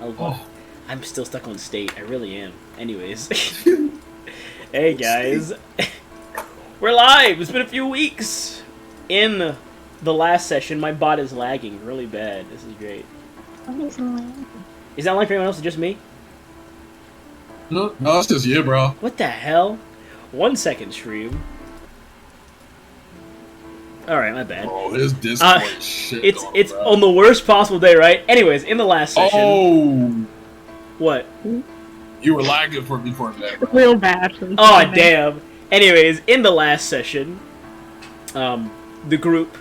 I'm still stuck on state. I really am. Anyways. Hey, guys. We're live! It's been a few weeks! In the last session, my bot is lagging really bad. This is great. Is that like for anyone else or just me? No, it's just you, bro. What the hell? 1 second, stream. Alright, my bad. Oh, his Discord shit. It's on the worst possible day, right? Anyways, in the last session... Oh! What? You were lagging for me for a minute, bro. Real bad. Oh, damn. Anyways, in the last session, the group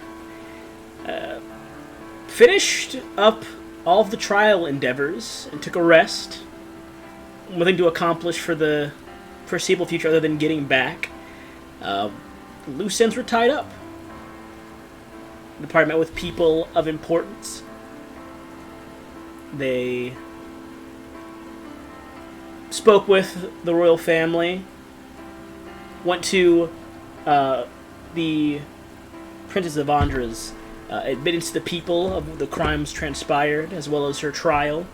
finished up all of the trial endeavors and took a rest. Nothing to accomplish for the foreseeable future other than getting back. Loose ends were tied up. The party met with people of importance. They spoke with the royal family. Went to the Princess of Andra's admittance to the people of the crimes transpired, as well as her trial,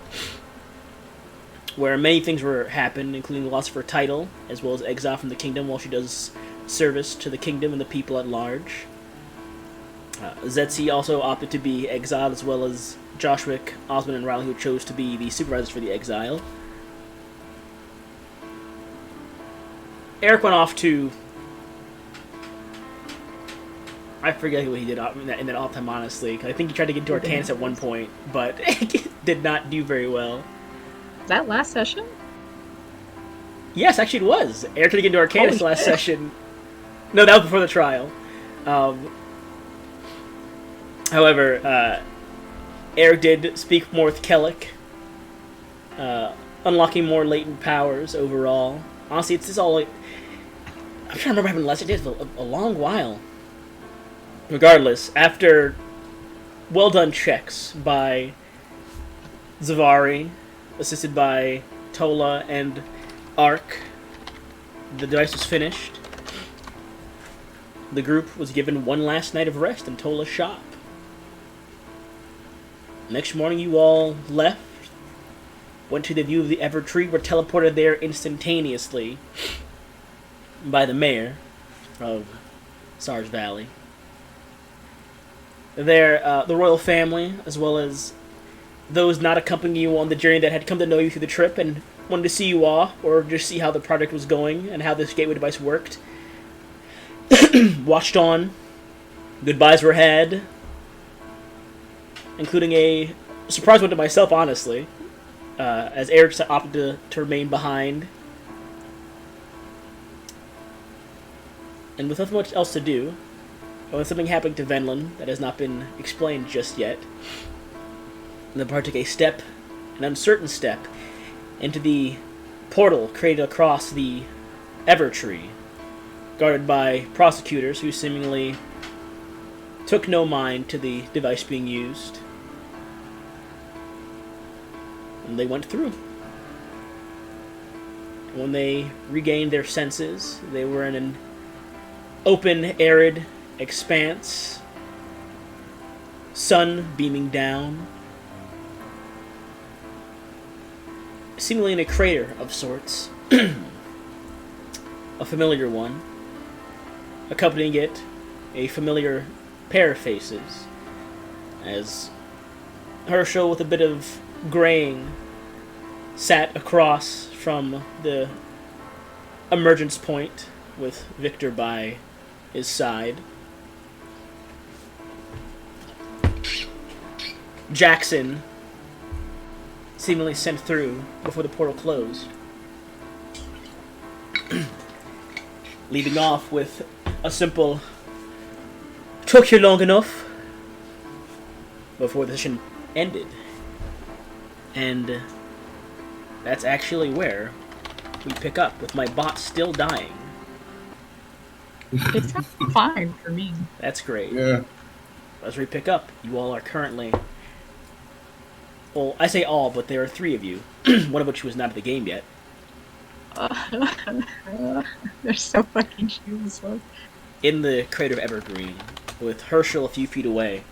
where many things were happened, including the loss of her title, as well as exile from the kingdom while she does service to the kingdom and the people at large. Zetzi also opted to be exiled, as well as Joshwick, Osmond, and Riley, who chose to be the supervisors for the exile. Eric went off to... I forget what he did in that off time, honestly. I think he tried to get into Artanis at one point, but did not do very well. That last session? Yes, actually it was. Eric tried to get into Artanis last session. No, that was before the trial. However, Eric did speak more with Kellic, unlocking more latent powers overall. Honestly, it's just all like... I'm trying to remember what happened last year. It was a long while. Regardless, after well-done checks by Zavari, assisted by Tola and Ark, the device was finished. The group was given one last night of rest in Tola's shop. Next morning, you all left, went to the view of the Ever Tree, were teleported there instantaneously by the mayor of Sarge Valley. There, the royal family, as well as those not accompanying you on the journey that had come to know you through the trip and wanted to see you all, or just see how the project was going and how this gateway device worked, watched on. Goodbyes were had, including a surprise one to myself, honestly, as Eric opted to remain behind. And with nothing much else to do, when something happened to Venlin that has not been explained just yet, the party took a step, an uncertain step, into the portal created across the Ever Tree, guarded by prosecutors who seemingly took no mind to the device being used. And they went through. When they regained their senses, they were in an open, arid expanse, sun beaming down, seemingly in a crater of sorts, a familiar one, accompanying it, a familiar pair of faces, as Herschel, with a bit of graying, sat across from the emergence point with Victor by his side. Jackson, seemingly sent through before the portal closed, leading off with a simple "took you long enough" before the session ended. And that's actually where we pick up, with my bot still dying. It's fine for me. That's great. Yeah. As we pick up, you all are currently... Well, I say all, but there are three of you, one of which was not at the game yet. They're so fucking useless. In the crater of Evergreen, with Herschel a few feet away,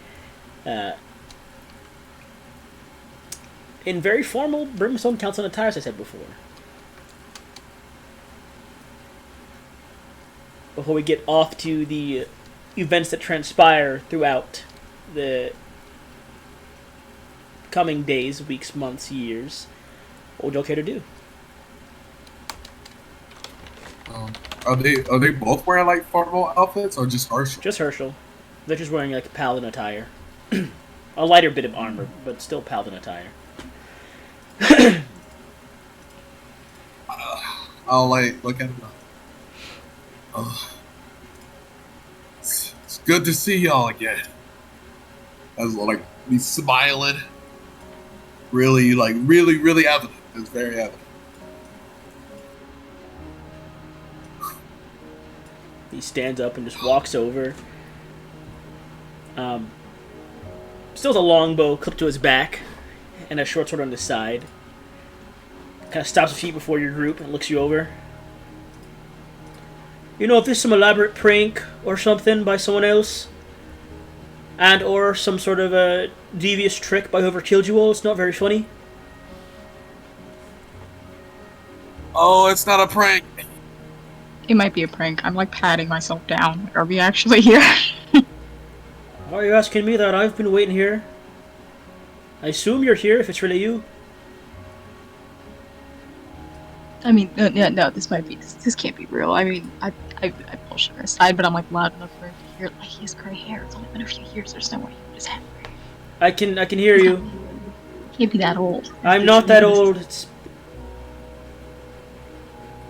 in very formal Brimstone Council attire, as I said before. Before we get off to the events that transpire throughout the coming days, weeks, months, years, what would you care to do? Are they both wearing like formal outfits or just Herschel? Just Herschel. They're just wearing like paladin attire. A lighter bit of armor, but still paladin attire. I'll like look at them. It's good to see y'all again. I was like me smiling. Really evident. It's very evident. He stands up and just walks over. Still has a longbow clipped to his back and a short sword on his side. Kind of stops a feet before your group and looks you over. You know, if this is some elaborate prank or something by someone else, and or some sort of a devious trick by whoever killed you all, it's not very funny. Oh, it's not a prank. It might be a prank. I'm like patting myself down. Are we actually here? Why are you asking me that? I've been waiting here. I assume you're here if it's really you. I mean, no, this might be, this can't be real. I mean, I pull Sugar aside, but I'm like loud enough for him to hear. Like, he has gray hair. It's only been a few years. There's no way he would just have gray hair. I can hear you. He can't be that old. I'm not that old. It's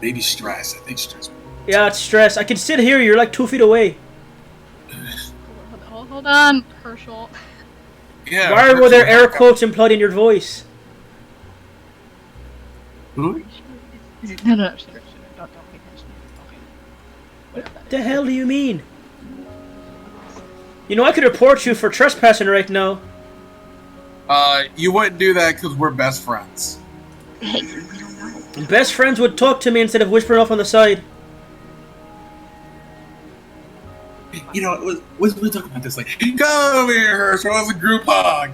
Maybe stress. I think stress. yeah, it's stress. I can still hear you. You're like 2 feet away. Hold on, Herschel. Yeah. Why were there air quotes implied in your voice? Who? No, Sugar, don't pay attention. Okay. What the hell do you mean? You know, I could report you for trespassing right now. You wouldn't do that because we're best friends. Hey, we don't know. Best friends would talk to me instead of whispering off on the side. You know, we're talking about this. Like, come over here, Herschel. It was a group hug.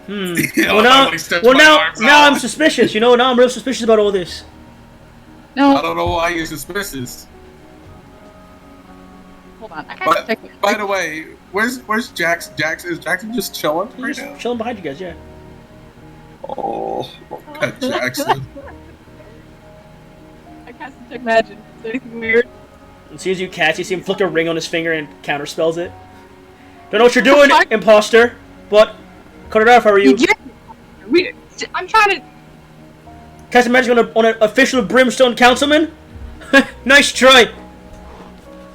Hmm. You know, Now I'm suspicious. You know, now I'm real suspicious about all this. No. I don't know why you're suspicious. Hold on. I gotta check. By the way, where's Jax? Is Jackson just chilling right He's now? chilling behind you guys, yeah. Oh, pet Jackson. I cast detect magic. Is there anything weird? As soon as you catch, you see him flick a ring on his finger and counterspells it. Don't know what you're doing, imposter, but cut it out if I were you. I'm trying to. Cast a magic on an official Brimstone councilman? Nice try.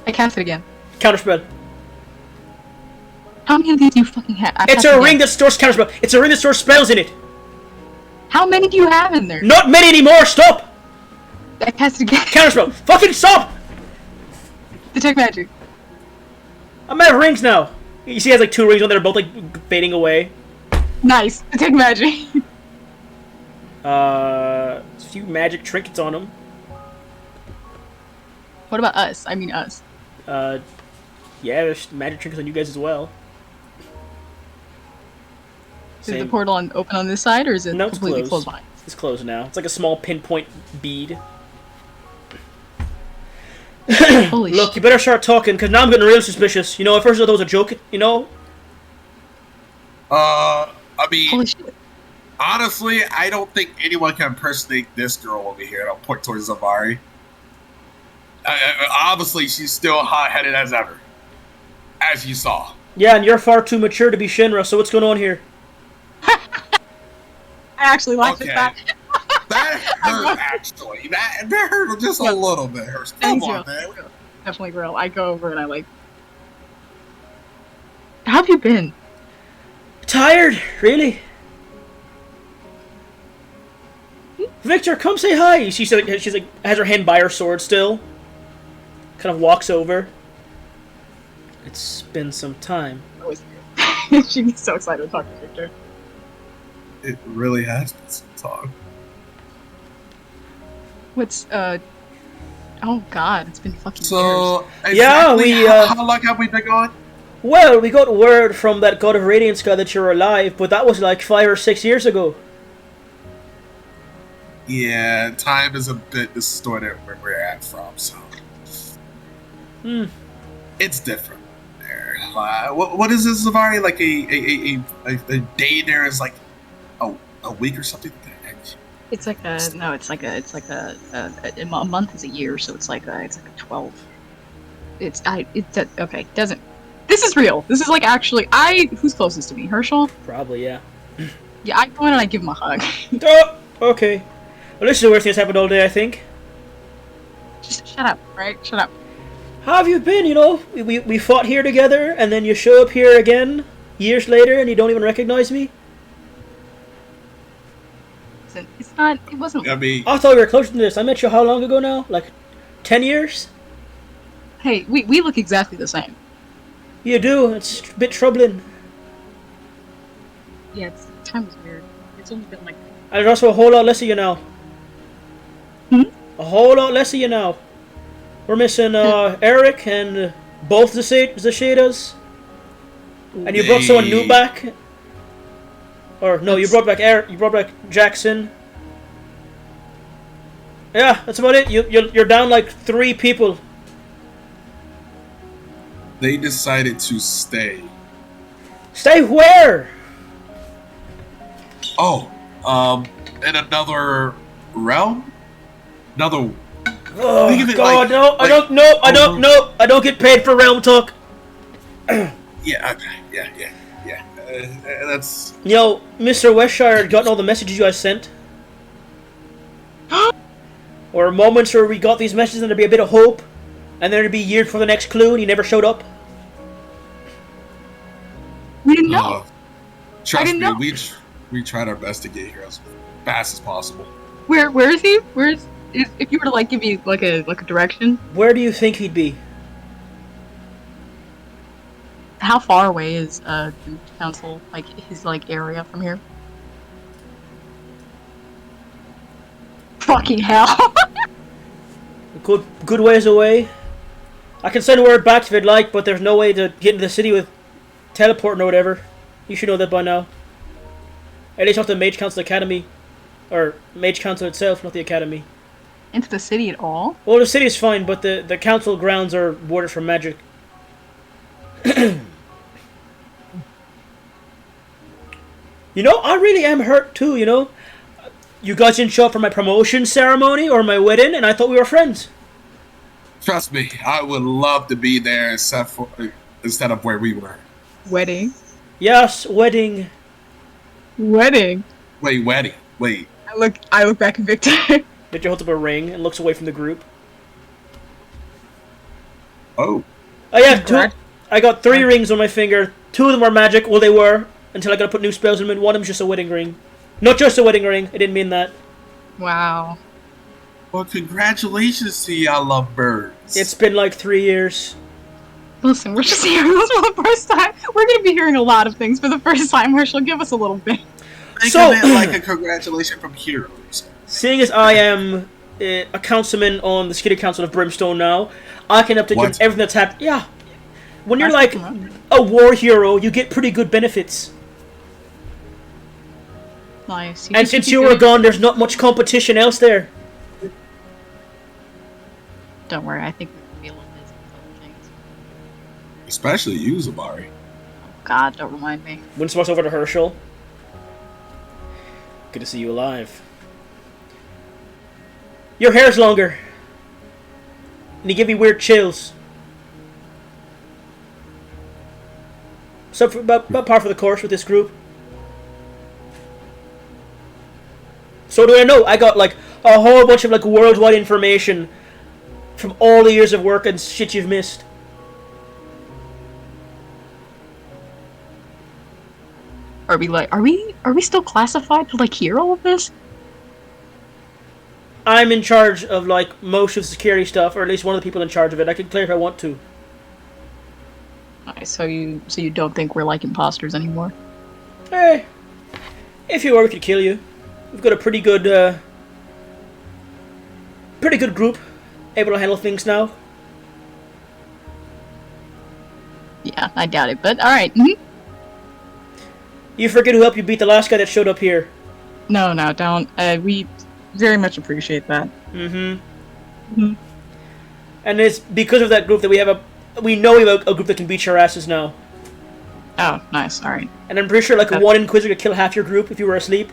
I cast it again. Counterspell. How many of these do you fucking have? It's a ring that stores counterspell. It's a ring that stores spells in it. How many do you have in there? Not many anymore. Stop. I cast it again. Counterspell. Fucking stop. Detect magic. I'm out of rings now. You see, he has like 2 rings on there, both like fading away. Nice. Detect magic. A few magic trinkets on him. What about us? I mean us. Yeah, there's magic trinkets on you guys as well. Is the portal open on this side, or is it No, it's completely closed. closed behind? It's closed now. It's like a small pinpoint bead. Holy Look, shit. you better start talking, because now I'm getting real suspicious. You know, at first I thought it was a joke, you know? I mean, Holy shit. honestly, I don't think anyone can impersonate this girl over here. And I'll point towards Zavari. Obviously, she's still hot-headed as ever, as you saw. Yeah, and you're far too mature to be Shinra, so what's going on here? I actually like this. That hurt, actually. That hurt just a little bit. Come Thanks, on, Will. man. Definitely real. I go over and I like. How have you been? Tired, really? Victor, come say hi. She's like has her hand by her sword still. Kind of walks over. It's been some time. She gets so excited to talk to Victor. It really has been some time. What's oh god, it's been fucking years. So, Yeah, exactly we, how long have we been gone? Well, we got word from that God of Radiance guy that you're alive, but that was like 5 or 6 years ago. Yeah, time is a bit distorted where we're at from, so it's different. There. What is this, Zavari? Like a day there is like a week or something? It's like a no. It's like a month is a year, so it's like a 12. Okay. Doesn't. This is real. This is like actually. Who's closest to me? Herschel. Probably, yeah. Yeah, I go in and I give him a hug. Oh, okay. Well, this is the worst thing that's happened all day, I think. Just shut up, right? Shut up. How have you been? You know, we fought here together, and then you show up here again years later, and you don't even recognize me. It's not. It wasn't. I mean, I thought we were closer than this. I met you how long ago now? Like 10 years? Hey, we look exactly the same. You do. It's a bit troubling. Yeah, time was weird. It's only been like. And there's also a whole lot less of you now. A whole lot less of you now. We're missing Eric and both the Shadas. And you brought someone new back. Or no, you brought back Eric. You brought back Jackson. Yeah, that's about it. You're down like 3 people. they decided to stay. Stay where? Oh, in another realm? Oh Think of it God, like- no! like I don't know! I don't know! I don't get paid for realm talk. Yeah, okay, yeah. That's Yo, Mr. Westshire had gotten all the messages you guys sent. Or moments where we got these messages and there'd be a bit of hope, and then there'd be years for the next clue, and he never showed up. We didn't know. trust didn't me, know. we tried our best to get here as fast as possible. Where is he? If you were to like give me like a direction, Where do you think he'd be? how far away is the council, like his like area from here? Fucking hell! Good ways away. I can send word back if you'd like, but there's no way to get into the city with teleporting or whatever. You should know that by now. At least not the Mage Council Academy. Or Mage Council itself, not the Academy. Into the city at all? Well, the city is fine, but the council grounds are warded from magic. You know, I really am hurt too, you know? You guys didn't show up for my promotion ceremony or my wedding, and I thought we were friends. Trust me, I would love to be there instead of where we were. Wedding. Yes, wedding. Wedding. Wait, wedding. Wait. I look back at Victor. Victor holds up a ring and looks away from the group. Oh. Oh yeah, I got 3 rings on my finger. 2 of them are magic. Well, they were. Until I gotta put new spells in them. One of them's just a wedding ring. Not just a wedding ring. I didn't mean that. Wow. Well, congratulations to y'all love birds. It's been like 3 years. Listen, we're just hearing this for the first time. We're gonna be hearing a lot of things for the first time, Herschel. Give us a little bit. Think So- of it like a congratulations from heroes. Seeing as I am a councilman on the Skitty Council of Brimstone now, I can update you on What? everything that's happened. Yeah. When you're That's like fucking a war hero, you get pretty good benefits. Nice. And since you were gone, there's not much competition else there. Don't worry, I think we'll be a little busy with other things. Especially you, Zabari. Oh God, don't remind me. Winston walks over to Herschel. Good to see you alive. Your hair's longer. And you give me weird chills. So about par for the course with this group. So do I know? I got like a whole bunch of like worldwide information from all the years of work and shit you've missed. Are we still classified to like hear all of this? I'm in charge of like most of the security stuff, or at least one of the people in charge of it. I can clear if I want to. Nice. So you don't think we're like imposters anymore? Eh, if you were, we could kill you. We've got a pretty good group, able to handle things now. Yeah, I doubt it, but alright. Mm-hmm. You forget who helped you beat the last guy that showed up here. No, don't. We very much appreciate that. Mm-hmm. And it's because of that group that we have a group that can beat your asses now. Oh, nice. Alright. And I'm pretty sure like one Inquisitor could kill half your group if you were asleep.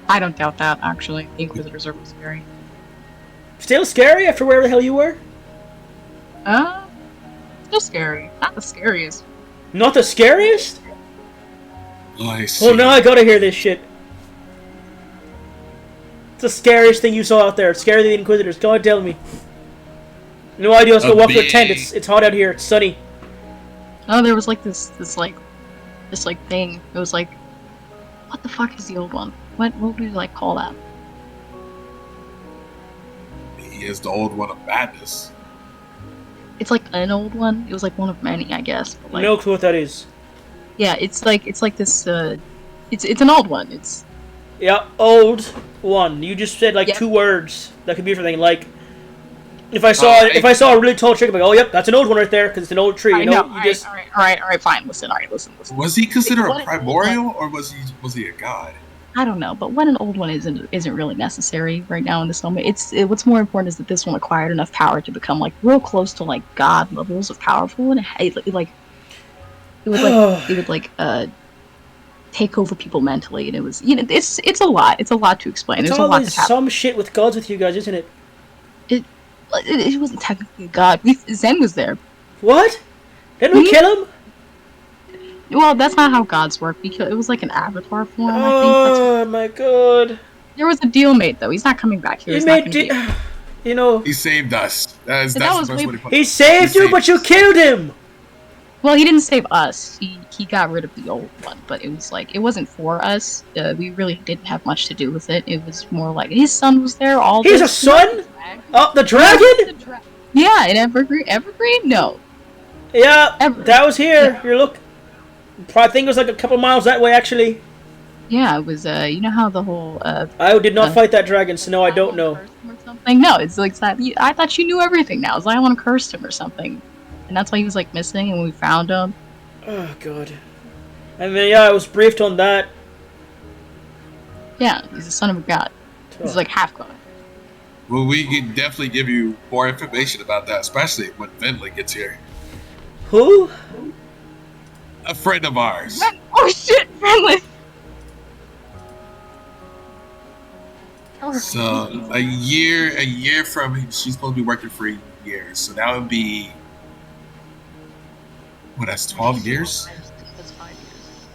I don't doubt that, actually. The Inquisitors are scary. Still scary after where the hell you were? Still scary. Not the scariest. Not the scariest? I see. Well, now I gotta hear this shit. It's the scariest thing you saw out there. It's scarier than the Inquisitors. Go on, tell me. No idea. Let's go walk to a tent. It's hot out here. It's sunny. Oh, there was like this thing. It was like, what the fuck is the old one? What would we like call that? He is the old one of madness. It's like an old one. It was like one of many, I guess. But like, No clue what that is. yeah, it's like this. It's an old one. It's Yeah, old one. You just said like Yep. 2 words that could be everything. Like, if I saw a really tall tree, I'd be like, oh yep, that's an old one right there because it's an old tree. You know, you just. All right, fine. Listen. Was he considered What a an primordial, or was he a god? I don't know, but when an old one isn't really necessary right now in this moment. What's more important is that this one acquired enough power to become like real close to like god levels of powerful, and it would take over people mentally, and it was it's a lot. It's a lot to explain. It's There's a lot always to happen. some shit with gods with you guys, isn't it? It wasn't technically a god. Zen was there. What? Didn't we kill him? Well, that's not how gods work. It was like an avatar form. I think Oh my god! there was a deal made though. He's not coming back here. He He's not made gonna be- you know. He saved us. That's That the was best way- way to put it. He saved you, but you killed him. Well, he didn't save us. He got rid of the old one, but it was like it wasn't for us. We really didn't have much to do with it. It was more like his son was there. He's a son? Oh, the dragon? Yeah, in Evergreen. Evergreen? No. Yeah, Ever- that was here. Yeah. Here, look. I think it was like a couple miles that way, actually. Yeah, it was. You know how the whole. I did not fight that dragon, so no, I don't know. Cursed him or something? No, it's like that. I thought you knew everything now. Xylon cursed him or something, and that's why he was like missing. And when we found him, Oh god. And then yeah, I was briefed on that. yeah, he's the son of a god. He's like half god. Well, we can definitely give you more information about that, especially when Finley gets here. Who? A friend of ours. Oh shit, friendly. So a year from she's supposed to be working for a year, so that would be that's 12 years. That's 5 years.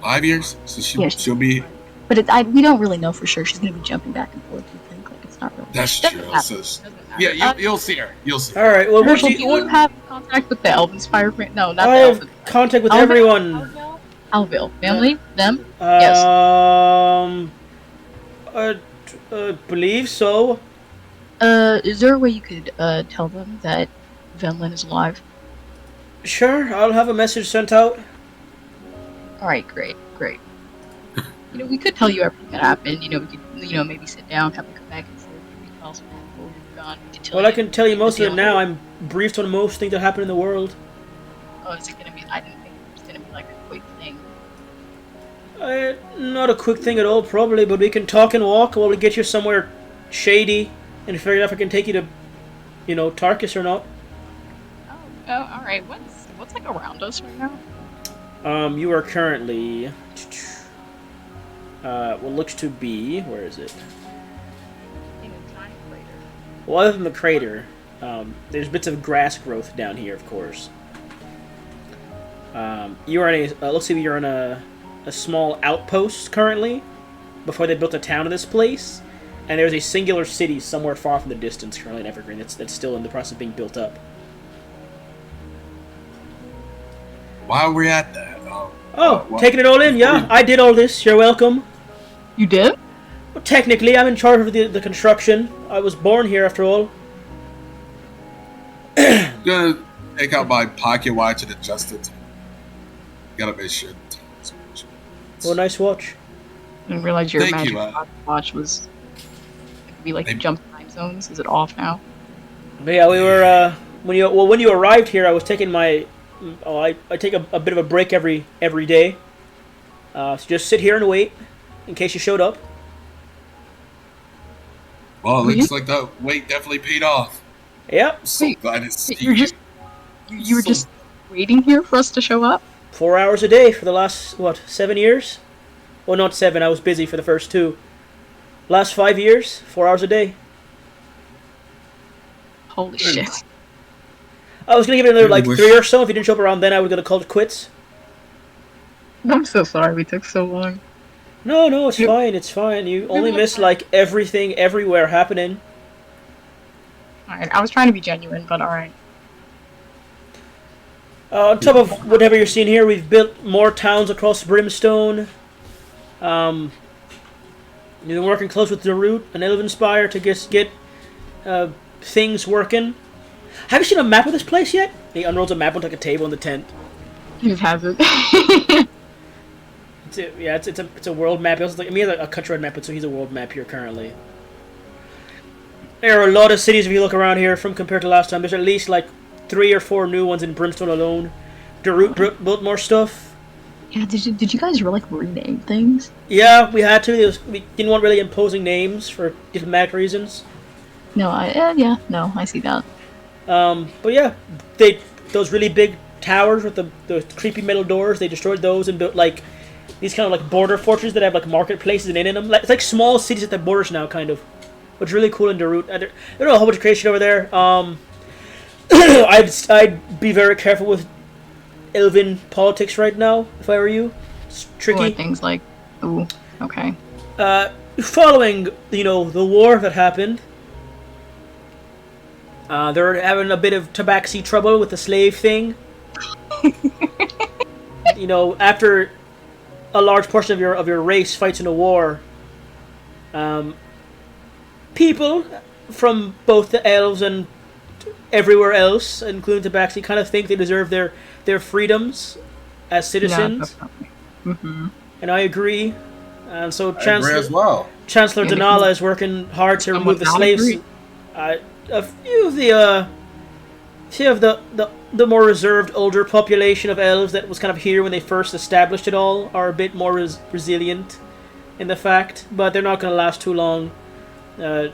5 years. So Yeah, she'll be. But we don't really know for sure. She's gonna be jumping back and forth. You think like it's not real. That's Doesn't true. matter. So, Doesn't matter. yeah, you'll see her. You'll see her. All right. Well, Herschel, do you have contact with the Elven Spire? No, not I the have Elven. contact with Alville? everyone. Alville family, them. I believe so. Is there a way you could tell them that Venlin is alive? Sure, I'll have a message sent out. All right, great. We could tell you everything that happened. We could, maybe sit down, have a come back and forth. We could also have a gone. We could tell Well, I can tell you most of it deal. now. I'm briefed on most things that happen in the world. Oh, is it gonna be? I didn't think it was gonna be like a quick thing. Not a quick thing at all, probably, but we can talk and walk while we get you somewhere shady and figure out if I can take you to, Tarkus or not. Oh, all right. What's like around us right now? You are currently, what looks to be, where is it? In a giant crater. Well, other than the crater, there's bits of grass growth down here, of course. You are in looks like you're in a small outpost currently, before they built a town in this place, and there's a singular city somewhere far from the distance currently in Evergreen that's still in the process of being built up. While we're at that, Taking it all in? Yeah, I did all this. You're welcome. You did? Well, technically, I'm in charge of the construction. I was born here, after all. I'm gonna take out my pocket watch and adjust it. Gotta make sure. Well, nice watch. I didn't realize your Thank magic you, watch was. It could be like They- jump time zones. Is it off now? But yeah, we were when you arrived here, I was taking my I take a bit of a break every day. So just sit here and wait in case you showed up. Well, it Really? looks like that wait definitely paid off. Yep, I'm so Wait, glad to see you're just you were So- just waiting here for us to show up? 4 hours a day for the last 7 years? Well, not 7. I was busy for the first 2. Last 5 years, 4 hours a day. Holy shit. I was gonna give it another Really like wish- 3 or so. If you didn't show up around then, I was gonna call it quits. I'm so sorry we took so long. No, it's Yep. fine. It's fine. You only Yep. miss like everything everywhere happening. Alright, I was trying to be genuine, but alright. On top of whatever you're seeing here, we've built more towns across Brimstone. We've been working close with Darut and Elvenspire to get things working. Have you seen a map of this place yet? He unrolls a map on like a table in the tent. He just has it. It's a world map. He also he has a country map, but so he's a world map here currently. There are a lot of cities if you look around here from compared to last time. There's at least like 3 or 4 new ones in Brimstone alone. Darut built more stuff. Yeah, did you guys like rename things? Yeah, we had to. We didn't want really imposing names for diplomatic reasons. No, I see that. But yeah, those really big towers with the creepy metal doors. They destroyed those and built like these kind of like border fortresses that have like marketplaces and in them. It's like small cities at the borders now, kind of. Which is really cool in Darut. There's a whole bunch of crazy shit over there. I'd be very careful with Elven politics right now if I were you. It's Or tricky. things like, ooh, okay. Following the war that happened, they're having a bit of tabaxi trouble with the slave thing. After a large portion of your race fights in a war, people from both the elves and everywhere else, including tabaxi, kind of think they deserve their freedoms as citizens. Mm-hmm. And I agree. And so I agree as well. Chancellor Yeah, Denala is working hard to remove the not slaves. agree. A few of the more reserved older population of elves that was kind of here when they first established it all are a bit more resilient in the fact, but they're not going to last too long. Denala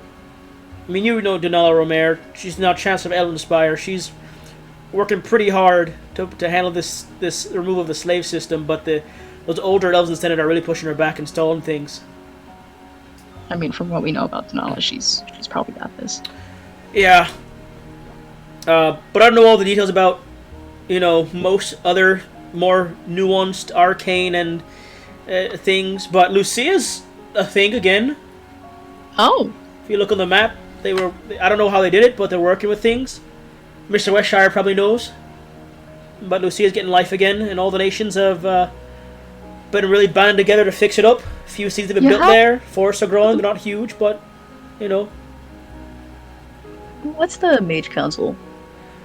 Romer. She's now Chancellor of Elvenspire. She's working pretty hard to handle this removal of the slave system, but those older elves in the Senate are really pushing her back and stalling things. I mean, from what we know about Denala, she's probably got this. Yeah. But I don't know all the details about, most other more nuanced, arcane and things. But Lucia's a thing again. Oh, If you look on the map, I don't know how they did it, but they're working with things. Mr. Westshire probably knows. But Lucia's getting life again, and all the nations have been really banded together to fix it up. A few cities have been built there. Forests are growing. They're not huge, but, what's the Mage Council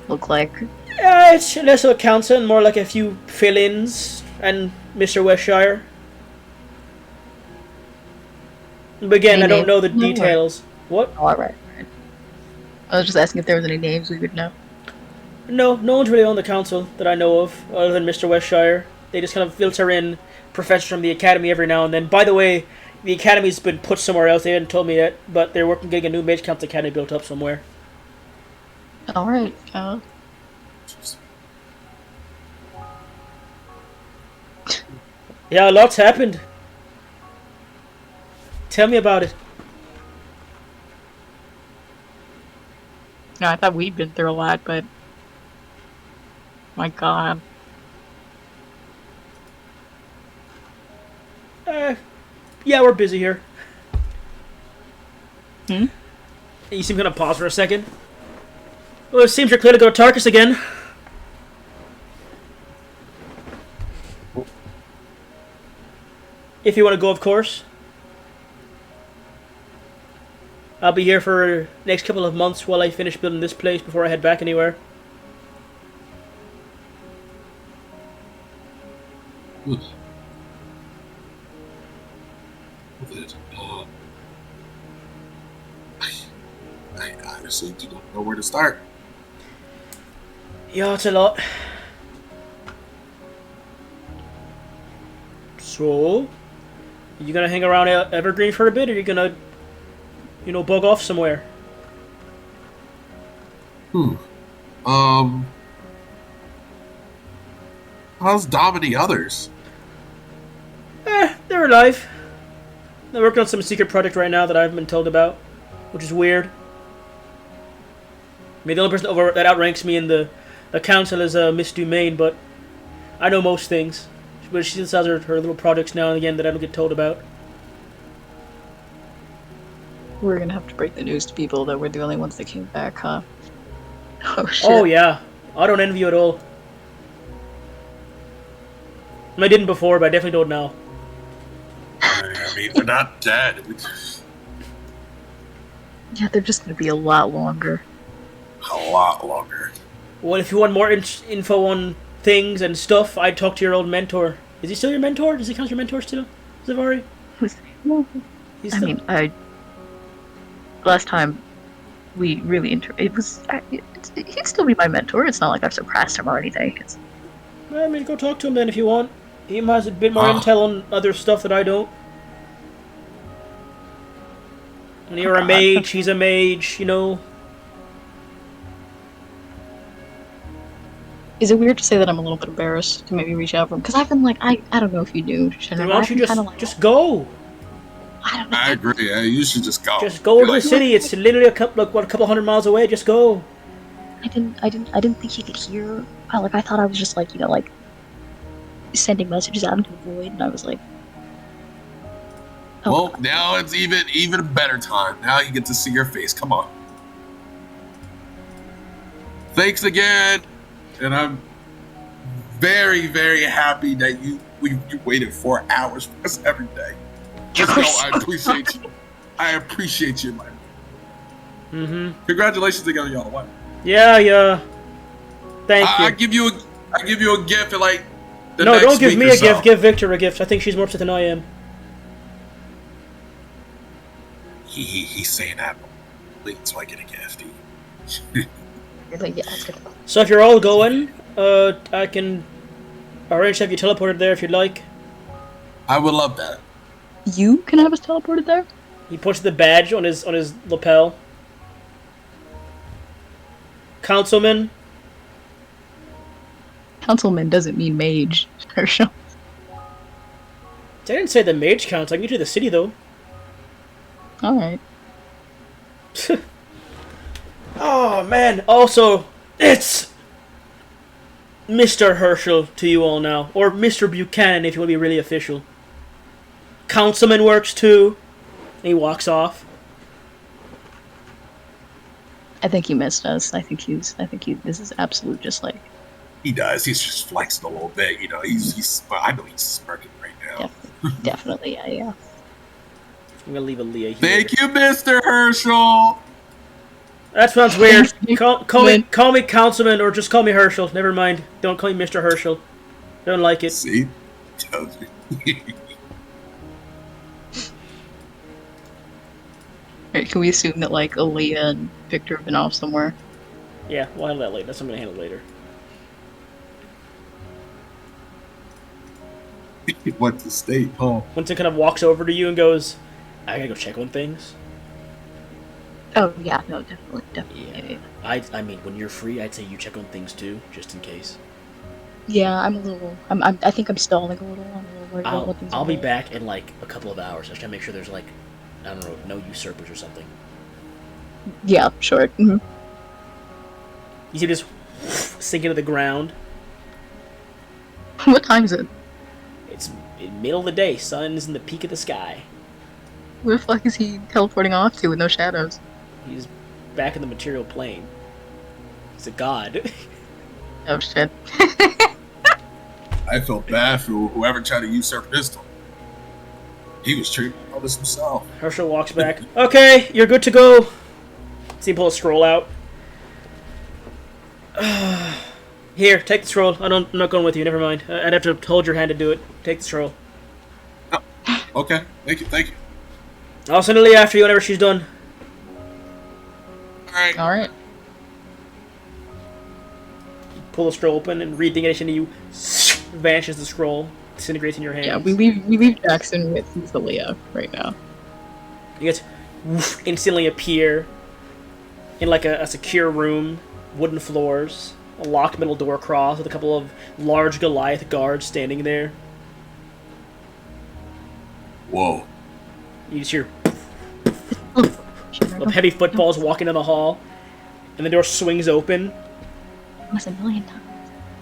look like? Yeah, it's less of a council and more like a few fill-ins and Mr. Westshire. But again, Any I don't know the names? No, details. What? Oh, alright. I was just asking if there was any names we would know. No one's really on the council that I know of, other than Mr. Westshire. They just kind of filter in professors from the academy every now and then. By the way, the academy's been put somewhere else. They hadn't told me yet, but they're working getting a new Mage Council academy built up somewhere. Alright, Yeah, a lot's happened. Tell me about it. no, I thought we'd been through a lot, but my god. Yeah, we're busy here. Hmm? You seem kind of pause for a second. Well, it seems you're clear to go to Tarkus again. If you want to go, of course. I'll be here for the next couple of months while I finish building this place before I head back anywhere. Good. I honestly do not know where to start. Yeah, it's a lot. So, you gonna hang around Evergreen for a bit, or you gonna, bug off somewhere? How's Dom and the others? They're alive. They're working on some secret project right now that I haven't been told about, which is weird. I mean, the only person that outranks me in the council is Miss Dumaine, but I know most things. But she just has her little projects now and again that I don't get told about. We're gonna have to break the news to people that we're the only ones that came back, huh? Oh shit. Oh yeah, I don't envy you at all. I didn't before, but I definitely don't now. I mean, we're not dead. Yeah, they're just gonna be a lot longer. A lot longer. Well, if you want more info on things and stuff, I'd talk to your old mentor. Is he still your mentor? Does he count your mentor still, Zavari? Last time we really he'd still be my mentor. It's not like I've surpassed him or anything. I mean, go talk to him then if you want. He has a bit more intel on other stuff that I don't. And you're a mage, he's a mage, Is it weird to say that I'm a little bit embarrassed to maybe reach out for him? Because I've been like, I don't know if you do. Then why don't you just go? I don't know. I agree. Yeah, you should just go. Just go to the city. It's literally a couple hundred miles away. Just go. I didn't think he could hear. I thought I was just sending messages out into the void, and I was like, oh. Well, now it's even a better time. Now you get to see your face. Come on. Thanks again, and I'm very, very happy that you waited 4 hours for us every day. I appreciate you. I appreciate you, man. Mm-hmm. Congratulations again on y'all. What? Yeah. Thank you. I give you a gift at the No, next don't give week me or a so. gift. Give Victor a gift. I think she's more upset than I am. He's saying that, so I get a gift. So if you're all going, I can arrange to have you teleported there if you'd like. I would love that. You can have us teleported there? He puts the badge on his lapel. Councilman. Councilman doesn't mean mage, Herschel. I didn't say the mage counts. I can get you to the city though. Alright. Oh man. Also, it's Mr. Herschel to you all now. Or Mr. Buchanan if you want to be really official. Councilman works too. And he walks off. I think he missed us. I think this is absolute just like... He does. He's just flexing a little bit, he's I know he's smirking right now. Definitely, yeah. I'm gonna leave Aaliyah here. Thank you, Mr. Herschel. That sounds weird. Call me Councilman or just call me Herschel. Never mind. Don't call me Mr. Herschel. Don't like it. See? Tells you. Right, can we assume that Aaliyah and Victor have been off somewhere? Yeah, we'll handle that later. That's something to handle later. What the state, huh? Winston kind of walks over to you and goes, I gotta go check on things. Oh, yeah, no, definitely. Yeah. I mean, when you're free, I'd say you check on things too, just in case. Yeah, I think I'm stalling a little. I'm a little worried about what things I'll are be doing. back in a couple of hours. I just gotta make sure there's I don't know, no usurpers or something. Yeah, sure. Mm-hmm. You see this sink into the ground. What time is it? It's in middle of the day. Sun's in the peak of the sky. Where the fuck is he teleporting off to with no shadows? He's back in the material plane. He's a god. Oh shit. I felt bad for whoever tried to usurp his throne. He was treating all this himself. Herschel walks back. Okay, you're good to go. See him pull a scroll out. Here, take the scroll. I'm not going with you. Never mind. I'd have to hold your hand to do it. Take the scroll. Oh, okay. Thank you. I'll send Aaliyah after you whenever she's done. All right. pull the scroll open and read the edition, you vanishes the scroll, disintegrates in your hands. Yeah, we leave Jackson with Thalia right now. You guys instantly appear in like a secure room, wooden floors, a locked metal door across with a couple of large Goliath guards standing there. Whoa. You just hear of heavy footfalls walking down the hall, and the door swings open. Almost a million times.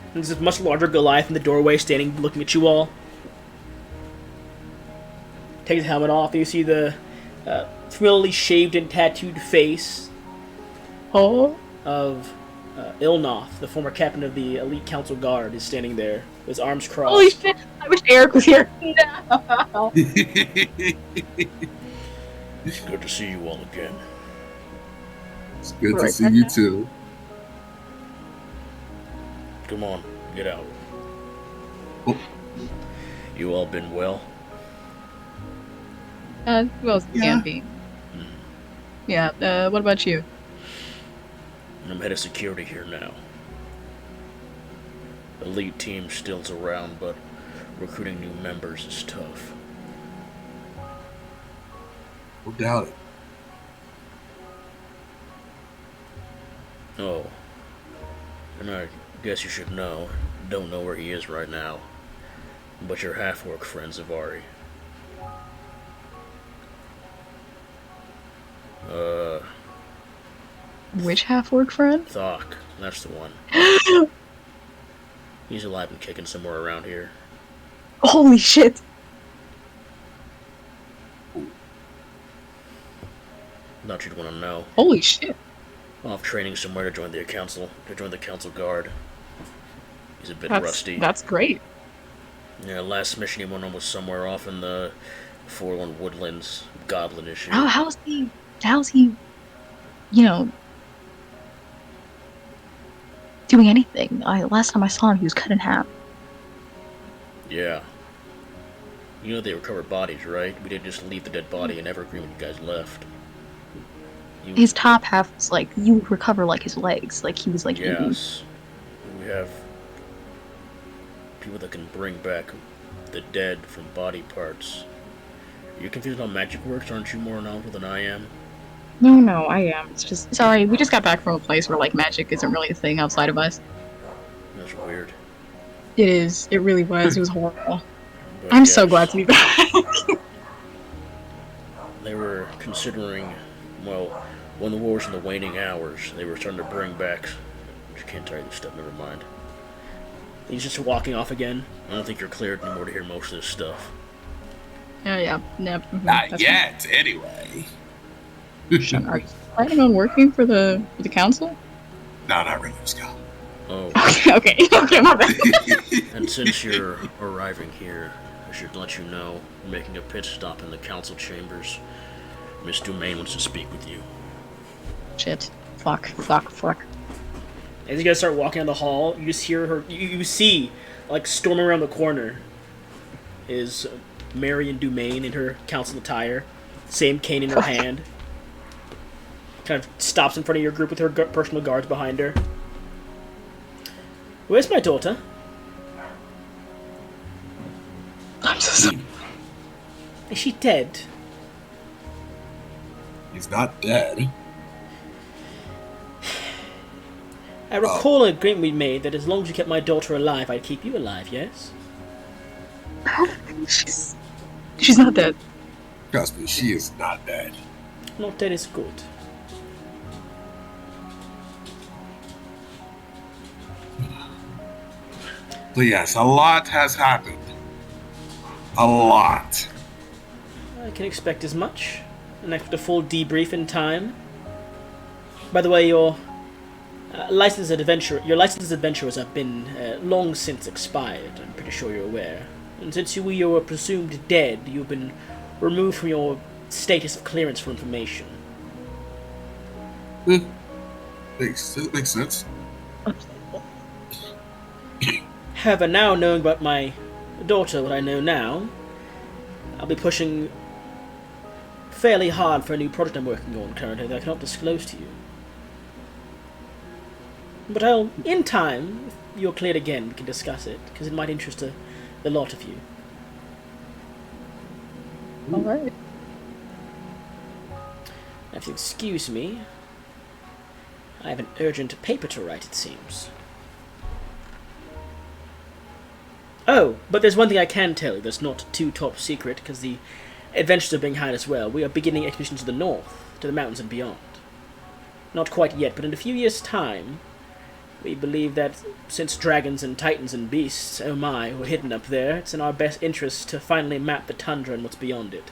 And there's this much larger Goliath in the doorway standing looking at you all. Takes his helmet off, and you see the familiarly shaved and tattooed face Oh. of Ilnoth, the former captain of the elite council guard, is standing there with his arms crossed. Holy shit! I wish Eric was here. No. It's good to see you all again. It's good to see you too. Come on, get out. Oh. You all been well? Who else can be? Yeah, what about you? I'm head of security here now. Elite team still's around, but recruiting new members is tough. No doubt it. Oh. And I guess you should know. Don't know where he is right now. But your half-orc friend Zavari. Which half-orc friend? Thok. That's the one. He's alive and kicking somewhere around here. Holy shit! Thought you'd want to know. Holy shit! Off training somewhere to join the council guard. He's a bit rusty. That's great. Yeah, last mission he went on was somewhere off in the Forlorn Woodlands, goblin issue. How's he, you know, doing anything? Last time I saw him, he was cut in half. Yeah. You know they recovered bodies, right? We didn't just leave the dead body in Evergreen when you guys left. His top half was like, you would recover like his legs, like he was like. Yes. We have people that can bring back the dead from body parts. You're confused how magic works, aren't you more knowledgeable than I am? No, I am. It's just, sorry, we just got back from a place where like magic isn't really a thing outside of us. That's weird. It is. It really was. It was horrible. But I'm yes, so glad to be back. They were considering, well, when the war was in the waning hours, they were starting to bring back. I can't tell you this stuff. Never mind. He's just walking off again. I don't think you're cleared anymore to hear most of this stuff. Yeah. Nope. Not yet, anyway. Are you planning on working for the council? No, not really, Scott. Oh. Okay, my bad. And since you're arriving here, I should let you know we're making a pit stop in the council chambers. Miss Dumaine wants to speak with you. Shit. Fuck. As you guys start walking down the hall, you just hear her. You see, like, storming around the corner is Marion Dumaine in her council attire, same cane in her hand. Kind of stops in front of your group with her personal guards behind her. Where's my daughter? I'm so sorry. Is she dead? He's not dead. I recall an agreement we made that as long as you kept my daughter alive, I'd keep you alive, yes? She's not dead. Trust me, she is not dead. Not dead is good. But yes, a lot has happened. A lot. I can expect as much. And after a full debrief in time. By the way, your license as adventurers have been long since expired. I'm pretty sure you're aware. And since you were presumed dead, you've been removed from your status of clearance for information. Makes sense. However, now knowing about my daughter, what I know now, I'll be pushing fairly hard for a new project I'm working on currently that I cannot disclose to you. But I'll, in time, you're cleared again, we can discuss it, because it might interest the lot of you. Alright. Now, if you excuse me, I have an urgent paper to write, it seems. Oh, but there's one thing I can tell you that's not too top secret, because the adventures are being had as well. We are beginning an expedition to the north, to the mountains and beyond. Not quite yet, but in a few years' time, we believe that since dragons and titans and beasts, oh my, were hidden up there, it's in our best interest to finally map the tundra and what's beyond it.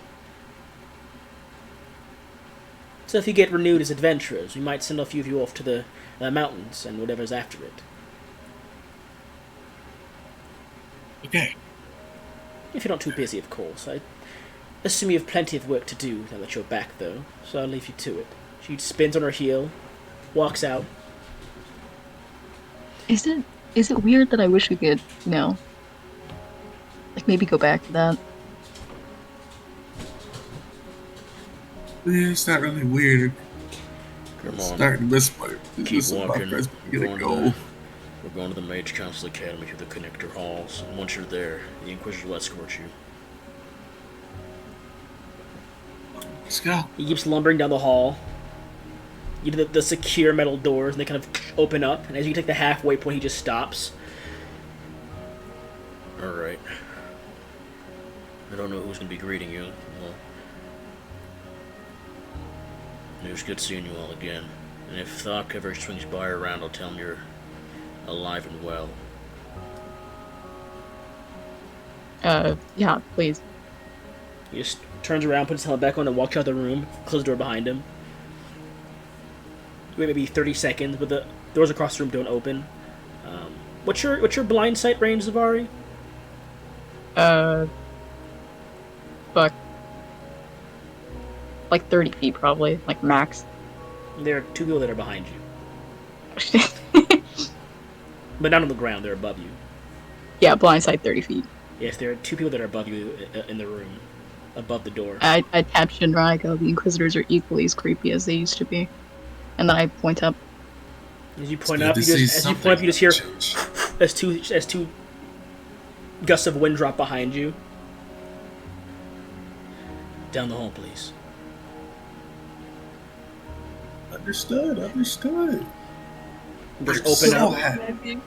So if you get renewed as adventurers, we might send a few of you off to the mountains and whatever's after it. Okay. If you're not too busy, of course. I assume you have plenty of work to do now that you're back, though, so I'll leave you to it. She spins on her heel, walks out. Is it weird that I wish we could, like maybe go back to that? Yeah, it's not really weird. Come It's on. starting to miss my Keep my walking. friends We're gonna going, go. we're going to the Mage Council Academy through the connector halls, and once you're there, the Inquisitor will escort you. Let's go. He keeps lumbering down the hall. You do the secure metal doors, and they kind of open up, and as you take the halfway point, he just stops. Alright. I don't know who's going to be greeting you. Well, it was good seeing you all again. And if Thok ever swings by around, I'll tell him you're alive and well. Yeah, please. He just turns around, puts his helmet back on, and walks out the room, closes the door behind him. Wait maybe 30 seconds, but the doors across the room don't open. What's your blind sight range, Zavari? Fuck. Like 30 feet, probably. Like, max. There are two people that are behind you, but not on the ground. They're above you. Yeah, blindside 30 feet. Yes, there are two people that are above you in the room, above the door. I tap Shinra, I go, the Inquisitors are equally as creepy as they used to be. And then I point up. As you point up, you just hear as two gusts of wind drop behind you. Down the hall, please. Understood. Just open up. Happy.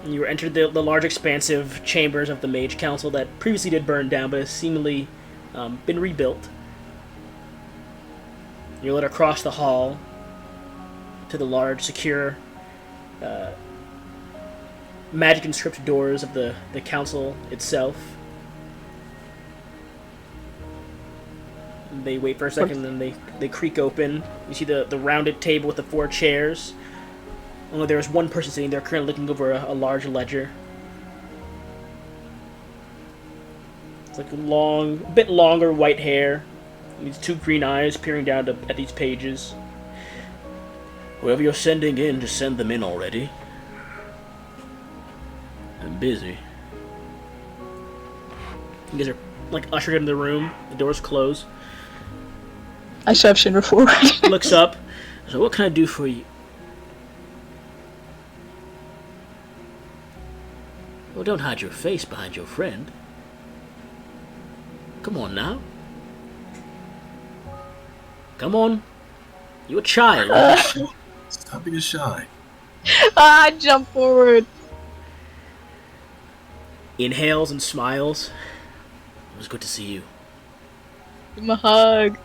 And you entered the large, expansive chambers of the Mage Council that previously did burn down, but has seemingly been rebuilt. You're led across the hall to the large, secure, magic inscripted doors of the council itself. They wait for a second, and then they creak open. You see the rounded table with the 4 chairs. Only there is one person sitting there, currently looking over a large ledger. It's like a bit longer white hair. These 2 green eyes peering down at these pages. Whoever you're sending in, just send them in already. I'm busy. You guys are like ushered into the room. The doors close. I shove Shinra forward. Looks up. So what can I do for you? Well, don't hide your face behind your friend. Come on now. Come on. You're a child. Stop being shy. I jump forward. Inhales and smiles. It was good to see you. Give him a hug.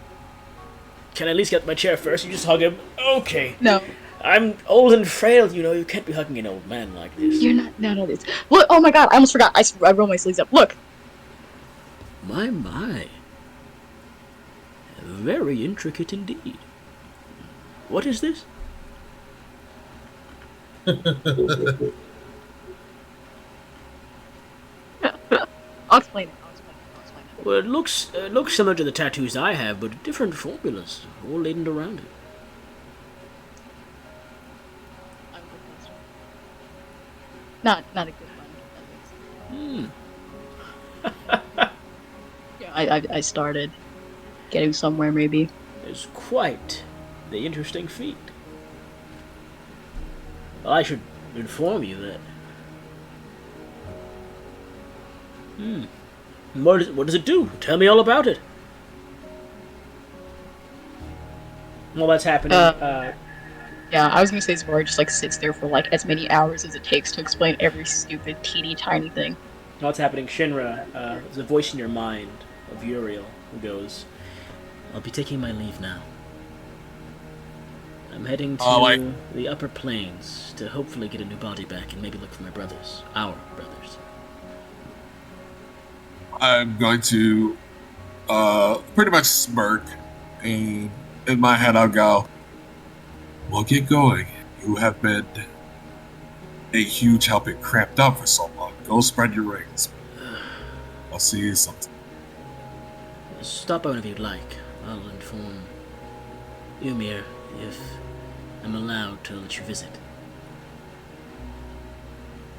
Can I at least get my chair first? You just hug him. Okay. No. I'm old and frail, you know. You can't be hugging an old man like this. You're not. No, this. Look! Oh my god! I almost forgot. I roll my sleeves up. Look. My. Very intricate indeed. What is this? I'll explain it. Well, it looks similar to the tattoos I have, but different formulas, all laden around it. Not a good one. Yeah, I started getting somewhere maybe. It's quite the interesting feat. Well, I should inform you that... What does it do? Tell me all about it. While that's happening, Yeah, I was gonna say Zora just like sits there for like as many hours as it takes to explain every stupid, teeny tiny thing. while it's happening, Shinra, there's a voice in your mind of Uriel who goes, I'll be taking my leave now. I'm heading to the upper plains to hopefully get a new body back and maybe look for my brothers. Our brothers. I'm going to pretty much smirk, and in my head I'll go, well, get going. You have been a huge help and cramped up for so long. Go spread your wings. I'll see you sometime. Stop by whenever you'd like. I'll inform Ymir if I'm allowed to let you visit.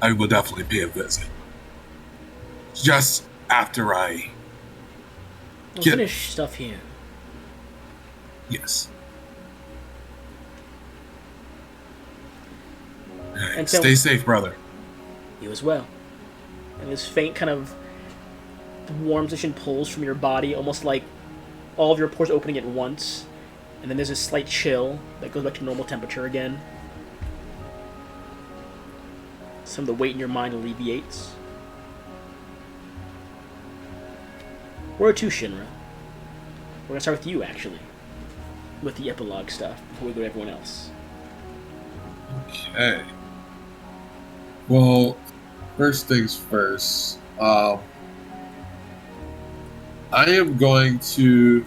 I will definitely pay a visit. Just after I finish stuff here. Yes. And so, stay safe, brother. You as well. And this faint kind of warm sensation pulls from your body, almost like all of your pores opening at once. And then there's a slight chill that goes back to normal temperature again. Some of the weight in your mind alleviates. Where to, Shinra? We're gonna start with you, actually. With the epilogue stuff, before we go to everyone else. Okay. Well, first things first. I am going to.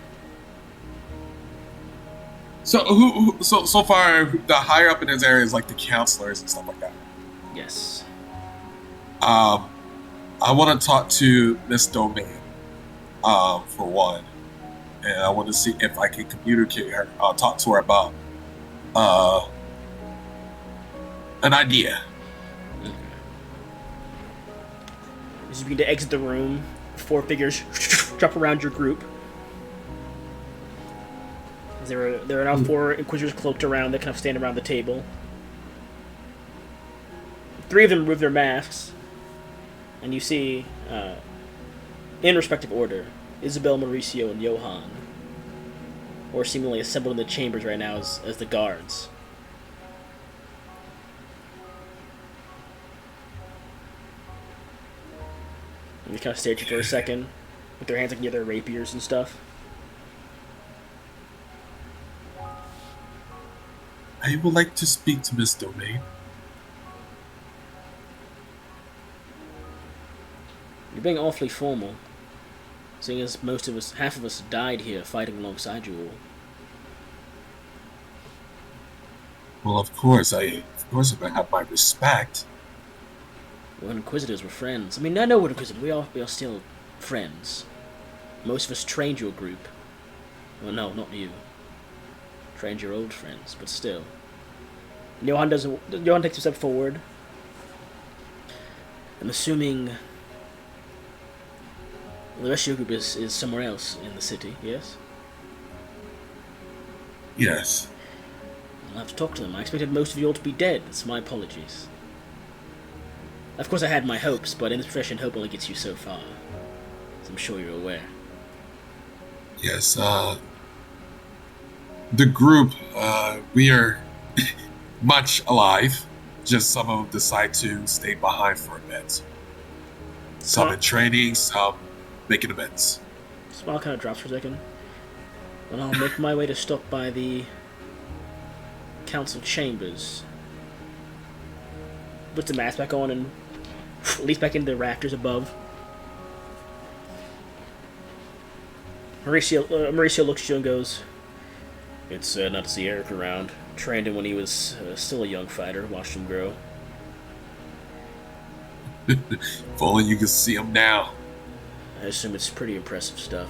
So far, the higher up in this area is like the counselors and stuff like that. Yes. I want to talk to Miss Domain, for one, and I want to see if I can communicate her. Talk to her about an idea. As you begin to exit the room, 4 figures drop around your group. There are now 4 Inquisitors cloaked around that kind of stand around the table. 3 of them remove their masks, and you see, in respective order, Isabel, Mauricio, and Johan, or seemingly assembled in the chambers right now as the guards. And they kind of stare at you for a second, with their hands like near their rapiers and stuff. I would like to speak to Miss Domain. You're being awfully formal, seeing as half of us died here fighting alongside you all. Well, of course I have my respect. We're Inquisitors, we're friends. I mean, I know we're Inquisitors, we are still friends. Most of us trained your group. Well, no, not you. Trained your old friends, but still. And Johan takes a step forward. I'm assuming the rest of your group is somewhere else in the city, yes? Yes. I'll have to talk to them. I expected most of you all to be dead. It's my apologies. Of course I had my hopes, but in this profession, hope only gets you so far. As I'm sure you're aware. Yes, the group, we are much alive. Just some of them decide to stay behind for a bit. Some in training, some making events. Smile kind of drops for a second. Well, I'll make my way to stop by the council chambers. Puts the mask back on and leaps back into the rafters above. Mauricio looks at you and goes, It's not to see Eric around. Trained him when he was still a young fighter. Watched him grow. If only you could see him now. I assume it's pretty impressive stuff.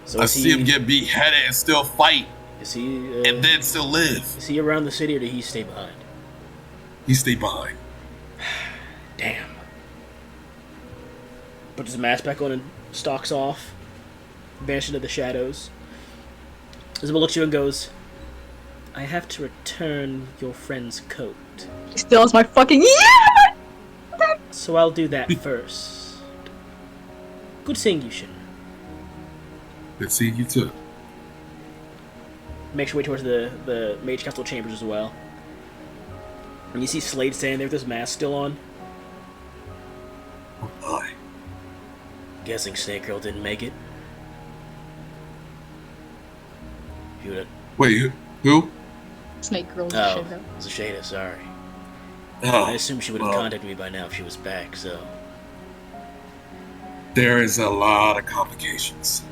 So I see him get beheaded and still fight. Is he? And then still live. Is he around the city or did he stay behind? He stayed behind. Damn. Puts his mask back on and stalks off. Vanishes into the shadows. Isabel looks at you and goes, I have to return your friend's coat. He steals my fucking So I'll do that first. Good seeing you, Shin. Good seeing you too. Make your way towards the Mage Council chambers as well. And you see Slade standing there with his mask still on. Oh my. Guessing Snake Girl didn't make it. You would. Wait, who? Snake Girl. Oh, it was a Shada, sorry. Oh, I assume she would have contacted me by now if she was back, so. There is a lot of complications.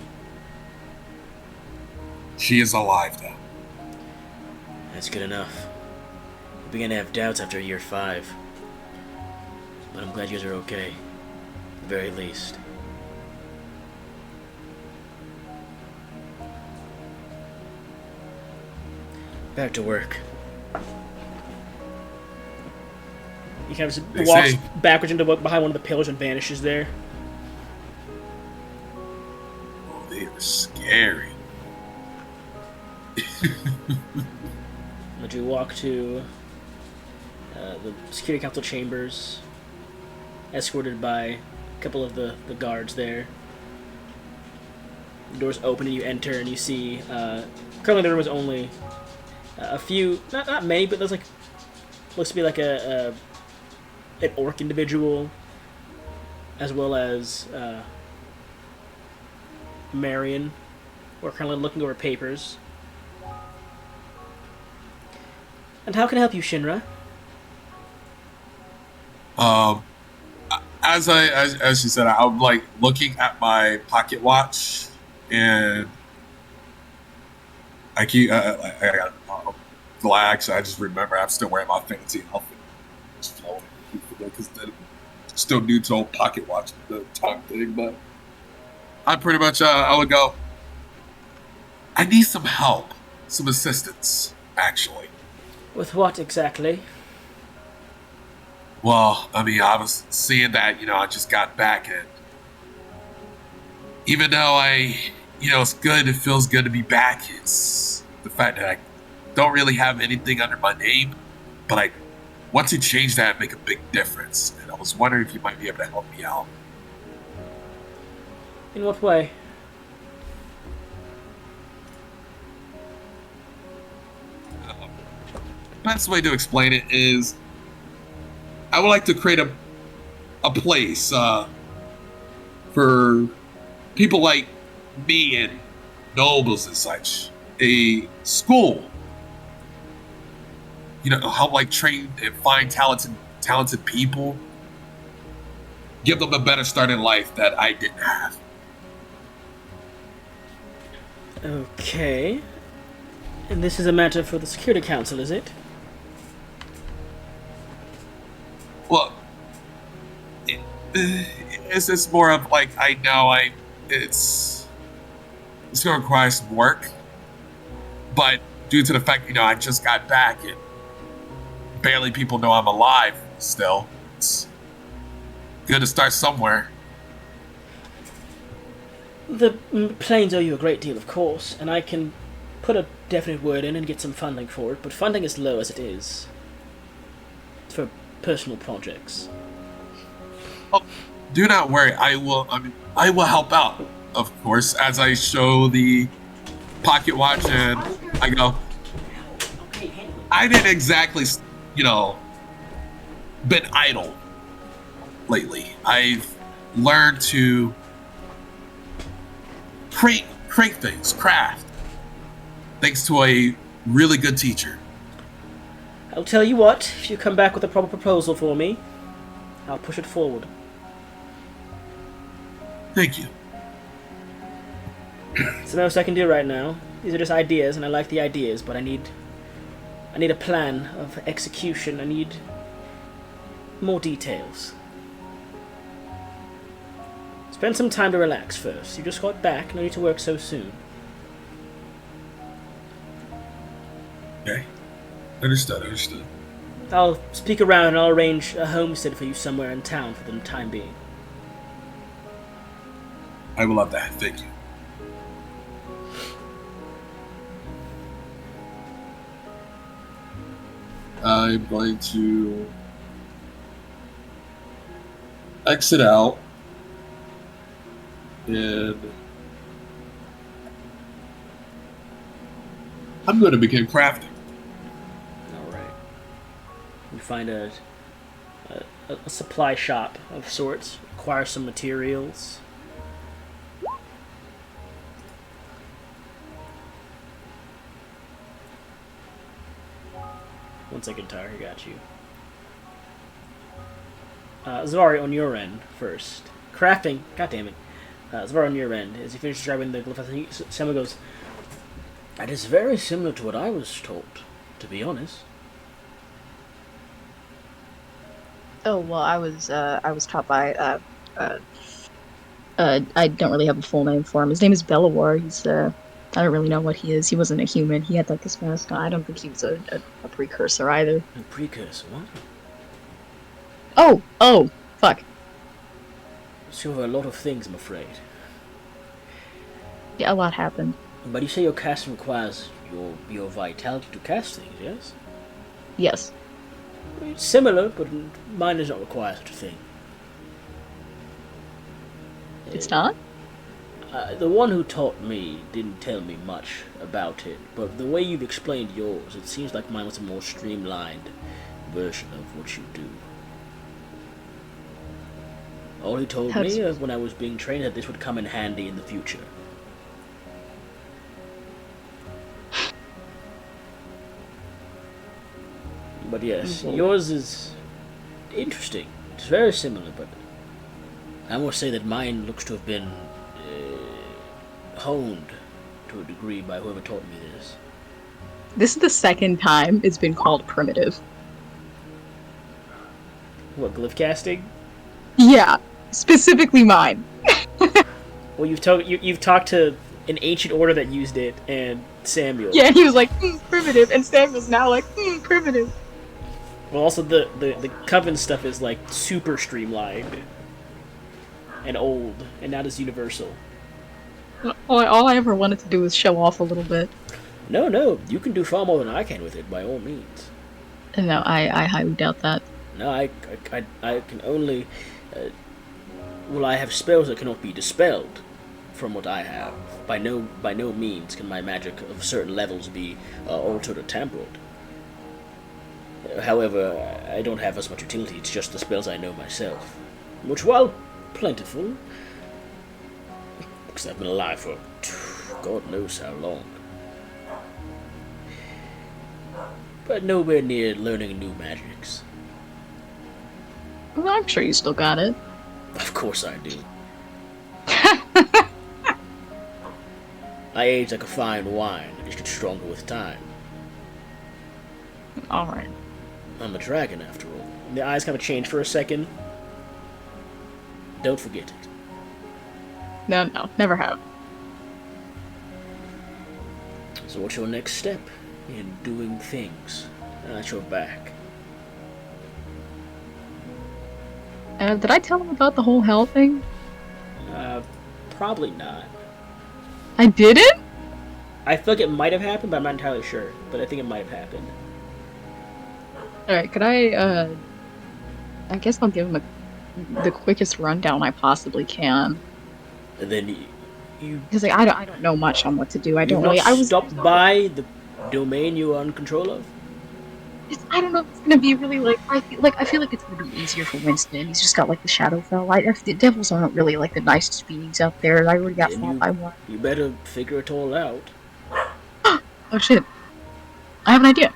She is alive, though. That's good enough. I began to have doubts after year 5. But I'm glad you guys are okay. At the very least. Back to work. He kind of just They walks say- backwards into behind one of the pillars and vanishes there. Oh, they are scary. But you walk to the Security Council chambers, escorted by a couple of the guards there. The doors open and you enter and you see, currently the room is only a few, not many, but there's like, looks to be like an orc individual, as well as Marion, who are currently looking over papers. And how can I help you, Shinra? As you said, I'm like looking at my pocket watch, and I got relax. I just remember I'm still wearing my fancy outfit. Just flowing because still new to the whole pocket watch, the time thing. But I pretty much I would go. I need some help, some assistance, actually. With what exactly? Well, I mean, I was seeing that, I just got back, and even though it's good, it feels good to be back. It's the fact that I don't really have anything under my name, but I want to change that and make a big difference. And I was wondering if you might be able to help me out. In what way? Best way to explain it is I would like to create a place for people like me and nobles and such. A school. Help like train and find talented people. Give them a better start in life that I didn't have. Okay. And this is a matter for the Security Council, is it? Well, it's just more of like it's going to require some work, but due to the fact I just got back and barely people know I'm alive still, it's good to start somewhere. The planes owe you a great deal, of course, and I can put a definite word in and get some funding for it, but funding is low as it is. It's for personal projects. Oh, do not worry. I will help out, of course, as I show the pocket watch and I go, I didn't exactly, been idle lately. I've learned to create things, craft, thanks to a really good teacher. I'll tell you what, if you come back with a proper proposal for me, I'll push it forward. Thank you. It's the most I can do right now. These are just ideas, and I like the ideas, but I need a plan of execution. I need more details. Spend some time to relax first. You just got back, no need to work so soon. Okay. Understood. I'll speak around and I'll arrange a homestead for you somewhere in town for the time being. I will love that. Thank you. I'm going to exit out and I'm going to begin crafting. All right. You find a supply shop of sorts. Acquire some materials. One second, Tyre, I got you. Zavari, on your end first. Crafting. God damn it. Zavari, on your end. As you finish describing the glyph, Samuel goes, "That is very similar to what I was told, to be honest." Oh well, I was taught by I don't really have a full name for him. His name is Belawar. He's I don't really know what he is. He wasn't a human. He had like this mask on. I don't think he was a precursor either. A precursor, what? Oh, fuck. So a lot of things, I'm afraid. Yeah, a lot happened. But you say your casting requires your vitality to cast things, yes? Yes. It's similar, but mine does not require such a thing. It's not? The one who taught me didn't tell me much about it, but the way you've explained yours, it seems like mine was a more streamlined version of what you do. All he told me when I was being trained that this would come in handy in the future. But yes, yours is interesting. It's very similar, but I must say that mine looks to have been honed to a degree by whoever taught me this. This is the second time it's been called primitive. What, glyph casting? Yeah, specifically mine. Well, you've talked to an ancient order that used it, and Samuel. Yeah, he was like, primitive, and Samuel's now like, primitive. Well, also the coven stuff is like super streamlined and old, and not as universal. All I ever wanted to do was show off a little bit. No, you can do far more than I can with it, by all means. No, I highly doubt that. No, I can only... well, I have spells that cannot be dispelled from what I have. By no means can my magic of certain levels be altered or tampered. However, I don't have as much utility, it's just the spells I know myself. Which, while plentiful, because I've been alive for God knows how long, but nowhere near learning new magics. Well, I'm sure you still got it. Of course I do. I age like a fine wine, I just get stronger with time. Alright. I'm a dragon, after all. And the eyes kind of change for a second. Don't forget it. No, never have. So what's your next step in doing things at your back? Did I tell him about the whole hell thing? Probably not. I didn't? I feel like it might have happened, but I'm not entirely sure. But I think it might have happened. Alright, could I guess I'll give him the quickest rundown I possibly can. And then you Because like, I don't know much on what to do. I don't really. I was stopped by the domain you are in control of. I don't know if it's gonna be really like I feel like it's gonna be easier for Winston. He's just got like the Shadowfell. The devils aren't really like the nicest beings out there. I already got fought by one. You better figure it all out. Oh shit! I have an idea.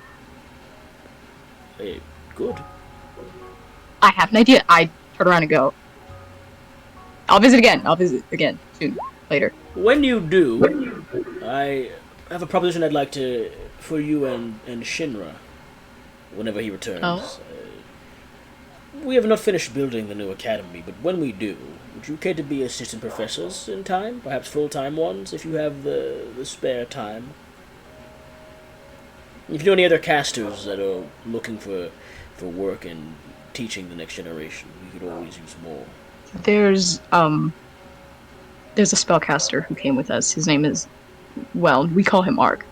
Hey, good. I have an idea. I turn around and go. I'll visit again soon. Later. When you do, I have a proposition I'd like to for you and Shinra. Whenever he returns. Oh. We have not finished building the new academy, but when we do, would you care to be assistant professors in time? Perhaps full-time ones, if you have the spare time? If you know any other casters that are looking for work and teaching the next generation, we could always use more. There's a spellcaster who came with us. His name is, well, we call him Ark.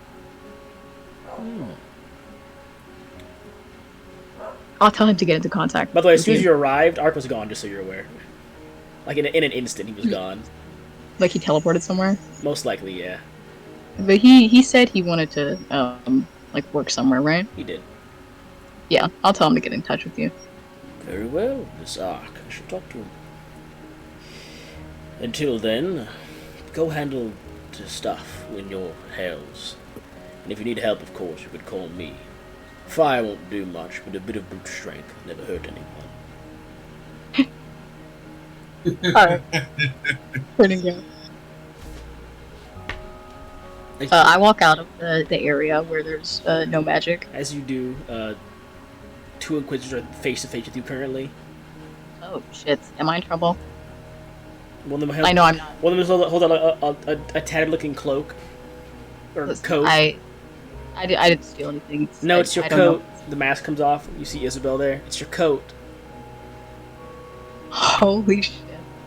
I'll tell him to get into contact. By the way, as with soon as you arrived, Ark was gone, just so you're aware. Like, in an instant, he was gone. Like he teleported somewhere. Most likely, yeah. But he said he wanted to like work somewhere, right? He did. Yeah, I'll tell him to get in touch with you. Very well, Miss Ark. I shall talk to him. Until then, go handle the stuff in your hells. And if you need help, of course, you could call me. Fire won't do much, but a bit of brute strength never hurt anyone. Alright. Pretty good. I walk out of the area where there's no magic. As you do, two Inquisitors are face to face with you currently. Oh shit! Am I in trouble? One of them I know I'm not. One of them holds out a tattered-looking cloak or Listen, coat. I didn't steal anything. No, it's your I don't know. coat. The mask comes off. You see Isabel there. It's your coat. Holy shit!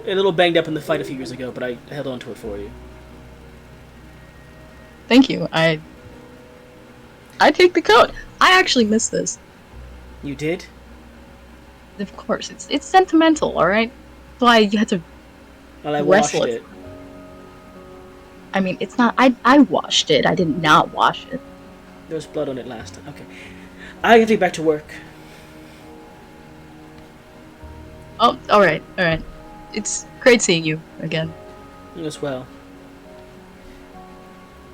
A little banged up in the fight a few years ago, but I held on to it for you. Thank you. I take the coat. I actually missed this. You did? Of course, it's sentimental. All right. So I had to. Well, I washed wrestle it. I mean, it's not. I washed it. I did not wash it. There was blood on it last time. Okay. I have to get back to work. Oh, all right. It's great seeing you again. You as well.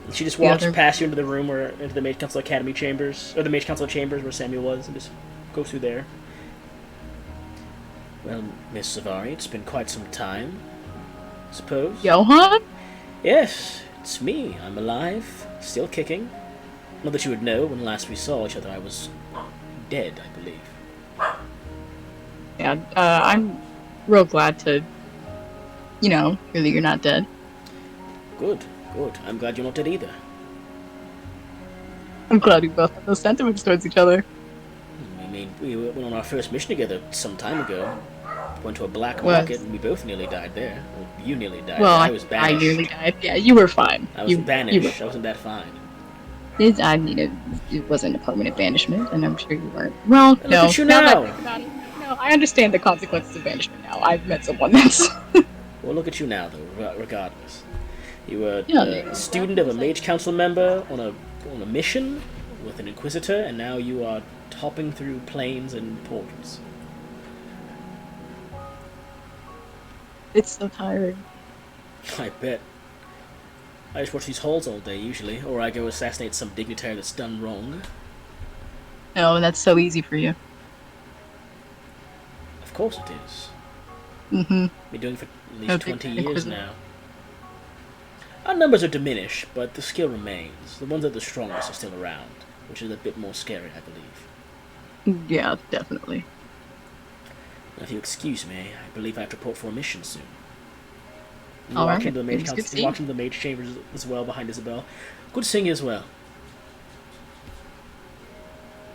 And she just walks they're- past you into the room or into the Mage Council Academy chambers, or the Mage Council chambers where Samuel was, and just goes through there. Well, Miss Savari, it's been quite some time, I suppose. Johan? Yes, it's me. I'm alive, still kicking. Not that you would know, when last we saw each other, I was dead, I believe. Yeah. I'm real glad to, hear that you're not dead. Good. I'm glad you're not dead either. I'm glad we both have those sentiments towards each other. I mean, we went on our first mission together some time ago. Went to a black Well, market, and we both nearly died there. Well, you nearly died. Well, I was banished. I nearly died. Yeah, you were fine. I was You banished. I wasn't that fine. I mean, it wasn't a permanent banishment, and I'm sure you weren't. Well, Look no. at you now that I now. think about it, no, I understand the consequences of banishment now. I've met someone that's. Well, look at you now, though. Regardless, you were Yeah, a student of a Mage Council member on a mission with an Inquisitor, and now you are hopping through planes and portals. It's so tiring. I bet. I just watch these halls all day, usually, or I go assassinate some dignitary that's done wrong. No, that's so easy for you. Of course it is. Mm-hmm. Been doing it for at least No, 20 big years Inquisitor. now. Our numbers are diminished, but the skill remains. The ones that are the strongest are still around, which is a bit more scary, I believe. Yeah, definitely. Now, if you excuse me, I believe I have to report for a mission soon. You All walk right. into the Mage It's good Council, to you see walk into the Mage Chambers as well behind Isabel. Good seeing you as well.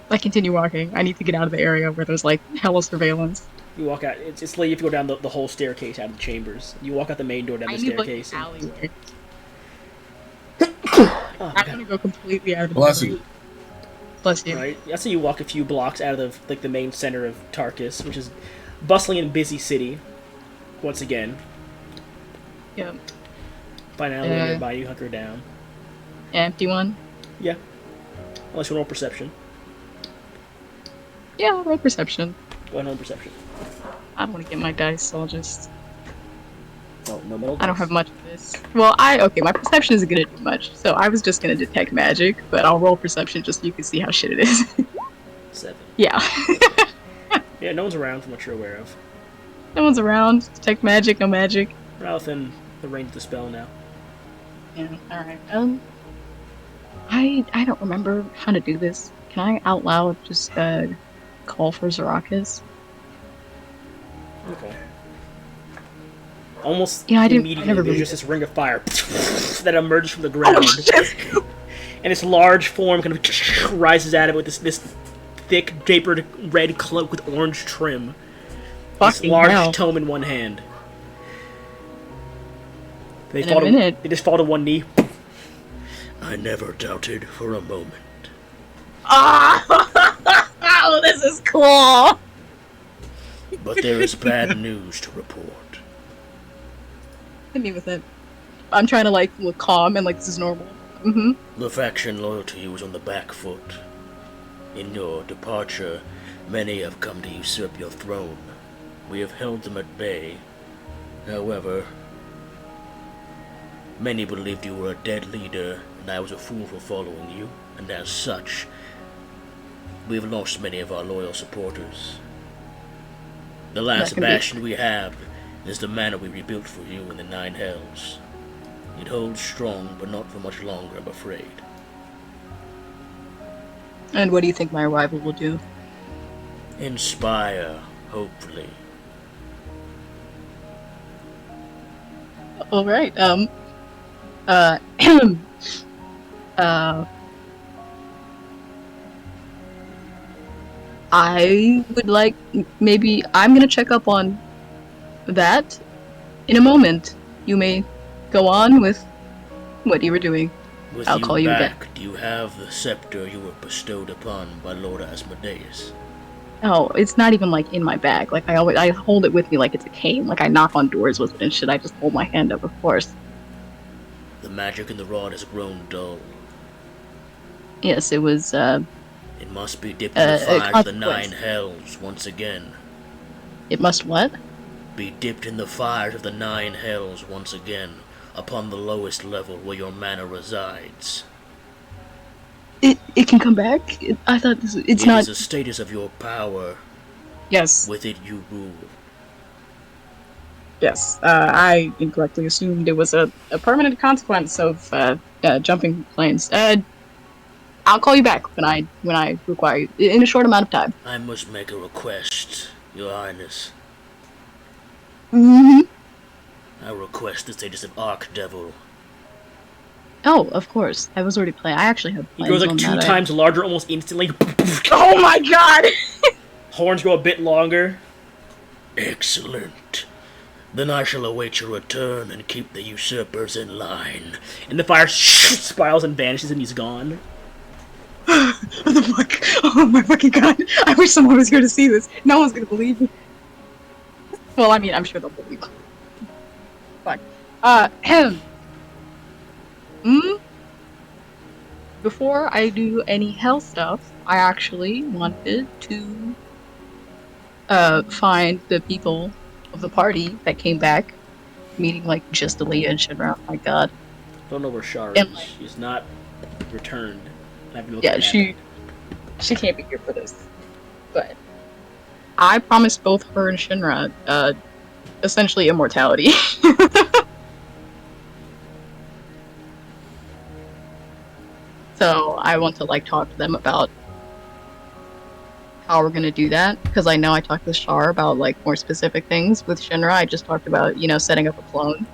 I continue walking. I need to get out of the area where there's like hella surveillance. You walk out. It's like you have to go down the whole staircase out of the chambers. You walk out the main door down the I need staircase. like an alleyway. Oh, I'm okay. gonna go completely out of the Bless you. Bless you. Right. That's how you walk a few blocks out of the main center of Tarkus, which is bustling and busy city. Once again, Yeah. find an alleyway nearby you, hunker down. Empty one. Yeah. Unless you roll perception. Yeah, roll perception. Go ahead and roll perception. I don't want to get my dice, so I'll just. Oh, no middle. I don't have much of this. Well, my perception isn't gonna do much, so I was just gonna detect magic, but I'll roll perception just so you can see how shit it is. 7. Yeah. Yeah, no one's around from what you're aware of. No one's around. Detect magic, no magic. We're out within the range of the spell now. Yeah, alright. I don't remember how to do this. Can I out loud just call for Zarakas? Okay. Almost Yeah, I never immediately, there's really just this ring of fire that emerges from the ground. And this large form kind of rises out of it with this thick, drapered red cloak with orange trim. This Fucking large hell. tome in one hand. They In a minute. They just fall to one knee. I never doubted for a moment. Oh, this This is cool. But there is bad news to report. Hit me with it. I'm trying to look calm and this is normal. The faction loyal to you is on the back foot. In your departure, many have come to usurp your throne. We have held them at bay. However, many believed you were a dead leader, and I was a fool for following you, and as such, we have lost many of our loyal supporters. The last bastion we have is the manor we rebuilt for you in the Nine Hells. It holds strong, but not for much longer, I'm afraid. And what do you think my arrival will do? Inspire, hopefully. Alright, I would maybe I'm gonna check up on that in a moment. You may go on with what you were doing. With I'll call you back, again. do you have the scepter you were bestowed upon by Lord Asmodeus? Oh, it's not even in my bag. I hold it with me like it's a cane. I knock on doors with it and shit. I just hold my hand up, of course. The magic in the rod has grown dull. Yes, it was, It must be dipped in the fires of the Nine consequence. Hells once again. It must what? Be dipped in the fires of the Nine Hells once again, upon the lowest level where your manor resides. It can come back? I thought it's It not... is a status of your power. Yes. With it you rule. Yes, I incorrectly assumed it was a permanent consequence of jumping planes. I'll call you back when I require you in a short amount of time. I must make a request, Your Highness. Mm-hmm. I request the status of Archdevil. Oh, of course. I was already playing. I actually have He plans grows on 2 that. times larger almost instantly. Oh my god! Horns go a bit longer. Excellent. Then I shall await your return and keep the usurpers in line. And the fire spirals and vanishes and he's gone. What the fuck? Oh my fucking god. I wish someone was here to see this. No one's gonna believe me. Well, I mean, I'm sure they'll believe me. Fuck. Before I do any hell stuff, I actually wanted to find the people of the party that came back, meaning just Aaliyah and Shinra. My god. Don't know where Shar And, is. She's not returned. Yeah, she can't be here for this. But I promised both her and Shinra essentially immortality. So I want to talk to them about how we're gonna do that, because I know I talked to Shar about more specific things. With Shinra, I just talked about setting up a clone,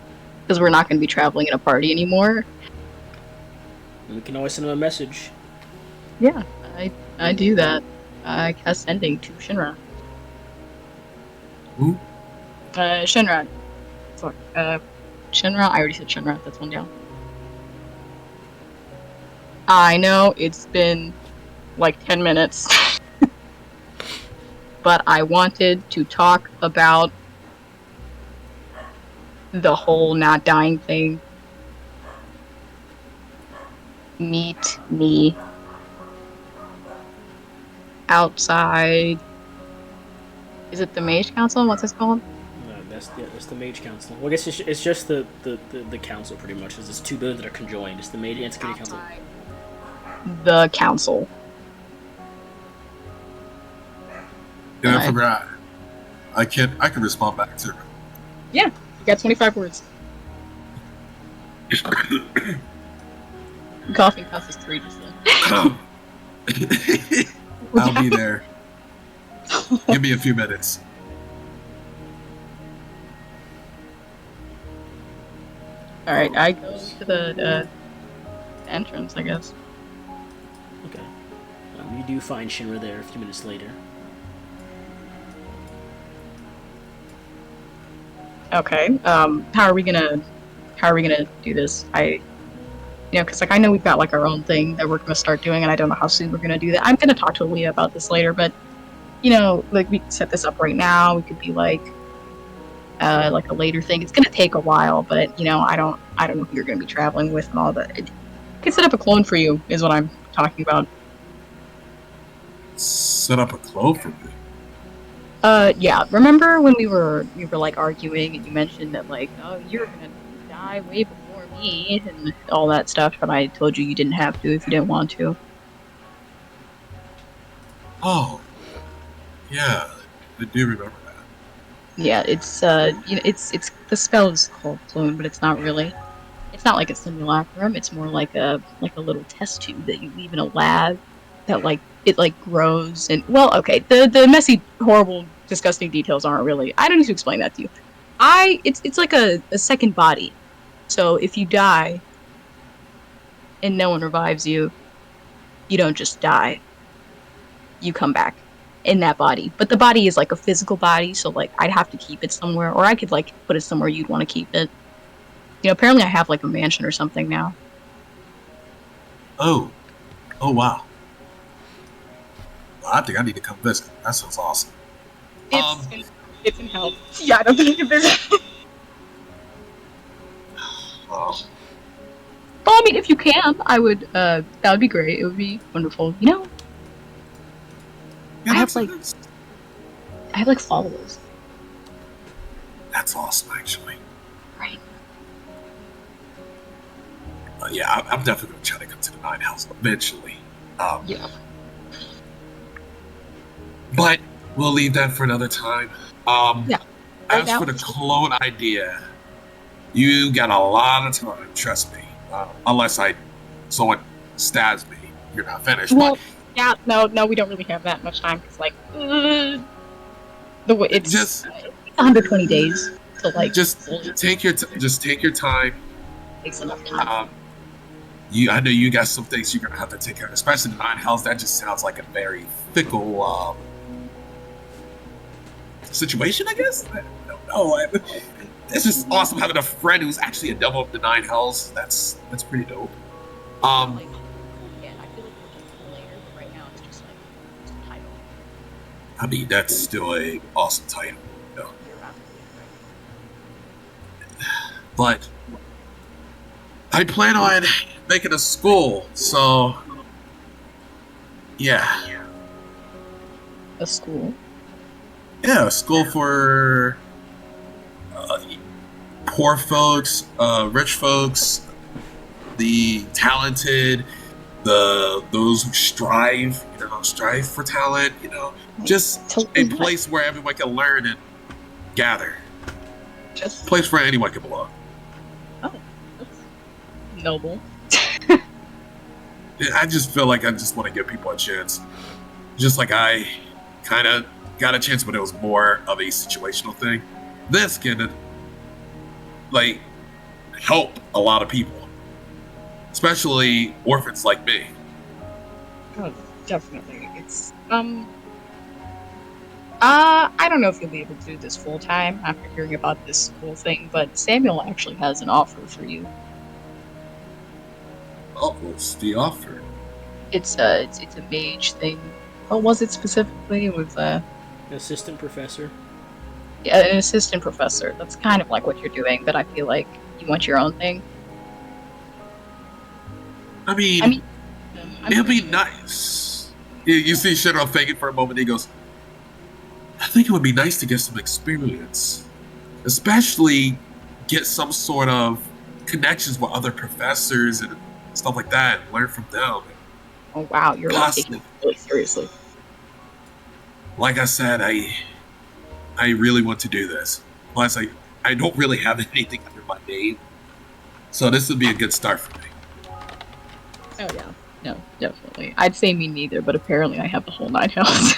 because we're not gonna be traveling in a party anymore. We can always send him a message. Yeah, I do that. I cast sending to Shinra. Who? Shinra. Fuck. Shinra. I already said Shinra. That's one down. I know it's been 10 minutes. But I wanted to talk about the whole not dying thing. Meet me outside. Is it the Mage Council? What's this called? That's the Mage Council. Well, I guess it's just the council pretty much. It's 2 buildings that are conjoined. It's the Mage and Security Council. The council. Yeah, I forgot. I can respond back to her. Yeah, you got 25 words. Coughing counts as 3 just then. I'll be there. Give me a few minutes. Alright, I go to the entrance, I guess. Okay. You do find Shinra there a few minutes later. Okay. How are we gonna do this? Because I know we've got our own thing that we're gonna start doing, and I don't know how soon we're gonna do that. I'm gonna talk to Aaliyah about this later, but like we could set this up right now. We could be like a later thing. It's gonna take a while, but I don't know who you're gonna be traveling with and all that. I could set up a clone for you, is what I'm talking about. Set up a clone for me. Yeah. Remember when we were like arguing and you mentioned that like, oh, you're gonna die way before me and all that stuff, but I told you didn't have to if you didn't want to. Oh, yeah, I do remember that. Yeah, it's it's the spell is called clone, but it's not really. It's not like a simulacrum. It's more like a little test tube that you leave in a lab that it grows and okay. The messy, horrible, disgusting details aren't really. I don't need to explain that to you. It's like a second body. So if you die and no one revives you, you don't just die. You come back in that body. But the body is like a physical body, so I'd have to keep it somewhere, or I could put it somewhere you'd want to keep it. Apparently I have a mansion or something now. Oh wow. Well, I think I need to come visit. That sounds awesome. It's in hell. Yeah, I don't think you can visit. Oh. Well, I mean, if you can, I would. That would be great. It would be wonderful. Yeah, I have followers. That's awesome, actually. Right. Yeah, I'm definitely gonna try to come to the Nine Hells eventually. Yeah. But we'll leave that for another time. Yeah. As for the clone idea, you got a lot of time. Trust me. Unless someone stabs me, you're not finished. Well, but yeah, no, we don't really have that much time because the way it's just 120 days to just take your time. Takes enough time. I know you got some things you're gonna have to take care of, especially the Nine Hells. That just sounds like a very fickle situation, I guess. I don't know. It's just awesome having a friend who's actually a double of the Nine Hells. That's pretty dope. Yeah, I feel like we'll get to later, but right now it's just it's a title. I mean, that's still a awesome title. But I plan on making a school, so yeah. A school? Yeah, a school for poor folks, rich folks, the talented, those who strive for talent. Just a place where everyone can learn and gather. Just a place where anyone can belong. Oh, that's noble. I just feel like I just want to give people a chance. Just like I kind of got a chance, but it was more of a situational thing. This can help a lot of people, especially orphans like me. Oh, definitely. It's I don't know if you'll be able to do this full time after hearing about this school thing, but Samuel actually has an offer for you. Oh, what's the offer? It's a mage thing. What was it specifically? It was an assistant professor. Yeah, an assistant professor. That's kind of like what you're doing, but I feel like you want your own thing. I mean it'll be nice. You see Shiro thinking for a moment. He goes, I think it would be nice to get some experience, especially get some sort of connections with other professors and stuff like that, and learn from them. Oh wow, you're taking it really seriously. Like I said, I really want to do this. Plus, I don't really have anything under my name, so this would be a good start for me. Oh yeah, no, definitely. I'd say me neither, but apparently I have the whole Nine Hells.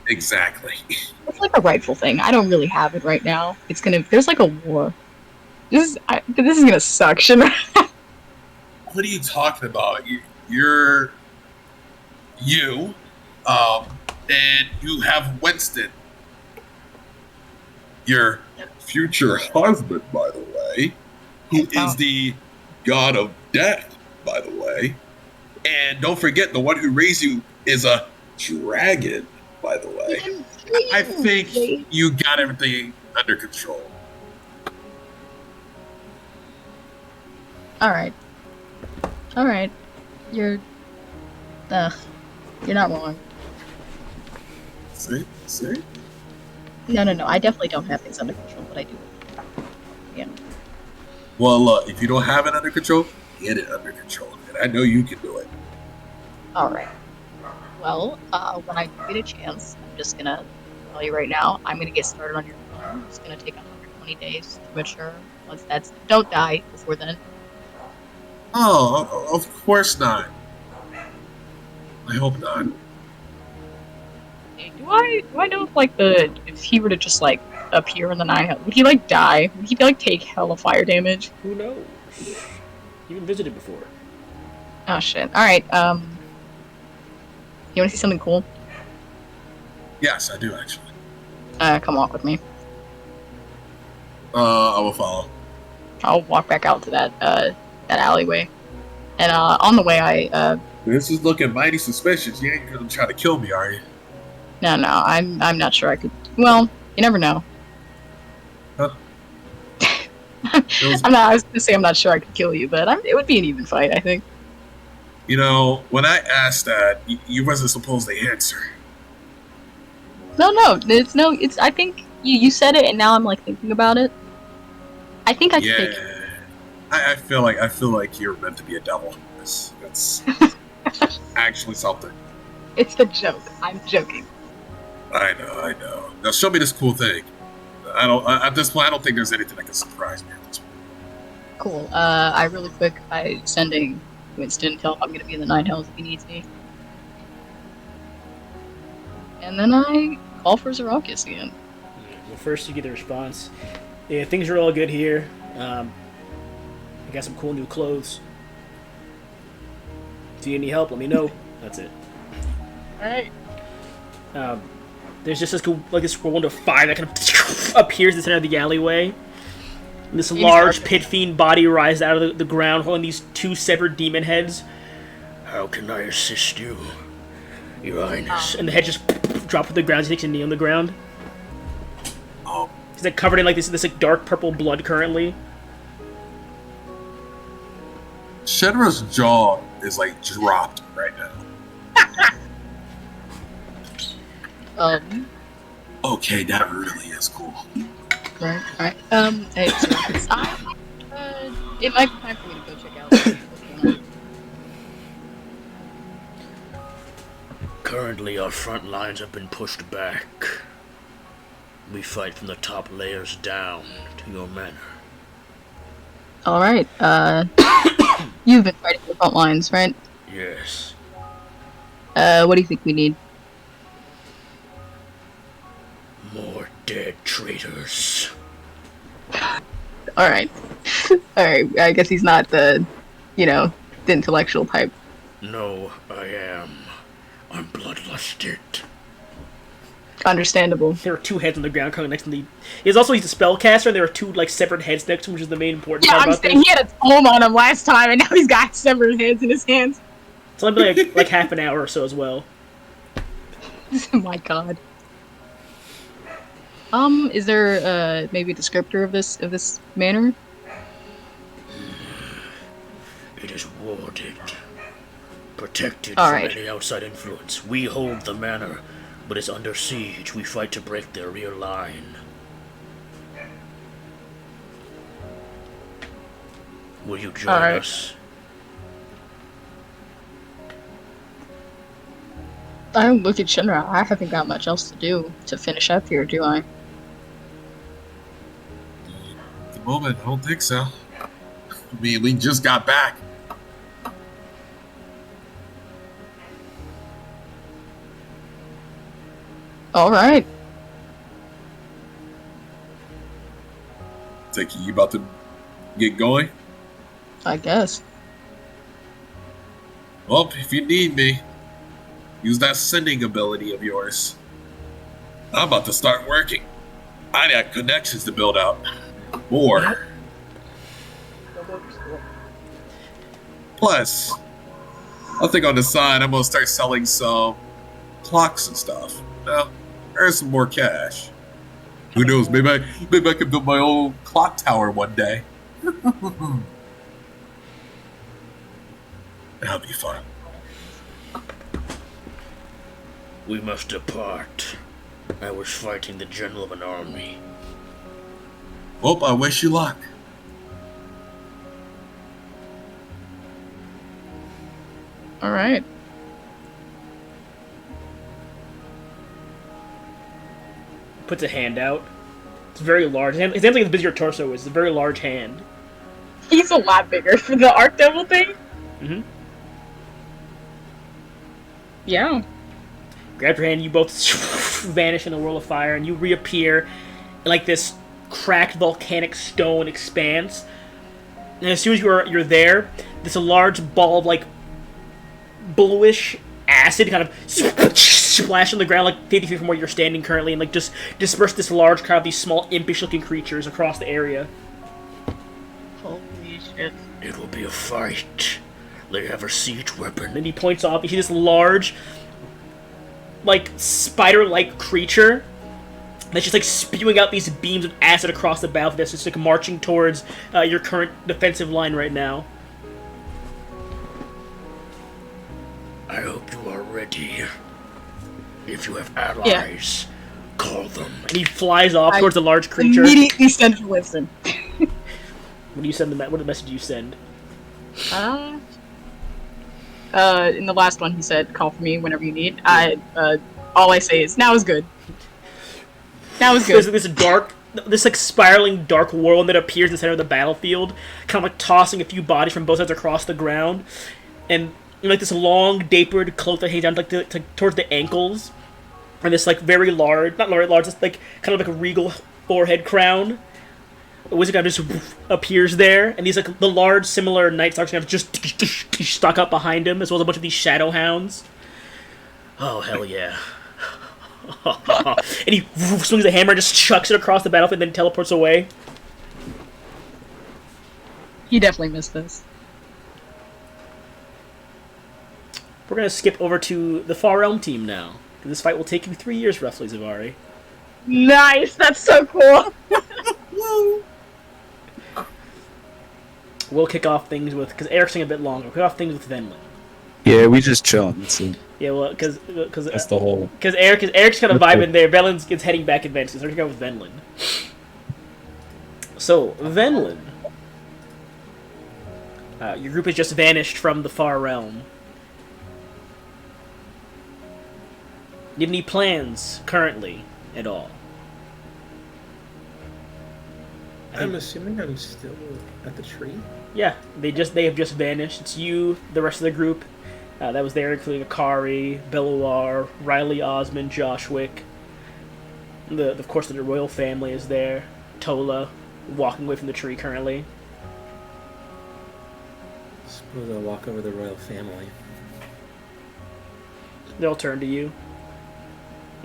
Exactly. It's like a rightful thing. I don't really have it right now. There's like a war. This is gonna suck, shouldn't I? What are you talking about? You're and you have Winston, your future husband, by the way, who is the god of death, by the way. And don't forget, the one who raised you is a dragon. by the way. I think you got everything under control. Alright. You're not wrong. See? No. I definitely don't have things under control, but I do. Yeah. Well, look, if you don't have it under control, get it under control. And I know you can do it. Alright. Well, when I get a chance, I'm just gonna tell you right now, I'm gonna get started on your phone. It's gonna take 120 days to mature. Once that's... Don't die before then. Oh, of course not. I hope not. Hey, do I know if he were to just, like, appear in the 9 would he, like, die? Would he, like, take hella fire damage? Who knows? You even visited before. Oh, shit. Alright, you wanna see something cool? Yes, I do, actually. Come walk with me. I will follow. I'll walk back out to that alleyway. And, on the way, This is looking mighty suspicious. You ain't gonna try to kill me, are you? No, I'm not sure I could... Well, you never know. Huh? I was gonna say I'm not sure I could kill you, but it would be an even fight, I think. You know, when I asked that, you wasn't supposed to answer. No, it's, I think you said it, and now I'm, like, thinking about it. I think I could take it. I feel like you're meant to be a devil. It's actually something. It's a joke. I'm joking. I know. Now show me this cool thing. At this point, I don't think there's anything that can surprise me at this point. Cool. Really quick, by sending Winston, tell him I'm gonna be in the 9 Hells if he needs me. And then I call for Zarakis again. Well, first you get the response. Yeah, things are all good here. I got some cool new clothes. Do you need any help? Let me know. That's it. Alright. There's just this whirlwind of fire that kind of appears in the center of the alleyway. And this large pit fiend body rises out of the ground, holding these 2 severed demon heads. How can I assist you, Your Highness? And the head just drops to the ground. He takes a knee on the ground. He's like covered in like this like dark purple blood currently. Shenra's jaw is like dropped right now. Okay, that really is cool. Right. Hey, so it might be time for me to go check out what's going on. Currently, our front lines have been pushed back. We fight from the top layers down to your manor. Alright, you've been fighting the front lines, right? Yes. What do you think we need? More dead traitors. Alright. Alright, I guess he's not the intellectual type. No, I am. I'm bloodlusted. Understandable. There are 2 heads on the ground currently next to the... He's a spellcaster, and there are 2 severed heads next to him, which is the main important part about this. He had a tome on him last time, and now he's got severed heads in his hands. It's only been like half an hour or so as well. Oh my god. Is there maybe a descriptor of this manor? It is warded. Protected All from right. any outside influence. We hold the manor, but it's under siege. We fight to break their rear line. Will you join us? I look at Shinra. I haven't got much else to do to finish up here, do I? At the moment, I don't think so. I mean, we just got back. Alright. Think you about to get going? I guess. Well, if you need me, use that sending ability of yours. I'm about to start working. I got connections to build out. More. Plus, I think on the side I'm gonna start selling some clocks and stuff. Well, earn some more cash. Who knows? Maybe I could build my own clock tower one day. That'll be fun. We must depart. I was fighting the general of an army. Well, I wish you luck. All right. Puts a hand out. It's very large. His hand's like as big as your torso is. It's a very large hand. He's a lot bigger for the Arc Devil thing. Mm-hmm. Yeah. Grab your hand, you both vanish in a whirl of fire, and you reappear in like this cracked volcanic stone expanse. And as soon as you're there, this large ball of like bluish acid kind of splash on the ground like 50 feet from where you're standing currently, and like just disperse this large crowd of these small impish-looking creatures across the area. Holy shit. It will be a fight. They have a siege weapon. And he points off. You see this large, like spider-like creature that's just like spewing out these beams of acid across the battlefield. That's just like marching towards your current defensive line right now. I hope you are ready. If you have allies, call them. And he flies off towards the large creature. Immediately send for Winston. What do you send? What message do you send? In the last one, he said, "Call for me whenever you need." All I say is, "Now is good." Now is good. There's this like spiraling dark whirlwind that appears in the center of the battlefield, kind of like tossing a few bodies from both sides across the ground, and like this long, tapered cloak that hangs down like towards the ankles, and this like very large, not very large, just like kind of like a regal forehead crown. A wizard kind of just appears there, and these like the large, similar Night Stalkers kind of just stuck up behind him, as well as a bunch of these shadow hounds. Oh, hell yeah. And he swings the hammer and just chucks it across the battlefield, and then teleports away. He definitely missed this. We're gonna skip over to the Far Realm team now. This fight will take you 3 years, roughly, Zavari. Nice! That's so cool! We'll kick off things with, because Eric's saying a bit longer. We'll kick off things with Venlin. Yeah, we just chilling. So Yeah, well, because that's the whole. Because Eric's kind of vibing there. Venlin's heading back advanced, so we're gonna go with Venlin. So Venlin, your group has just vanished from the Far Realm. Do you have any plans currently at all? I'm assuming I'm still at the tree. Yeah, they have just vanished. It's you, the rest of the group that was there, including Akari, Beluar, Riley Osmond, Josh Wick. Of course, the royal family is there. Tola, walking away from the tree currently. I suppose I'll walk over the royal family. They'll turn to you.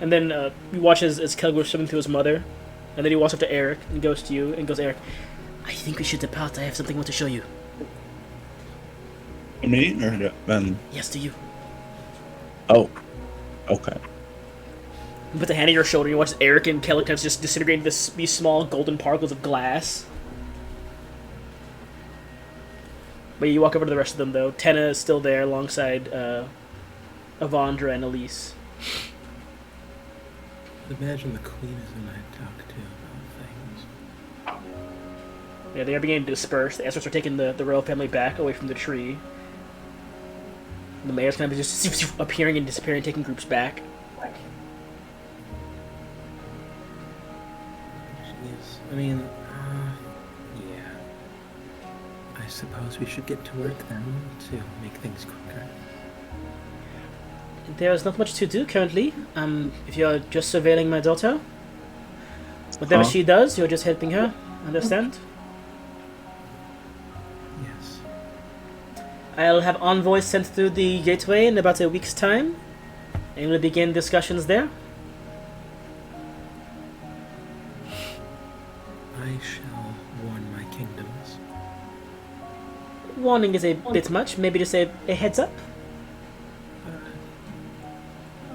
And then you watch as Kelg goes swimming to his mother. And then he walks up to Eric and goes to you and goes, Eric, I think we should depart. I have something I want to show you. Me or Ben? Yes, to you. Oh, okay. He puts a hand on your shoulder and you watch Eric and Kelg kind of just disintegrate into these small golden particles of glass. But you walk over to the rest of them, though. Tenna is still there alongside Avandra and Elise. Imagine the queen is when I talk to about things. Yeah, they are beginning to disperse. The Escorts are taking the royal family back away from the tree. The mayor's kind of just appearing and disappearing, taking groups back. Jeez. I mean, yeah. I suppose we should get to work then to make things quicker. There's not much to do currently. If you're just surveilling my daughter, whatever she does, you're just helping her. Understand? Yes. I'll have envoys sent through the gateway in about a week's time, and we'll begin discussions there. I shall warn my kingdoms. Warning is a bit much. Maybe just a heads up.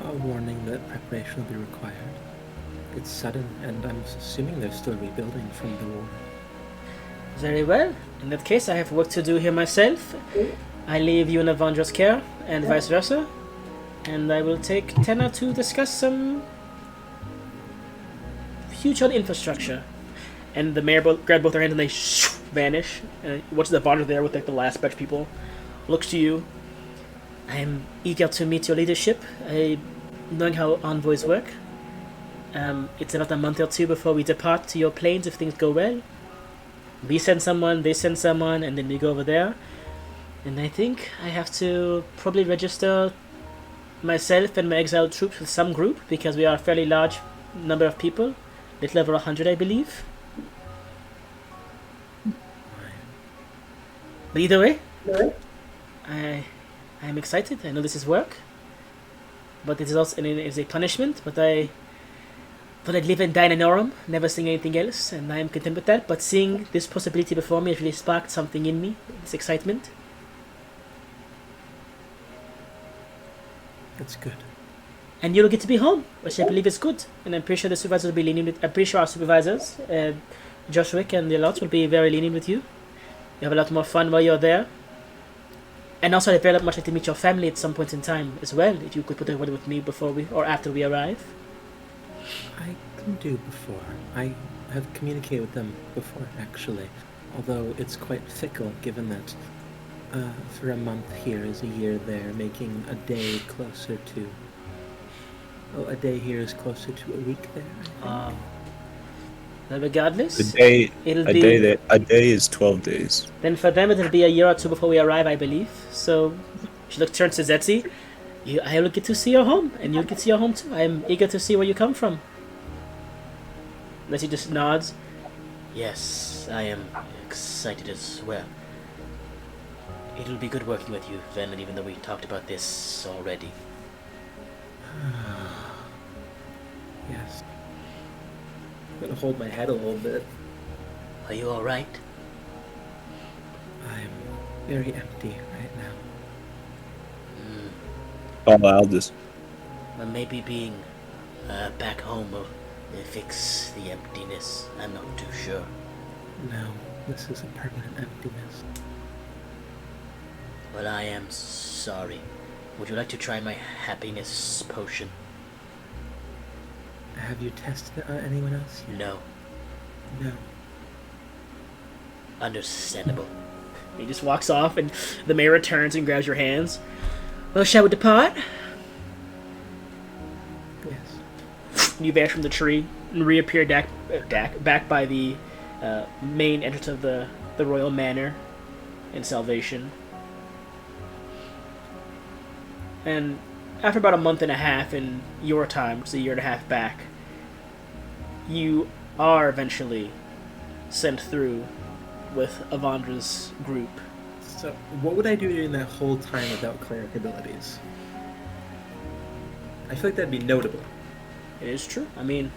A warning that preparation will be required. It's sudden, and I'm assuming they're still rebuilding from the war. Very well. In that case, I have work to do here myself. I leave you in Avandra's care, and vice versa. And I will take Tenna to discuss some future infrastructure. And the mayor grab both their hands and they vanish. And watches Avandra there with like the last batch of people. Looks to you. I am eager to meet your leadership. Knowing how envoys work. It's about a month or two before we depart to your planes if things go well. We send someone, they send someone, and then we go over there. And I think I have to probably register myself and my exiled troops with some group, because we are a fairly large number of people. Little over 100, I believe. But either way, I'm excited. I know this is work. But it is also a punishment, but I thought I'd live and die in Anorum, never seeing anything else, and I am content with that. But seeing this possibility before me has really sparked something in me, this excitement. That's good. And you'll get to be home, which I believe is good. And I'm pretty sure the supervisors will be lenient with, I'm pretty sure our supervisors, Josh Wick and the lot will be very lenient with you. You have a lot more fun while you're there. And also I'd very much like to meet your family at some point in time as well, if you could put a word with me before we, or after we arrive. I can do before. I have communicated with them before, actually. Although it's quite fickle, given that for a month here is a year there, making a day closer to... Oh, a day here is closer to a week there, I think. Regardless, A it'll day is 12 days. Then for them it'll be a year or two before we arrive, I believe. So she turns to Zetzi. I will get to see your home, and you'll get to see your home too. I am eager to see where you come from. Zetzi just nods. Yes, I am excited as well. It'll be good working with you, Venlin, even though we talked about this already. Yes. I'm gonna hold my head a little bit. Are you alright? I'm very empty right now. Oh, I'll just... Well, maybe being back home will fix the emptiness. I'm not too sure. No, this is a permanent emptiness. Well, I am sorry. Would you like to try my happiness potion? Have you tested it on anyone else yet? No. No. Understandable. He just walks off, and the mayor returns and grabs your hands. Well, shall we depart? Yes. You vanish from the tree and reappear back by the main entrance of the royal manor in Salvation. And after about a month and a half in your time, which is a year and a half back, you are eventually sent through with Avandra's group. So, what would I do during that whole time without cleric abilities? I feel like that'd be notable. It is true. I mean,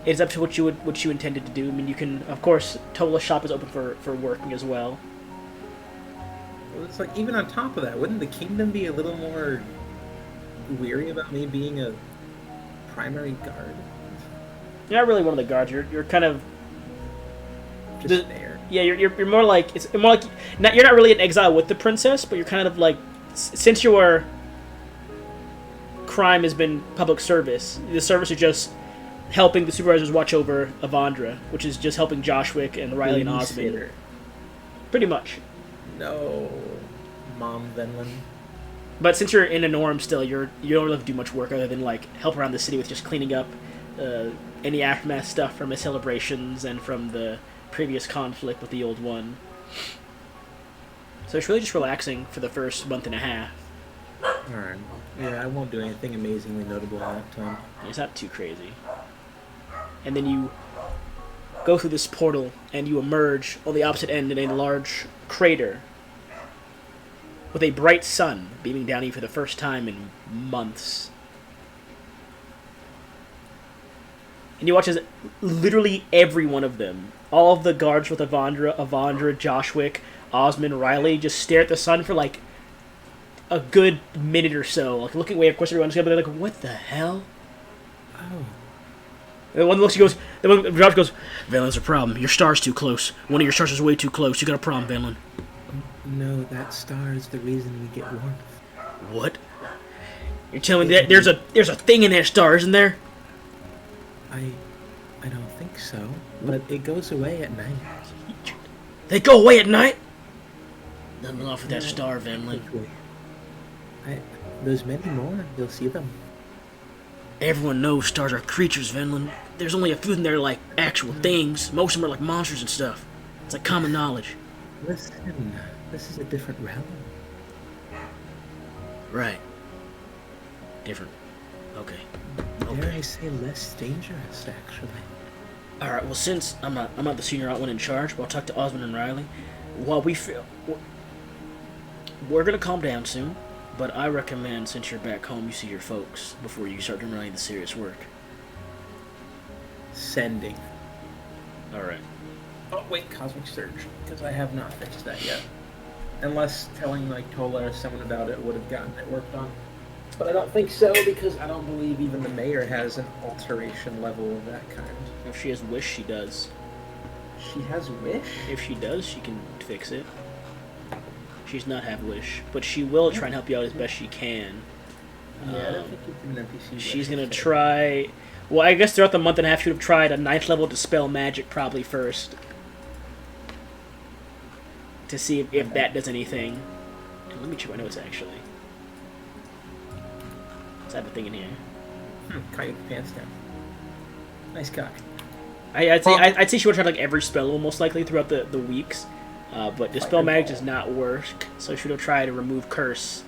it's up to what you intended to do. I mean, you can, of course, Tola's shop is open for working as well. Well, it's like, even on top of that, wouldn't the kingdom be a little more weary about me being a primary guard? You're not really one of the guards. You're kind of Just there. Yeah, you're more like you're not really in exile with the princess, but you're kind of like, since your crime has been public service, the service is just helping the supervisors watch over Avandra, which is just helping Joshwick and Riley and Osmond. Pretty much. No, Mom Venlin. But since you're in Anorum still, you don't really do much work other than like help around the city with just cleaning up any aftermath stuff from the celebrations and from the previous conflict with the Old One. So it's really just relaxing for the first month and a half. Alright. Yeah, I won't do anything amazingly notable in that time. It's not too crazy. And then you go through this portal and you emerge on the opposite end in a large crater with a bright sun beaming down at you for the first time in months. And you watch as literally every one of them, all of the guards with Avandra, Joshwick, Osmond, Riley, just stare at the sun for like a good minute or so, like looking away. Of course, everyone's gonna be like, "What the hell?" Oh. And one looks, he goes. The one drops, goes, "Valen's a problem. Your star's too close. One of your stars is way too close. You got a problem, Valen." No, that star is the reason we get warmth. What? You're telling me that there's a thing in that star, isn't there? I don't think so, but it goes away at night. They go away at night? Nothing off with that star, Valen. There's many more. You'll see them. Everyone knows stars are creatures, Valen. There's only a few of them that are like actual things. Most of them are like monsters and stuff. It's like common knowledge. Listen, this is a different realm. Right. Different. Okay. Dare I say less dangerous, actually. Alright, well, since I'm not the senior one in charge, we'll talk to Osmond and Riley. While we feel... We're gonna calm down soon, but I recommend, since you're back home, you see your folks before you start doing any of the serious work. Sending. Alright. Oh, wait, Cosmic Surge, because I have not fixed that yet. Unless telling, like, Tola or someone about it would have gotten it worked on. But I don't think so, because I don't believe even the mayor has an alteration level of that kind. If she has wish, she does. She has wish? If she does, she can fix it. She's not have wish, but she will try and help you out as best she can. Yeah, I don't think you can NPC. She's gonna try... Well, I guess throughout the month and a half, she would have tried a 9th level Dispel Magic probably first. To see if that does anything. And let me check my notes, actually. I have a thing in here. Caught your pants down. Nice cock. I'd say she would try like every spell most likely throughout the weeks, but Dispel Magic does not work, so she would try to remove Curse.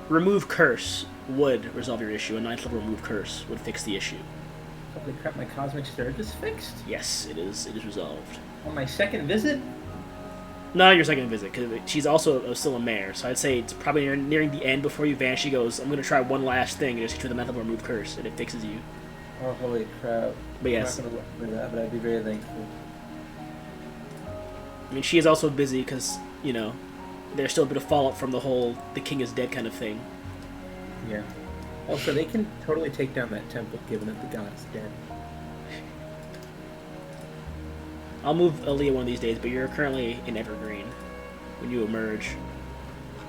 Remove Curse would resolve your issue. A 9th level Remove Curse would fix the issue. Holy crap! My Cosmic Surge is fixed. Yes, it is. It is resolved. On my second visit. No, your second visit, because she's also still a mare, so I'd say it's probably nearing the end before you vanish. She goes, I'm going to try one last thing, and just do the 9th level Remove Curse, and it fixes you. Oh, holy crap. But yes. I'm not going to look for that, but I'd be very thankful. I mean, she is also busy, because, you know, there's still a bit of fallout from the whole the king is dead kind of thing. Yeah. Also, they can totally take down that temple, given that the god is dead. I'll move Aaliyah one of these days, but you're currently in Evergreen when you emerge.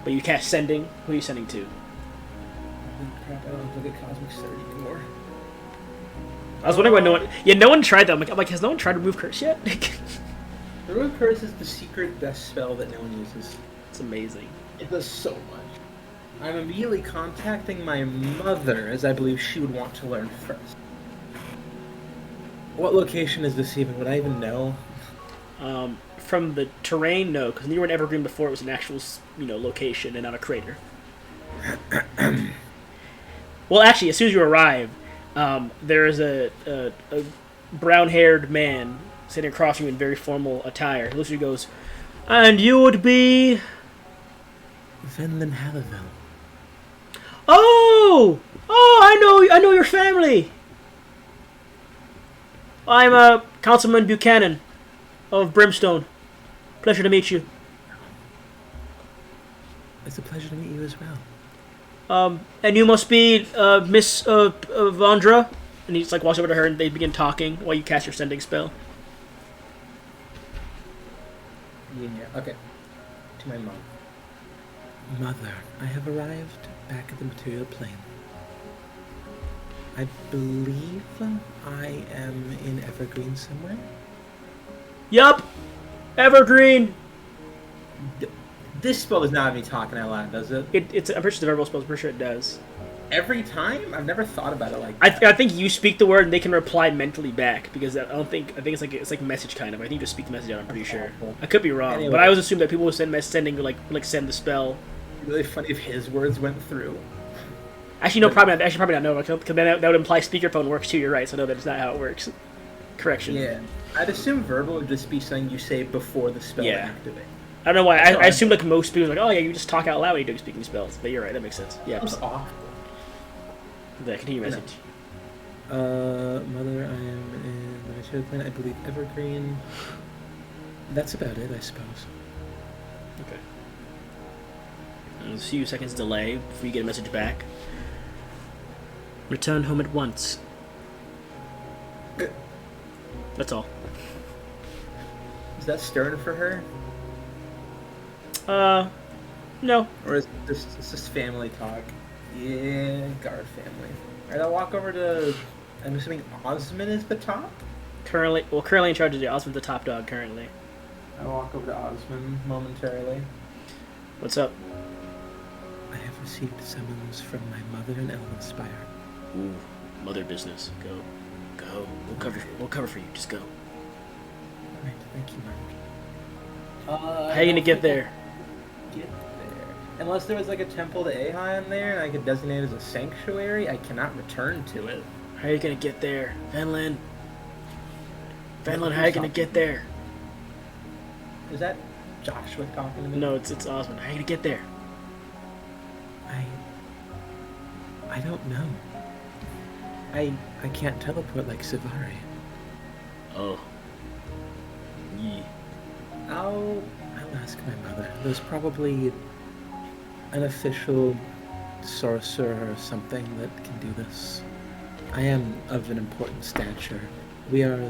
But you cast Sending. Who are you sending to? Holy crap, I don't look at Cosmic Surge anymore. I was wondering why no one... Yeah, no one tried that. I'm like, has no one tried to remove Curse yet? Remove Curse is the secret best spell that no one uses. It's amazing. It does so much. I'm immediately contacting my mother, as I believe she would want to learn first. What location is this even? Would I even know? From the terrain, no, because when you were in Evergreen before, it was an actual, location and not a crater. Well, actually, as soon as you arrive, there is a brown-haired man sitting across from you in very formal attire. He looks at you and goes, "And you would be..." Venlin Halliwell. Oh! I know your family! I'm Councilman Buchanan of Brimstone. Pleasure to meet you. It's a pleasure to meet you as well. And you must be Miss Vandra. And he's like walks over to her and they begin talking while you cast your sending spell. Yeah, okay. To my mom. Mother, I have arrived back at the material plane. I believe I am in Evergreen somewhere. Yup! Evergreen! This spell does not have me talking out loud, does it? I'm pretty sure it's a verbal spell, I'm pretty sure it does. Every time? I've never thought about it like that. I think you speak the word and they can reply mentally back, because I think it's like message kind of. I think you just speak the message out, I'm pretty sure. I could be wrong, Anyway. but I always assume that people would send the spell. Really funny if his words went through. Actually, no, probably not. No, because that would imply speakerphone works too. You're right. So no, that's not how it works. Correction. Yeah, I'd assume verbal would just be something you say before the spell activates. I don't know why. I assume like most people are like, oh yeah, you just talk out loud when you're doing speaking spells. But you're right. That makes sense. Yeah. That's awful. There, continue your message. Mother, I am in the material plane. I believe Evergreen. That's about it, I suppose. Okay. There's a few seconds delay before you get a message back. Return home at once. That's all. Is that stern for her? No. Or is this just family talk? Yeah, guard family. Alright, I'll walk over to... I'm assuming Osmond is the top? Currently in charge of the Osmond, the top dog, currently. I'll walk over to Osmond momentarily. What's up? I have received summons from my mother in Elvenspire. Ooh, mother business. Go. We'll cover for you. Just go. Alright, thank you, Mark. How are you gonna get there? Get there. Unless there was like a temple to Ahai in there and I could designate it as a sanctuary, I cannot return to it. How are you gonna get there? Venlin, how are you gonna get there? Is that Joshua talking to me? No, it's Osmond. How are you gonna get there? I don't know. I can't teleport like Sivari. Oh. Yee. I'll ask my mother. There's probably an official sorcerer or something that can do this. I am of an important stature. We are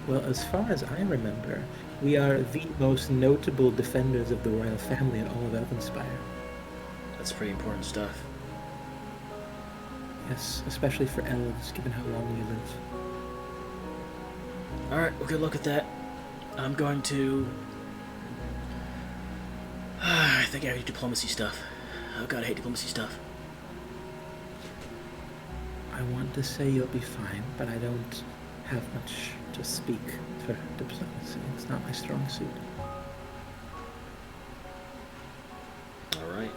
as far as I remember, we are the most notable defenders of the royal family in all of Elvenspire. That's pretty important stuff. Yes, especially for elves, given how long we live. Alright, well, good luck at that. I'm going to... I think I have diplomacy stuff. Oh god, I hate diplomacy stuff. I want to say you'll be fine, but I don't have much to speak for diplomacy. It's not my strong suit. Alright.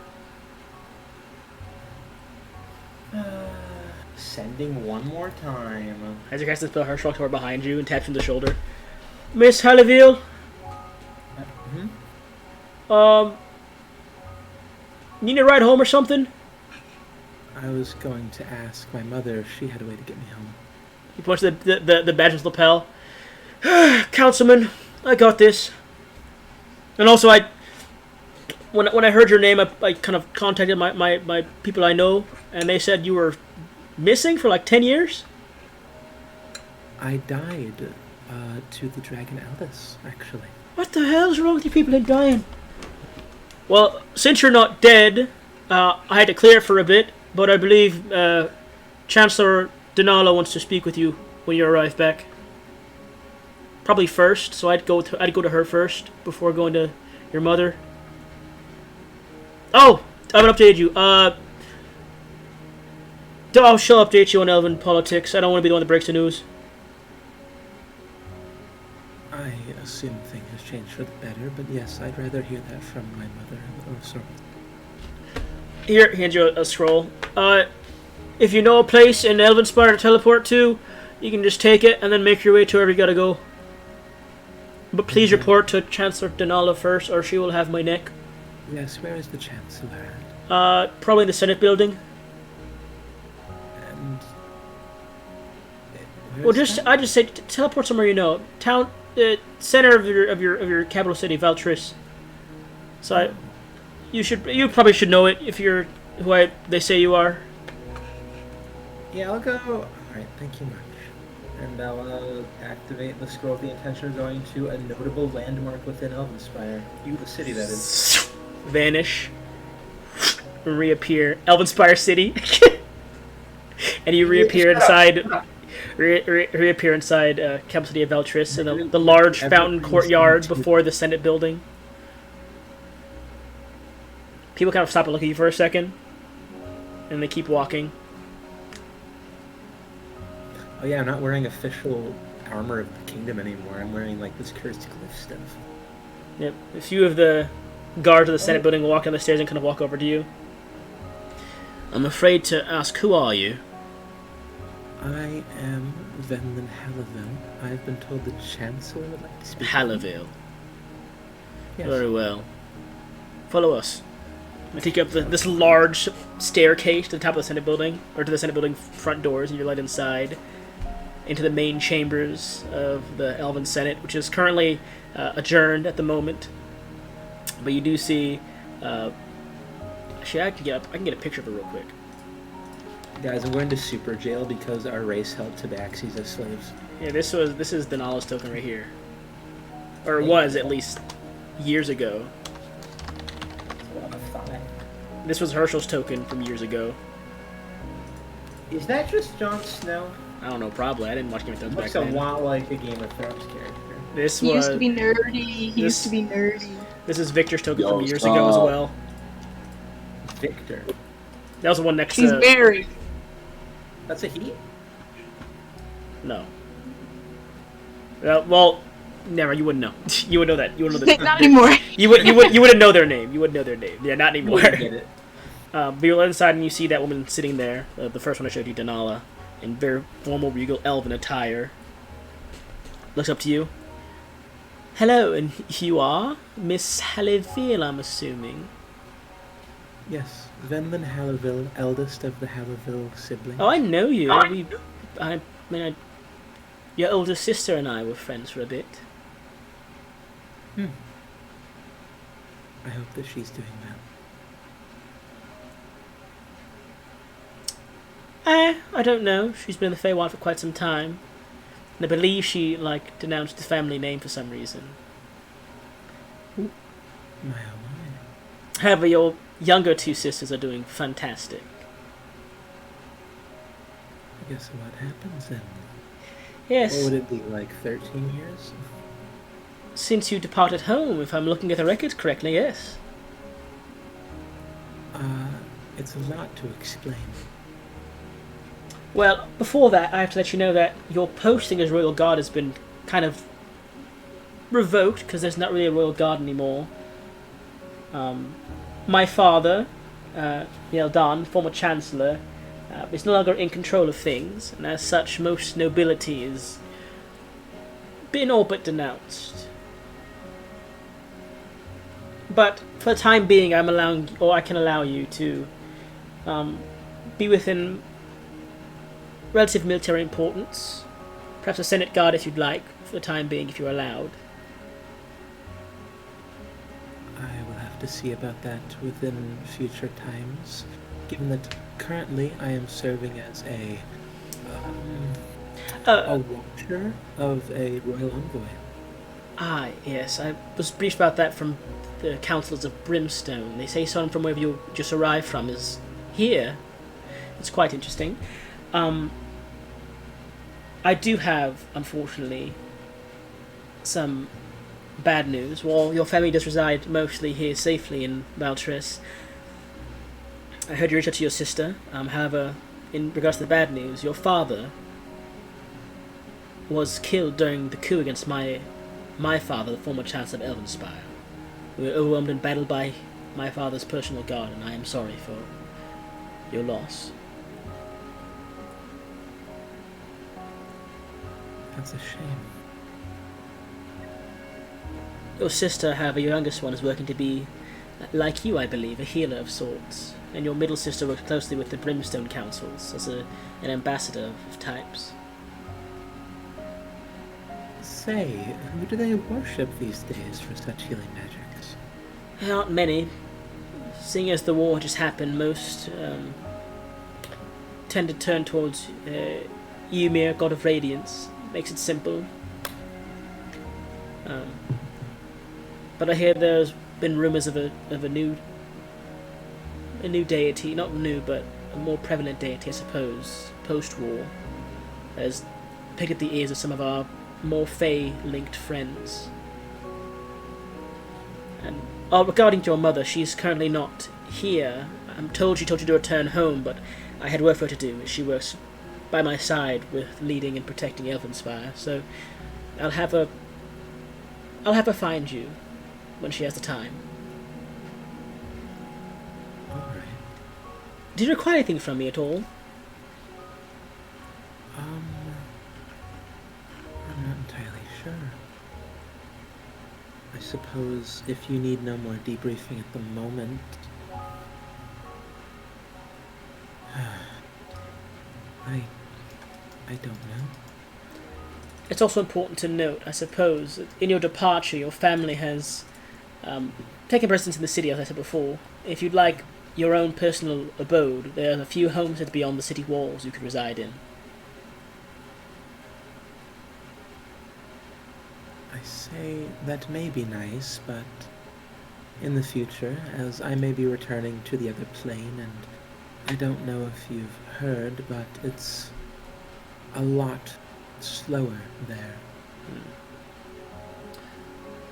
Sending one more time. Isaac has to spell her toward behind you and taps you on the shoulder. Miss Haliville? Need a ride home or something? I was going to ask my mother if she had a way to get me home. He points to the badge's lapel. Councilman, I got this. And also, when I heard your name, I kind of contacted my people I know, and they said you were missing for like 10 years? I died to the dragon Aldous, actually. What the hell is wrong with you people in dying? Well, since you're not dead, I had to clear it for a bit, but I believe Chancellor Denala wants to speak with you when you arrive back. Probably first, so I'd go to her first before going to your mother. Oh, I haven't updated you. She'll update you on Elven politics. I don't want to be the one that breaks the news. I assume things have changed for the better, but yes, I'd rather hear that from my mother. Oh, sorry. Here, hands you a scroll. If you know a place in Elvenspire to teleport to, you can just take it and then make your way to wherever you gotta go. But please report to Chancellor Denala first, or she will have my neck. Yes, where is the Chancellor? Probably in the Senate building. And Well, I just say teleport somewhere you know. Town, center of your capital city, Valtris. So you probably should know it if you're who they say you are. Yeah, I'll go. Alright, thank you much. And I'll activate the scroll with the intention of going to a notable landmark within Elvenspire. The city, that is. Vanish. Reappear. Elvenspire City. And you reappear inside. Reappear inside capital city of Valtris in the large fountain courtyard before the Senate building. People kind of stop and look at you for a second, and they keep walking. Oh yeah, I'm not wearing official armor of the kingdom anymore. I'm wearing like this cursed glyph stuff. Yep. A few of the guards of the Senate building walk down the stairs and kind of walk over to you. I'm afraid to ask, who are you? I am Venlin Haliville. I've been told the Chancellor would like to speak. Haliville. Yes. Very well. Follow us. I take you up this large staircase to the top of the Senate building, or to the Senate building front doors, and you're led inside into the main chambers of the Elven Senate, which is currently adjourned at the moment. But you do see Actually, I can get a picture of her real quick. Guys, I'm going to super jail because our race held tabaxis as slaves. Yeah, this is Denala's token right here, or it was at least years ago. What a fine. This was Herschel's token from years ago. Is that just Jon Snow? I don't know, probably. I didn't watch Game of Thrones back Looks a then. lot like a Game of Thrones character. This He was used to be nerdy. He used to be nerdy. This is Victor's token Yo, from years ago as well. Victor. That was the one next He's to married. That's a he? no. Well, never. You wouldn't know. You would know that. You would know that. Not anymore. You wouldn't know their name. You wouldn't know their name. Yeah, not anymore. Wouldn't get it. But you look inside and you see that woman sitting there. The first one I showed you, Denala, in very formal, regal, elven attire. Looks up to you. Hello, and you are Miss Halliville, I'm assuming. Yes, Venlin Halliville, eldest of the Halliville siblings. Oh, I know you. Your older sister and I were friends for a bit. I hope that she's doing well. I don't know. She's been in the Feywild for quite some time. And I believe she, denounced the family name for some reason. My oh my. However, your younger two sisters are doing fantastic. I guess what happens then? Yes, What would it be, like 13 years? since you departed home, if I'm looking at the records correctly, yes. It's a lot to explain. Well, before that, I have to let you know that your posting as Royal Guard has been kind of revoked, because there's not really a Royal Guard anymore. My father, Yeldan, former Chancellor, is no longer in control of things, and as such, most nobility has been all but denounced. But for the time being, I can allow you to be within relative military importance. Perhaps a Senate Guard if you'd like, for the time being, if you're allowed. I will have to see about that within future times, given that currently I am serving as a watcher of a royal envoy. Ah, yes, I was briefed about that from the councils of Brimstone. They say someone from wherever you just arrived from is here. It's quite interesting. I do have, unfortunately, some bad news. While your family does reside mostly here safely in Valtris, I heard you reach out to your sister. However, in regards to the bad news, your father was killed during the coup against my father, the former Chancellor of Elvenspire. We were overwhelmed in battle by my father's personal guard, and I am sorry for your loss. That's a shame. Your sister, however, your youngest one, is working to be, like you, I believe, a healer of sorts. And your middle sister works closely with the Brimstone Councils as an ambassador of types. Say, who do they worship these days for such healing magics? There aren't many. Seeing as the war just happened, most tend to turn towards Ymir, God of Radiance. Makes it simple. But I hear there's been rumors of a new deity, not new, but a more prevalent deity, I suppose, post-war, has picked up the ears of some of our more Fey-linked friends. And regarding your mother, she's currently not here. I'm told she told you to return home, but I had work for her to do. She works by my side with leading and protecting Elvenspire, so I'll have her find you when she has the time. Alright. Do you require anything from me at all? I'm not entirely sure. I suppose if you need no more debriefing at the moment... I don't know. It's also important to note, I suppose, that in your departure, your family has taken residence in the city, as I said before. If you'd like your own personal abode. There are a few homesteads beyond the city walls you could reside in. I say that may be nice, but in the future, as I may be returning to the other plane, and I don't know if you've heard, but it's a lot slower there.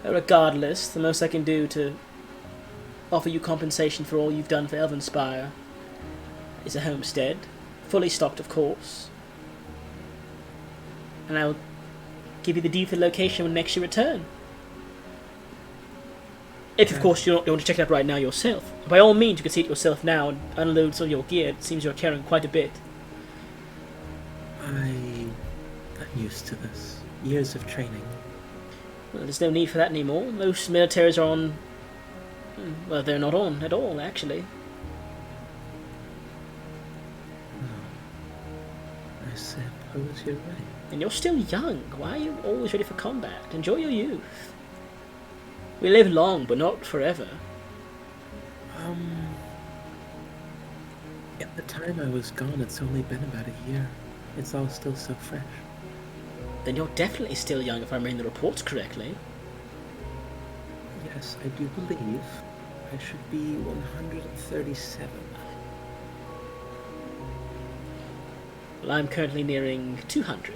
Regardless, the most I can do to offer you compensation for all you've done for Elvenspire is a homestead, fully stocked of course, and I'll give you the deed for the location when next you return. If, of course, you don't want to check it out right now yourself. By all means, you can see it yourself now and unload some of your gear. It seems you're carrying quite a bit. I'm used to this. Years of training. Well, there's no need for that anymore. Most militaries are on... Well, they're not on at all, actually. Oh, I suppose you're right. And you're still young. Why are you always ready for combat? Enjoy your youth. We live long, but not forever. At the time I was gone, it's only been about a year. It's all still so fresh. Then you're definitely still young if I'm reading the reports correctly. Yes, I do believe I should be 137. Well, I'm currently nearing 200.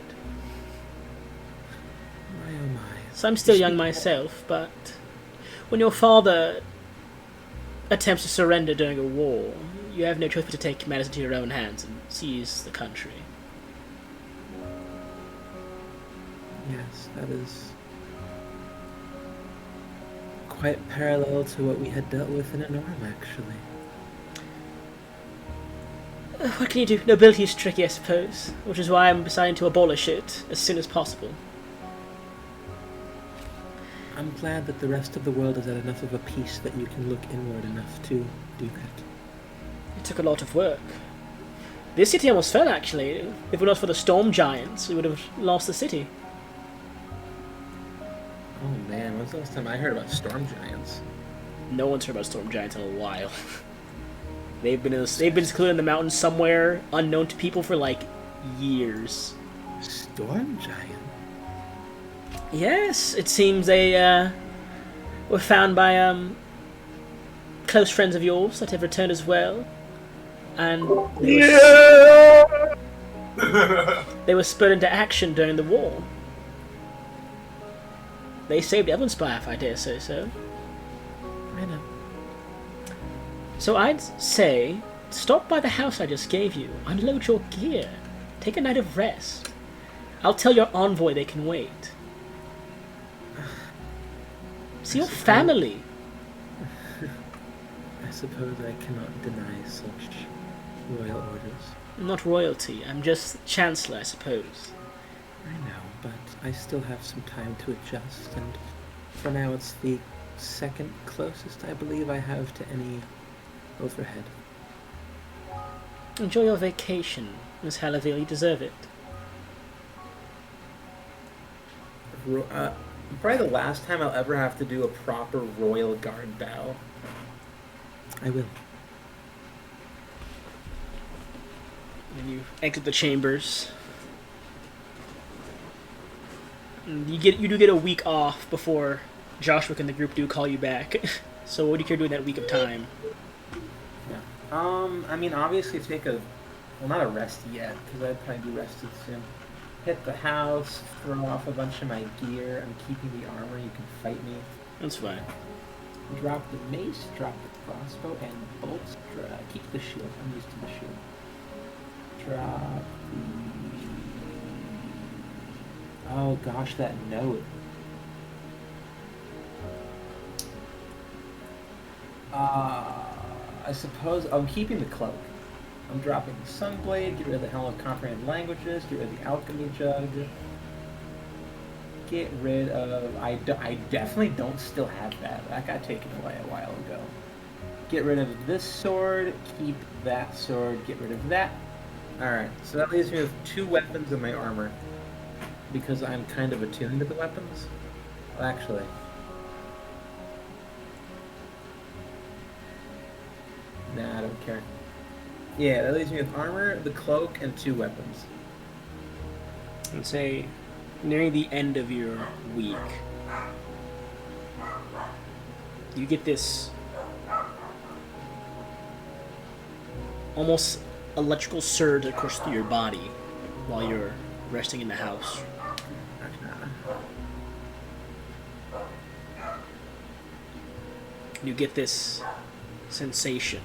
My oh my. So I'm still young myself, but when your father attempts to surrender during a war, you have no choice but to take matters into your own hands and seize the country. Yes, that is quite parallel to what we had dealt with in Enorm, actually. What can you do? Nobility is tricky, I suppose, which is why I'm deciding to abolish it as soon as possible. I'm glad that the rest of the world is at enough of a peace that you can look inward enough to do that. It took a lot of work. This city almost fell, actually. If it was for the storm giants, we would have lost the city. Oh man, when's the last time I heard about storm giants? No one's heard about storm giants in a while. They've been secluded in the mountains somewhere unknown to people for like years. Storm giant? Yes, it seems they were found by close friends of yours that have returned as well, and they were spurred into action during the war. They saved Elvenspire, if I dare say so. I know. So I'd say, stop by the house I just gave you, unload your gear, take a night of rest. I'll tell your envoy they can wait. See your family. I suppose I cannot deny such royal orders. I'm not royalty, I'm just Chancellor, I suppose. I know, but I still have some time to adjust, and for now it's the second closest I believe I have to any overhead. Enjoy your vacation, Miss Hallaville, you deserve it. Probably the last time I'll ever have to do a proper royal guard bow. I will. When you exit the chambers, you do get a week off before Joshua and the group do call you back. So what do you care doing that week of time? I mean, obviously take not a rest yet, because I'd probably be rested soon. Hit the house, throw off a bunch of my gear. I'm keeping the armor, you can fight me. That's fine. Drop the mace, drop the crossbow, and bolts. Keep the shield, I'm used to the shield. Drop the... Oh gosh, that note. I suppose I'm keeping the cloak. I'm dropping the Sunblade, get rid of the Helm of Comprehend Languages, get rid of the Alchemy Jug, get rid of... I definitely don't still have that. That got taken away a while ago. Get rid of this sword, keep that sword, get rid of that. Alright, so that leaves me with 2 weapons in my armor, because I'm kind of attuned to the weapons. Well, actually... Nah, I don't care. Yeah, that leaves me with armor, the cloak, and 2 weapons. And say, nearing the end of your week, you get this almost electrical surge that courses through your body while you're resting in the house. You get this sensation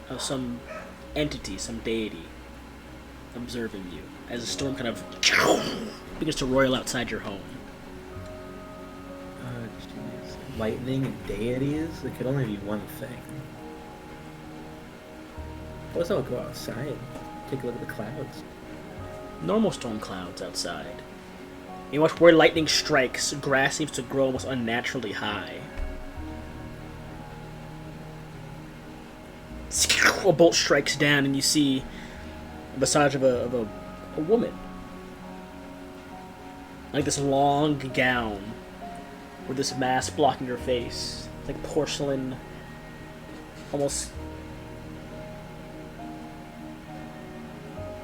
of some entity, some deity observing you as a storm kind of begins to roil outside your home. Oh, jeez. Lightning and deities? There could only be one thing. Suppose I'll go outside, take a look at the clouds. Normal storm clouds outside. You watch where lightning strikes, grass seems to grow almost unnaturally high. A bolt strikes down and you see a visage of a woman. Like this long gown with this mask blocking her face. It's like porcelain, almost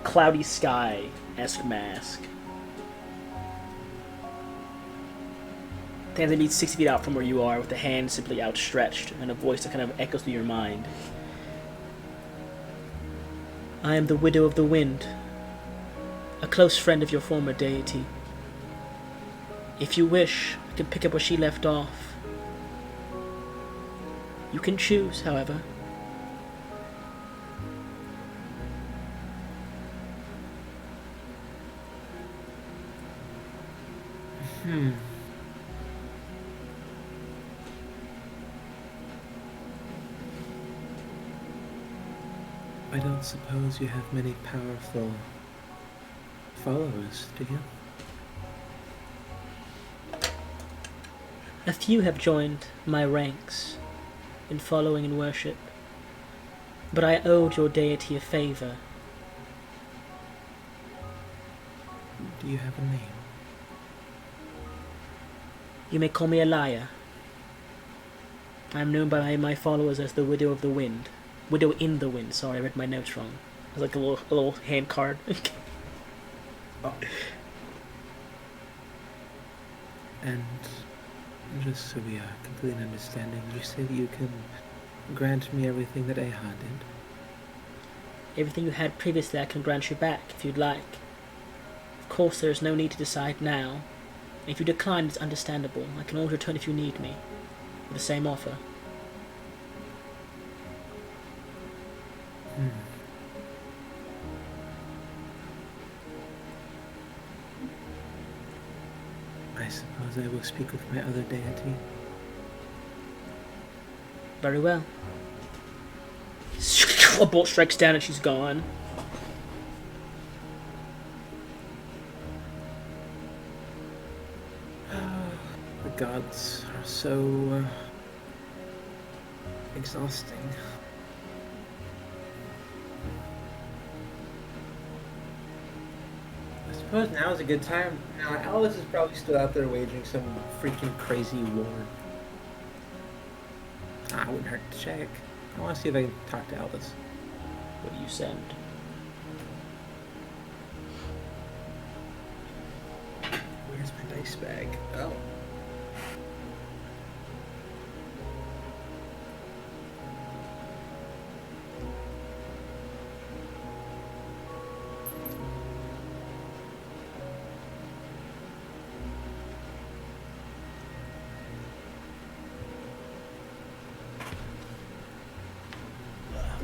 cloudy sky-esque mask. Stands maybe 60 feet out from where you are with the hand simply outstretched and a voice that kind of echoes through your mind. I am the Widow of the Wind, a close friend of your former deity. If you wish, I can pick up where she left off. You can choose, however. I don't suppose you have many powerful followers, do you? A few have joined my ranks in following and worship, but I owed your deity a favor. Do you have a name? You may call me a liar. I am known by my followers as the Widow of the Wind. Widow in the Wind, sorry, I read my notes wrong. It's like a little hand card. Oh. And just so we are completely understanding, you say that you can grant me everything that Aha did? Everything you had previously I can grant you back, if you'd like. Of course, there is no need to decide now. If you decline, it's understandable. I can always return if you need me, with the same offer. I suppose I will speak with my other deity. Very well. A bolt strikes down and she's gone. The gods are so exhausting. I suppose now is a good time. Now, Alice is probably still out there waging some freaking crazy war. I wouldn't hurt to check. I want to see if I can talk to Alice. What do you send? Where's my dice bag? Oh.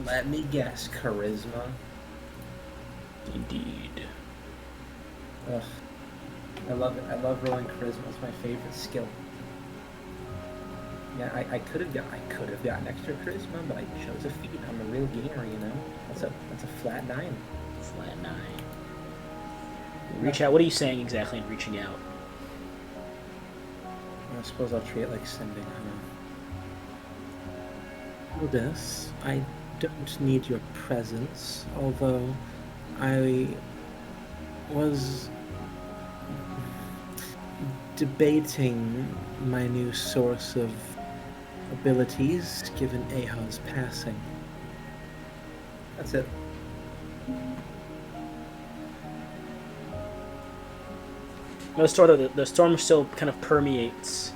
Let me guess, charisma. Indeed. Ugh. I love it. I love rolling charisma. It's my favorite skill. Yeah, I could have gotten extra charisma, but I chose a feat. I'm a real gamer, you know. That's a flat 9. Flat 9. Reach out. What are you saying exactly in reaching out? I suppose I'll treat it like sending. Aldous, I don't need your presence, although I was debating my new source of abilities given Aha's passing. That's it. The storm still kind of permeates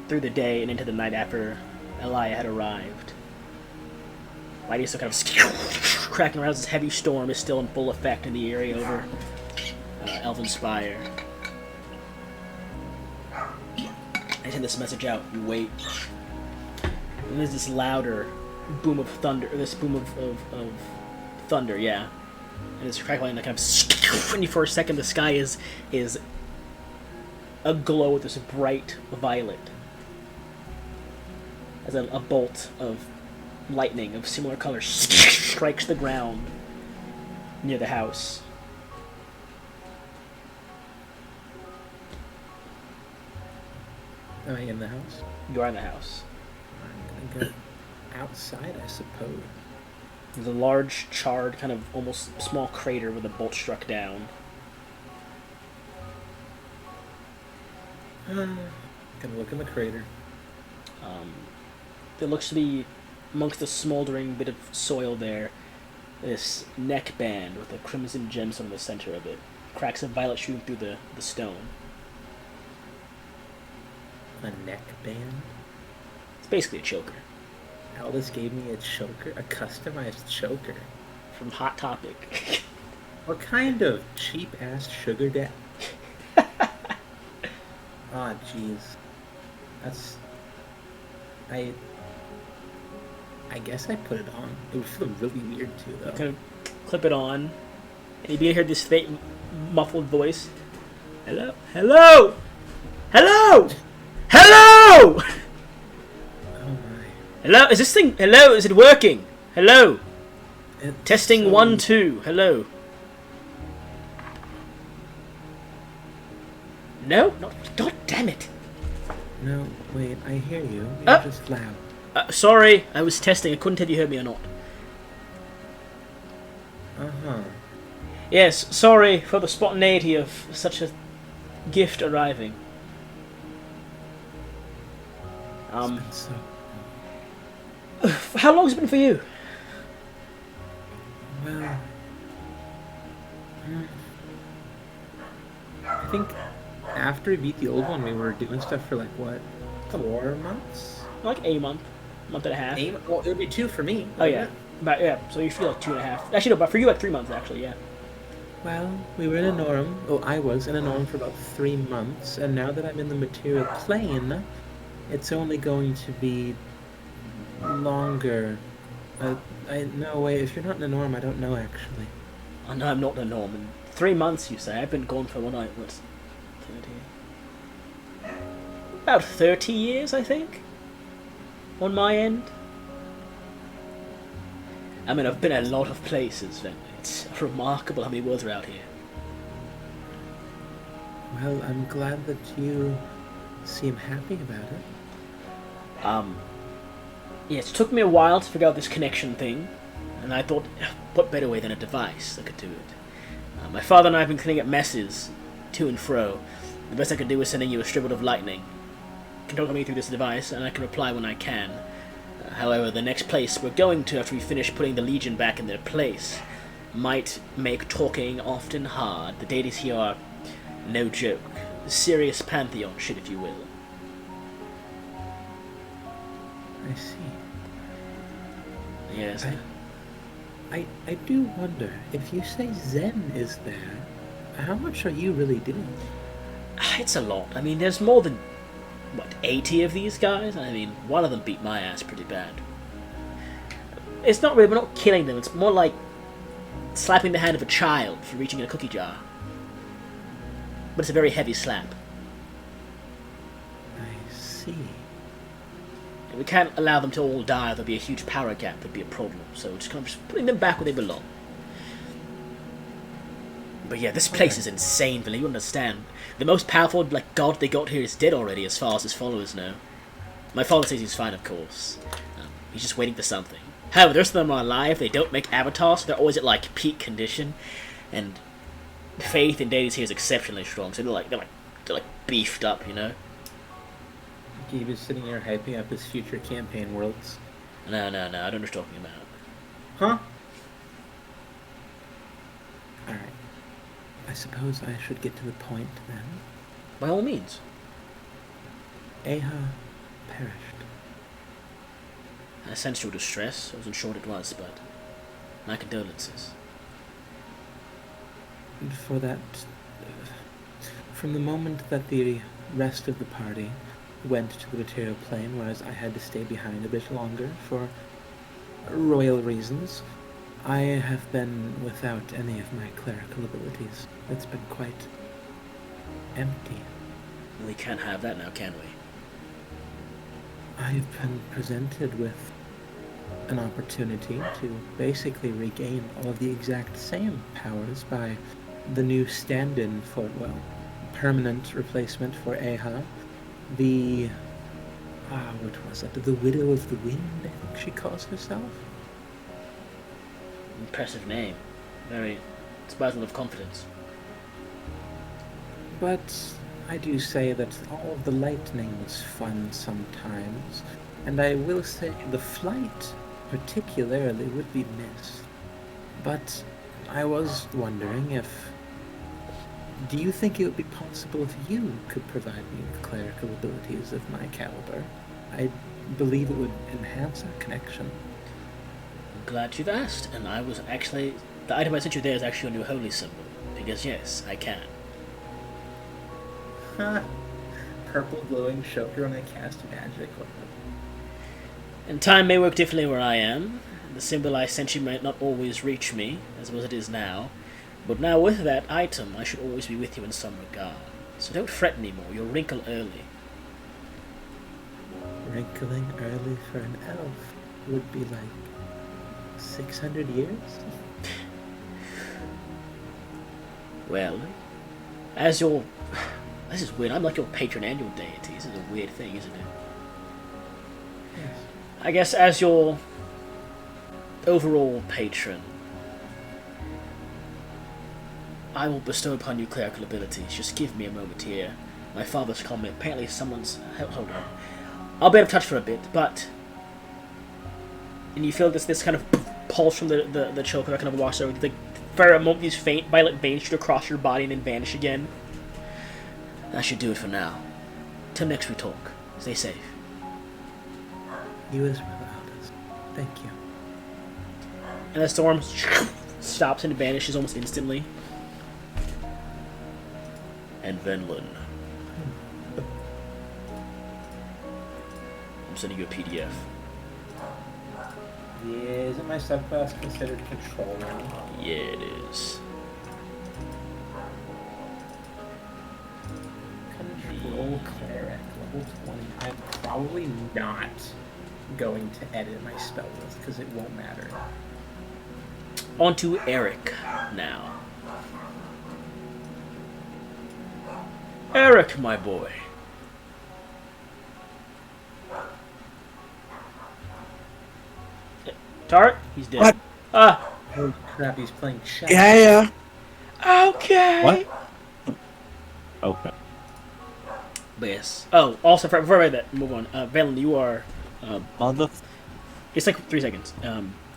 through the day and into the night after Elia had arrived. Lighty is still kind of cracking around. This heavy storm is still in full effect in the area over Elven Spire. I send this message out. You wait. And there's this louder boom of thunder. This boom of thunder, yeah. And it's crackling that kind of... And for a second, the sky is aglow with this bright violet. As a bolt of lightning of similar color strikes the ground near the house. Am I in the house? You are in the house. I'm gonna go outside, I suppose. There's a large, charred, kind of almost small crater where the bolt struck down. Gonna look in the crater. There looks to be, amongst the smoldering bit of soil there, this neck band with a crimson gemstone in the center of it. Cracks of violet shooting through the stone. A neck band? It's basically a choker. Aldous gave me a choker? A customized choker? From Hot Topic. What kind of cheap-ass sugar daddy? Aw, jeez. That's... I guess I put it on. It would feel really weird too, though. You kind of clip it on, and you begin to hear this faint, muffled voice. Hello? Hello! Hello! Hello! Oh my. Hello? Is this thing... Hello? Is it working? Hello? It's Testing so... 1, 2. Hello? No? Not... God damn it! No, wait, I hear you. You're just loud. Sorry, I was testing. I couldn't tell if you heard me or not. Uh-huh. Yes, sorry for the spontaneity of such a gift arriving. So... How long has it been for you? Well... I think after we beat the old one, we were doing stuff for like, what, 4 months? Like a month and a half. Well, it would be 2 for me. Oh yeah, so you feel like 2.5. Actually, no, but for you like 3 months actually, yeah. Well, we were in a norm. Oh, I was in a norm for about 3 months, and now that I'm in the material plane, it's only going to be longer. No way. If you're not in a norm, I don't know actually. I know I'm not the norm. In 3 months, you say. I've been gone for what? 30. About 30 years, I think. On my end. I mean, I've been a lot of places, then. It's remarkable how many worlds are out here. Well, I'm glad that you seem happy about it. Yes, it took me a while to figure out this connection thing, and I thought, what better way than a device that could do it? My father and I have been cleaning up messes to and fro. The best I could do was sending you a stribble of lightning. You can talk to me through this device, and I can reply when I can. However, the next place we're going to after we finish putting the Legion back in their place might make talking often hard. The deities here are no joke. Serious pantheon shit, if you will. I see. Yes. I do wonder, if you say Zen is there, how much are you really doing? It's a lot. I mean, there's more than, 80 of these guys? I mean, one of them beat my ass pretty bad. It's not really, we're not killing them, it's more like slapping the hand of a child for reaching in a cookie jar. But it's a very heavy slap. I see. And we can't allow them to all die, there'll be a huge power gap, there'd be a problem. So just kind of just putting them back where they belong. But yeah, this place is insane, Villa, you understand. The most powerful, god they got here is dead already, as far as his followers know. My father says he's fine, of course. He's just waiting for something. However, the rest of them are alive, they don't make avatars, so they're always at, peak condition. And faith in deities here is exceptionally strong, so they're beefed up, you know? He was sitting here hyping up his future campaign worlds. No, I don't know what you're talking about. Huh? Alright. I suppose I should get to the point then. By all means. Aha perished. I sensed your distress. I wasn't sure what it was, but my condolences. And for that, from the moment that the rest of the party went to the material plane, whereas I had to stay behind a bit longer for royal reasons, I have been without any of my clerical abilities. It's been quite empty. We can't have that now, can we? I've been presented with an opportunity to basically regain all of the exact same powers by the new stand-in for, well, permanent replacement for Aha. The, what was it? The Widow of the Wind, I think she calls herself. Impressive name. Very spasm of confidence. But I do say that all of the lightning was fun sometimes, and I will say the flight particularly would be missed. But I was wondering if... Do you think it would be possible if you could provide me with clerical abilities of my caliber? I believe it would enhance our connection. I'm glad you've asked, and I was actually... The item I sent you there is actually a new holy symbol, because yes, I can. Huh. Purple glowing shoulder when I cast magic. And time may work differently where I am. The symbol I sent you might not always reach me, as well as it is now. But now with that item, I should always be with you in some regard. So don't fret anymore, you'll wrinkle early. Wrinkling early for an elf would be like 600 years? Well, as your... This is weird, I'm like your patron and your deity. This is a weird thing, isn't it? Yes. I guess as your overall patron, I will bestow upon you clerical abilities. Just give me a moment here. My father's called me. Apparently someone's... Hold on. I'll be out of touch for a bit, but... And you feel this kind of pulse from the choker that kind of walks over. For a moment, these faint violet veins shoot across your body and then vanish again. That should do it for now. Till next we talk. Stay safe. You as well, Aldous. Thank you. And the storm stops and vanishes almost instantly. And Venlin. I'm sending you a PDF. Yeah, isn't my subclass considered control now? Yeah, it is. Control cleric, level 20. I'm probably not going to edit my spell list because it won't matter. On to Eric now. Eric, my boy. Tart? He's dead. What? Ah. Holy crap, he's playing chess. Yeah. Okay. What? Okay. But yes. Oh, also, before I read that, move on. Valen, you are... Mother... It's like 3 seconds.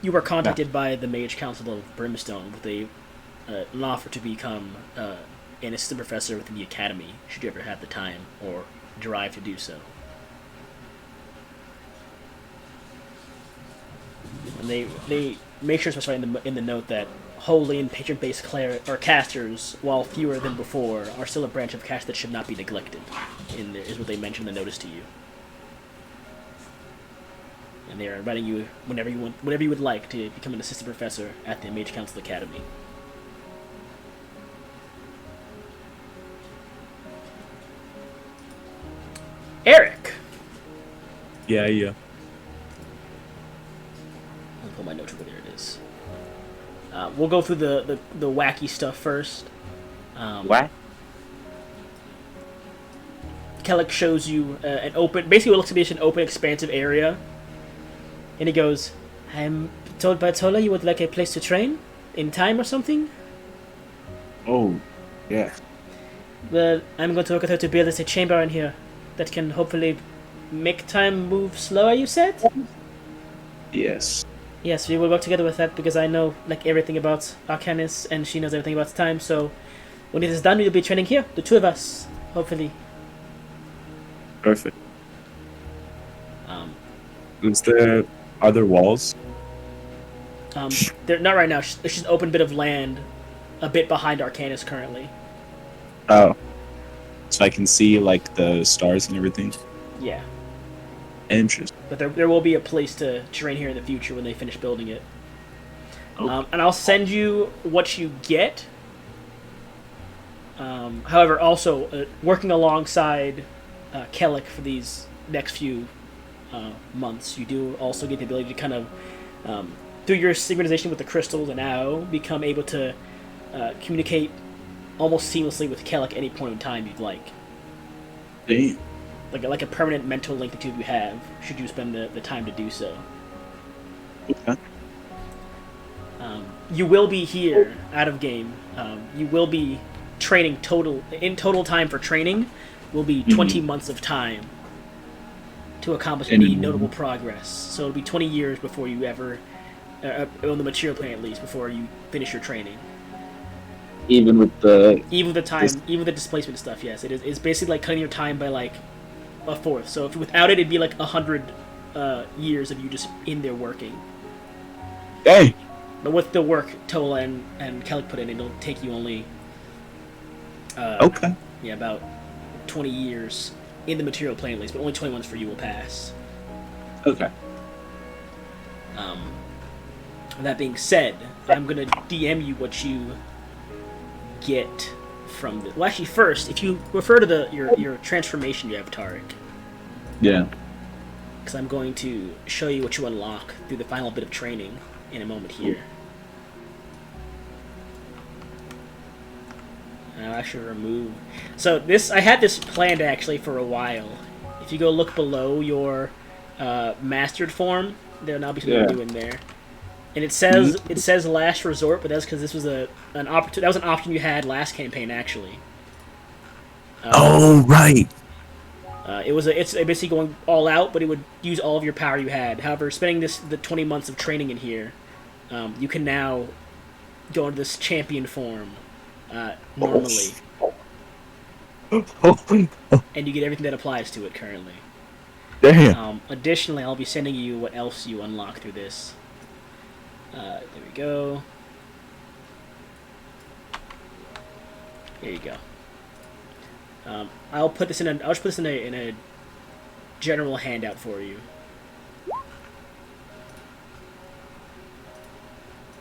You were contacted by the Mage Council of Brimstone with an offer to become an assistant professor within the academy, should you ever have the time or drive to do so. And they make sure to specify in the note that holy and patron-based cleric or casters, while fewer than before, are still a branch of cast that should not be neglected. Is what they mention in the notice to you. And they are inviting you whenever you would like to become an assistant professor at the Mage Council Academy. Eric. Yeah. I'll pull my notes over there. It is. We'll go through the wacky stuff first. What? Kellic shows you an open, basically what looks to be an open, expansive area. And he goes, I'm told by Tola you would like a place to train? In time or something? Oh, yeah. Well, I'm going to work with her to build us a chamber in here that can hopefully make time move slower, you said? Yes. Yes, we will work together with that because I know like everything about Arcanis and she knows everything about time, so when it is done we'll be training here, the two of us, hopefully. Perfect. Are there walls? They're not right now. It's just an open bit of land a bit behind Arcanis currently. Oh. So I can see like the stars and everything? Yeah. Interesting. But there will be a place to train here in the future when they finish building it. Okay. And I'll send you what you get. However, also working alongside Kellic for these next few months, you do also get the ability to kind of, through your synchronization with the crystals and now, become able to communicate almost seamlessly with Kellic any point in time you'd like. Damn. Like a permanent mental link the two of you have, should you spend the time to do so. Okay. You will be here out of game. You will be training total time for training will be 20 months of time to accomplish any notable progress. So it'll be 20 years before you ever, on the material plane at least, before you finish your training. Even with the time, even with the displacement stuff, yes, it's basically like cutting your time by like a fourth. So if without it, it'd be like 100 years of you just in there working. Hey. But with the work Tola and Kellic put in, it'll take you only okay. Yeah, about 20 years in the material plane at least, but only 20 ones for you will pass. Okay. That being said, I'm gonna DM you what you get from the. Well, actually, first, if you refer to your transformation you have, Tarek. Yeah. Because I'm going to show you what you unlock through the final bit of training in a moment here. And I'll actually remove. So I had this planned actually for a while. If you go look below your mastered form, there'll now be something to do in there. And it says last resort, but that's because this was an opportunity. That was an option you had last campaign actually. Oh right. It's basically going all out, but it would use all of your power you had. However, spending the 20 months of training in here, you can now go into this champion form normally, and you get everything that applies to it currently. Damn. Additionally, I'll be sending you what else you unlock through this. There we go. Here you go. I'll just put this in a general handout for you.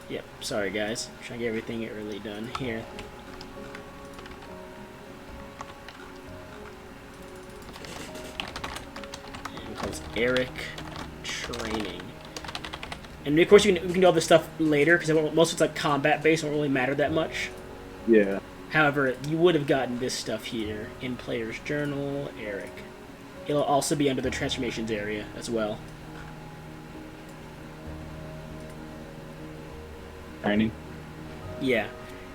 Yep. Sorry, guys. I'm trying to get everything early done here. And called Eric Training. And of course, we can do all this stuff later because most of it's like combat based. It won't really matter that much. Yeah. However, you would have gotten this stuff here in Player's Journal, Eric. It'll also be under the transformations area as well. Training. Yeah,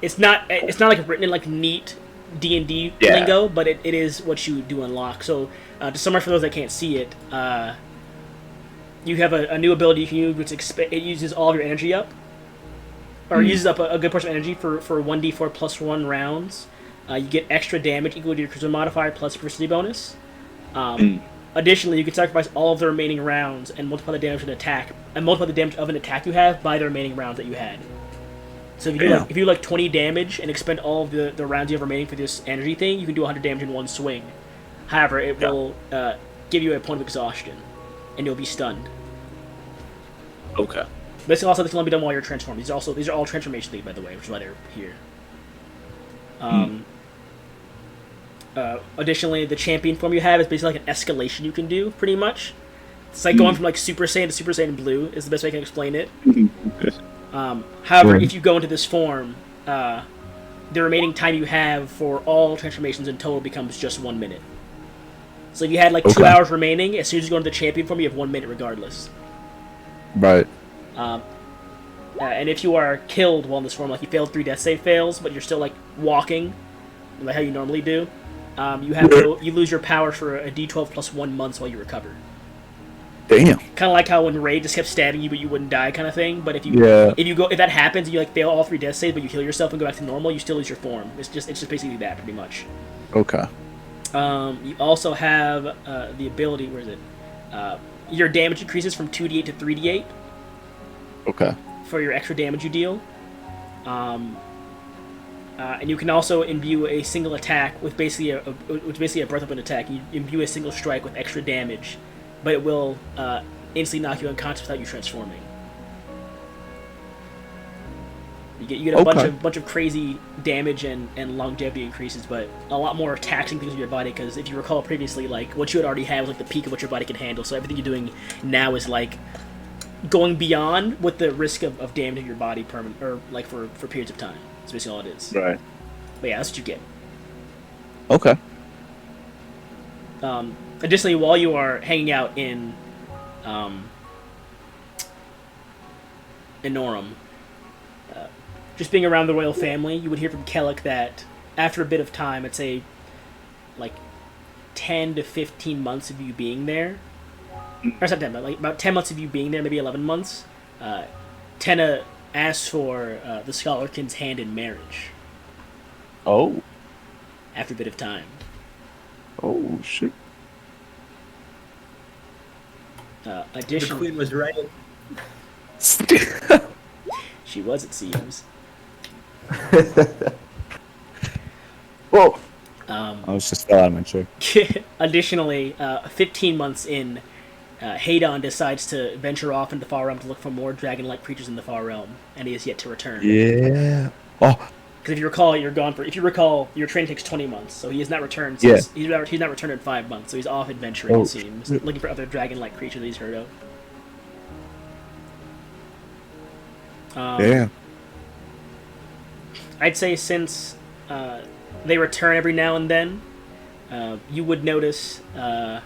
it's not like written in like neat D&D lingo, but it is what you do unlock. So to summarize for those that can't see it, you have a new ability you can use, which it uses all of your energy up. Or uses up a good portion of energy for 1d4 plus 1 rounds. You get extra damage equal to your charisma modifier plus adversity bonus. Additionally, you can sacrifice all of the remaining rounds and multiply the damage of an attack, and multiply the damage of an attack you have by the remaining rounds that you had. So if you do like 20 damage and expend all of the rounds you have remaining for this energy thing, you can do 100 damage in one swing. However, it will give you a point of exhaustion, and you'll be stunned. Okay. This also this can only be done while you're transformed. These are all transformation things, by the way, which is why they're here. Additionally, the champion form you have is basically like an escalation you can do, pretty much. It's like going from like Super Saiyan to Super Saiyan Blue is the best way I can explain it. However, if you go into this form, the remaining time you have for all transformations in total becomes just 1 minute. So if you had like 2 hours remaining, as soon as you go into the champion form, you have 1 minute regardless. Right. And if you are killed while in this form, like you failed 3 death save fails, but you're still like walking, like how you normally do, you lose your power for a D12 plus 1 months while you recover. Damn. Kind of like how when Ray just kept stabbing you but you wouldn't die, kind of thing. But if that happens and you like fail all 3 death saves but you heal yourself and go back to normal, you still lose your form. It's just basically that pretty much. Okay. You also have the ability. Where is it? Your damage increases from 2d8 to 3d8. Okay. For your extra damage you deal. And you can also imbue a single attack with basically a breath weapon attack. You imbue a single strike with extra damage, but it will instantly knock you unconscious without you transforming. You get a bunch of crazy damage and longevity increases, but a lot more taxing things with your body. Because if you recall previously, like what you had already had was like the peak of what your body can handle. So everything you're doing now is like going beyond with the risk of damaging your body permanent or like for periods of time. That's basically all it is. Right. But yeah, that's what you get. Okay. Additionally, while you are hanging out in Norum, just being around the royal family, you would hear from Kellic that after a bit of time, I'd say like 10 to 15 months of you being there, or not 10, but like about 10 months of you being there, maybe 11 months, Tenna asks for the Scholarkin's hand in marriage. Oh. After a bit of time. Oh, shit. The queen was right. She was, it seems. Whoa. I was just fell out of my chair. Additionally, 15 months in, Hadon decides to venture off into the Far Realm to look for more dragon-like creatures in the Far Realm, and he is yet to return. Yeah. Oh. Because if you recall, your training takes 20 months, so he has not returned since he's not returned in 5 months, so he's off adventuring, it seems, looking for other dragon-like creatures that he's heard of. Yeah. I'd say since they return every now and then, you would notice that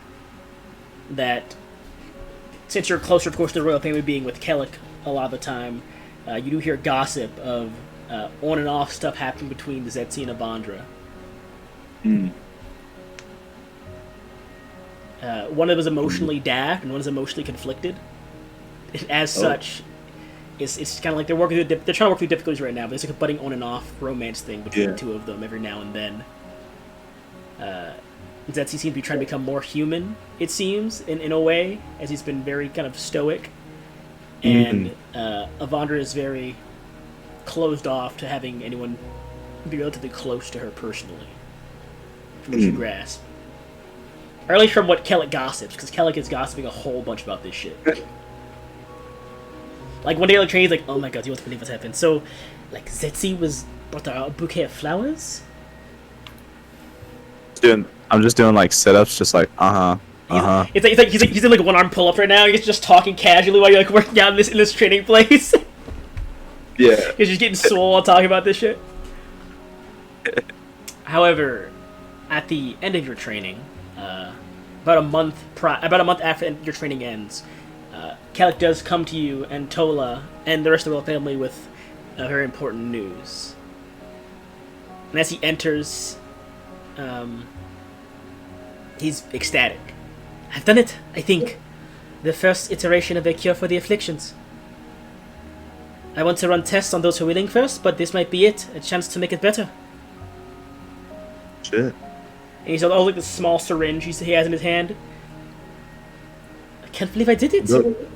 since you're closer, of course, to the royal family being with Kellic a lot of the time, you do hear gossip of on and off stuff happening between Zetsi and Avandra. One of them is emotionally daft, and one is emotionally conflicted. As such, it's kind of like they're trying to work through difficulties right now, but it's like a budding on and off romance thing between the two of them every now and then. Zetsi seems to be trying to become more human, it seems, in a way, as he's been very kind of stoic. And Avandra is very closed off to having anyone be relatively close to her personally, from what you grasp. Or at least from what Kellic gossips, because Kellic is gossiping a whole bunch about this shit. Like, one day on the train, he's like, oh my god, you won't believe what's happened. So, like, Zetsi brought a bouquet of flowers? I'm just doing, like, sit-ups, just like, He's in, like, one-arm pull-up right now. He's just talking casually while you're, like, working out in this training place. Yeah. He's just getting swole while talking about this shit. However, at the end of your training, about a month after your training ends, Kellic does come to you and Tola and the rest of the royal family with very important news. And as he enters, he's ecstatic. I've done it, I think. The first iteration of a cure for the afflictions. I want to run tests on those who are willing first, but this might be it. A chance to make it better. Shit. And he's holding this small syringe he has in his hand. I can't believe I did it. Good.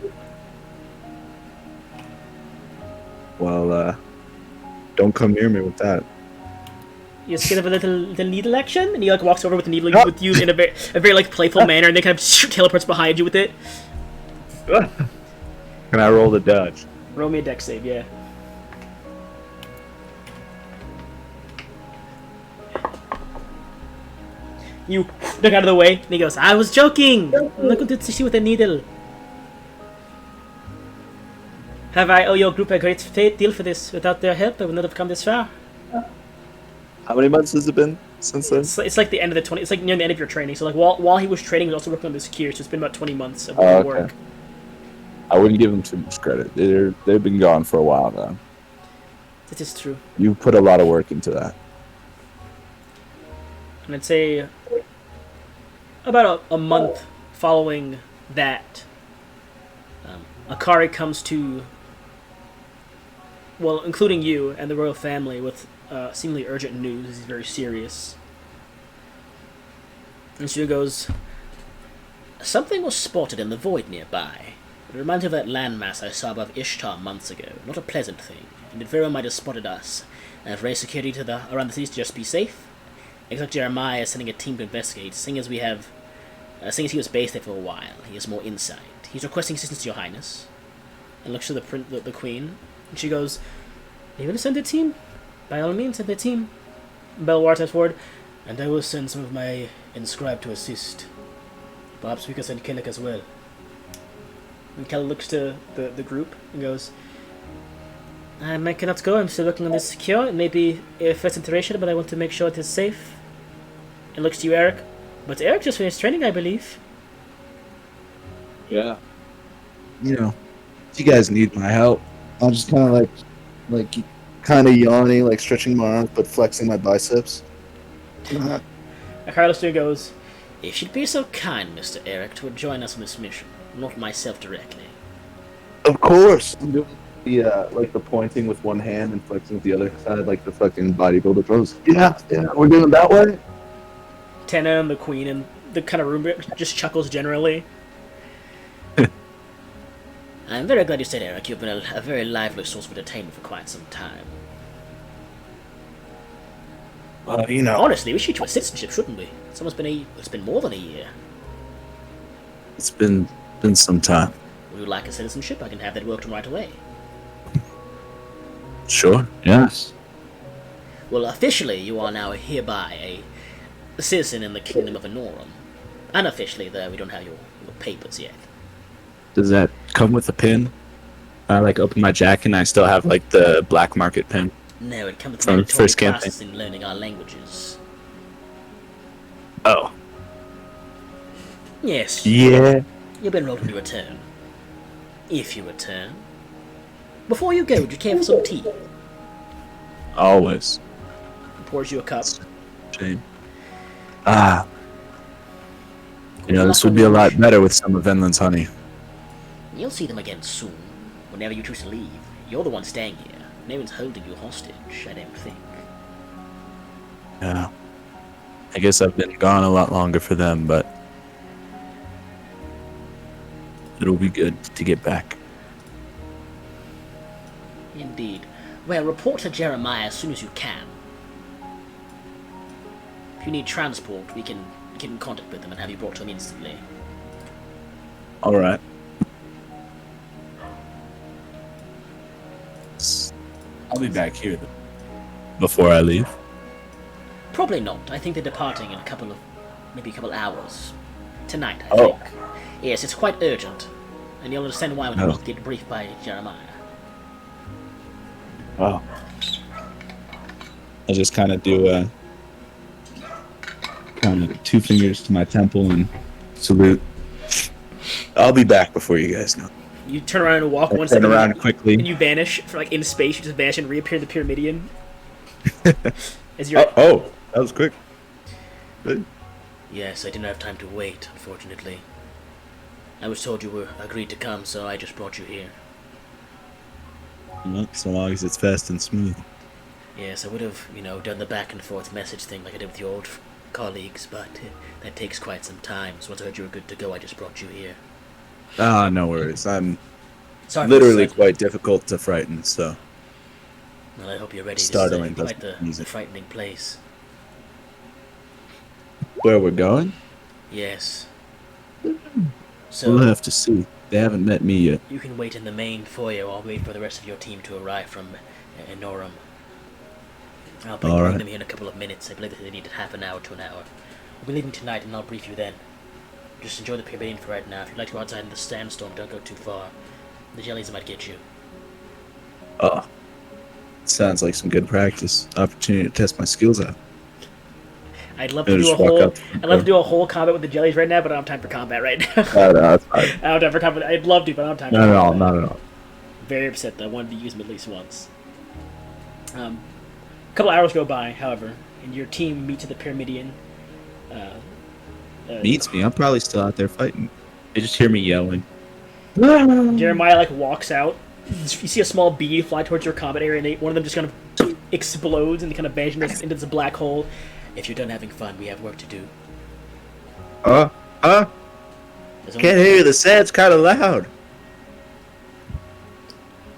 Well, don't come near me with that. You're scared of a little needle action? And he like walks over with the needle with you in a very like playful manner, and then kind of teleports behind you with it. Can I roll the dodge? Roll me a dex save, yeah. You duck out of the way, and he goes, I was joking! I'm not going to see with a needle. Have I owe your group a great deal for this? Without their help, I would not have come this far. How many months has it been since then? It's like the end of the it's like near the end of your training. So like while he was training, he was also working on this cure. So it's been about 20 months of work. I wouldn't give them too much credit. They've been gone for a while now. That is true. You put a lot of work into that. And I'd say about a month following that, Akari comes to, well, including you and the royal family, with seemingly urgent news. He's very serious. And she goes, "Something was spotted in the void nearby. It reminds me of that landmass I saw above Ishtar months ago. Not a pleasant thing, and it very well might have spotted us. And I've raised security around the cities to just be safe. Except Jeremiah is sending a team to investigate, seeing as he was based there for a while. He has more insight. He's requesting assistance to your highness." And looks to the queen, and she goes, "Are you going to send a team? By all means, send a team." Belwar steps forward, "And I will send some of my inscribed to assist. Perhaps we can send Kellic as well." And Kellic looks to the group and goes, "I cannot go. I'm still working on this secure. It may be a first iteration, but I want to make sure it is safe." And looks to you, Eric. "But Eric just finished training, I believe." Yeah. If you guys need my help, I'm just kind of like kind of yawning, like stretching my arms, but flexing my biceps. Carlos goes, "If you'd be so kind, Mr. Eric, to join us on this mission, not myself directly." Of course. I'm doing the pointing with one hand and flexing with the other side, like the fucking bodybuilder pose. Yeah, we're doing it that way. Tenna and the queen and the kind of room just chuckles generally. "I'm very glad you said, Eric. You've been a very lively source of entertainment for quite some time." Well, Honestly, we should do a citizenship, shouldn't we? It's been more than a year. it's been some time. Would you like a citizenship? I can have that worked on right away. Sure. Yes. Well, officially, you are now hereby a citizen in the Kingdom of Anorum. Unofficially, though, we don't have your papers yet. Does that come with a pin? I open my jacket and I still have the black market pin. No, it comes with From mandatory first campaign. classes in learning our languages. Oh. Yes. Yeah. You've been enrolled when you return. If you return. Before you go, would you care for some tea? Always. He pours you a cup. Shame. This would be a lot better with some of Venland's honey. You'll see them again soon. Whenever you choose to leave. You're the one staying here. No one's holding you hostage, I don't think. Yeah. I guess I've been gone a lot longer for them, but it'll be good to get back. Indeed. Well, report to Jeremiah as soon as you can. If you need transport, we can get in contact with them and have you brought to him instantly. Alright. I'll be back here before I leave. Probably not. I think they're departing in maybe a couple hours. Tonight, I Oh. think. Yes, it's quite urgent. And you'll understand why when you get briefed by Jeremiah. Oh. I just kind of do two fingers to my temple and salute. I'll be back before you guys know. You turn around and walk one Turn second. around quickly. And you vanish for in space. You just vanish and reappear in the Pyramidion. As you're... Oh, that was quick. Good. Yes, I didn't have time to wait, unfortunately. I was told you were agreed to come, so I just brought you here. Well, so long as it's fast and smooth. Yes, I would have, done the back and forth message thing like I did with your old colleagues, but that takes quite some time. So once I heard you were good to go, I just brought you here. Ah, no worries. I'm Sorry literally quite difficult to frighten, so. Well, I hope you're ready. Startling, This is quite doesn't the music. frightening place. Where we're going? Yes. We'll So, have to see. They haven't met me yet. you can wait in the main foyer while I wait for the rest of your team to arrive from Enorum. I'll bring Alright. them here in a couple of minutes. I believe that they needed half an hour to an hour. We'll be leaving tonight and I'll brief you then. Just enjoy the Pyramidion for right now. If you'd like to go outside in the sandstorm, don't go too far. The jellies might get you. Oh. Sounds like some good practice. Opportunity to test my skills out. I'd love I'll to do a just walk whole. up to the I'd love to door. do a whole combat with the jellies right now, but I don't have time for combat right now. No, that's fine. I don't have time for combat. I'd love to, but I don't have time. Not for at all, combat. not at all. Very upset that I wanted to use them at least once. A couple hours go by, however, and your team meets at the Pyramidion. Beats me. I'm probably still out there fighting. They just hear me yelling. Jeremiah like walks out. You see a small bee fly towards your combat area, and one of them just kind of explodes and kind of vanishes into this black hole. If you're done having fun, we have work to do. Can't hear you. The sound's kind of loud.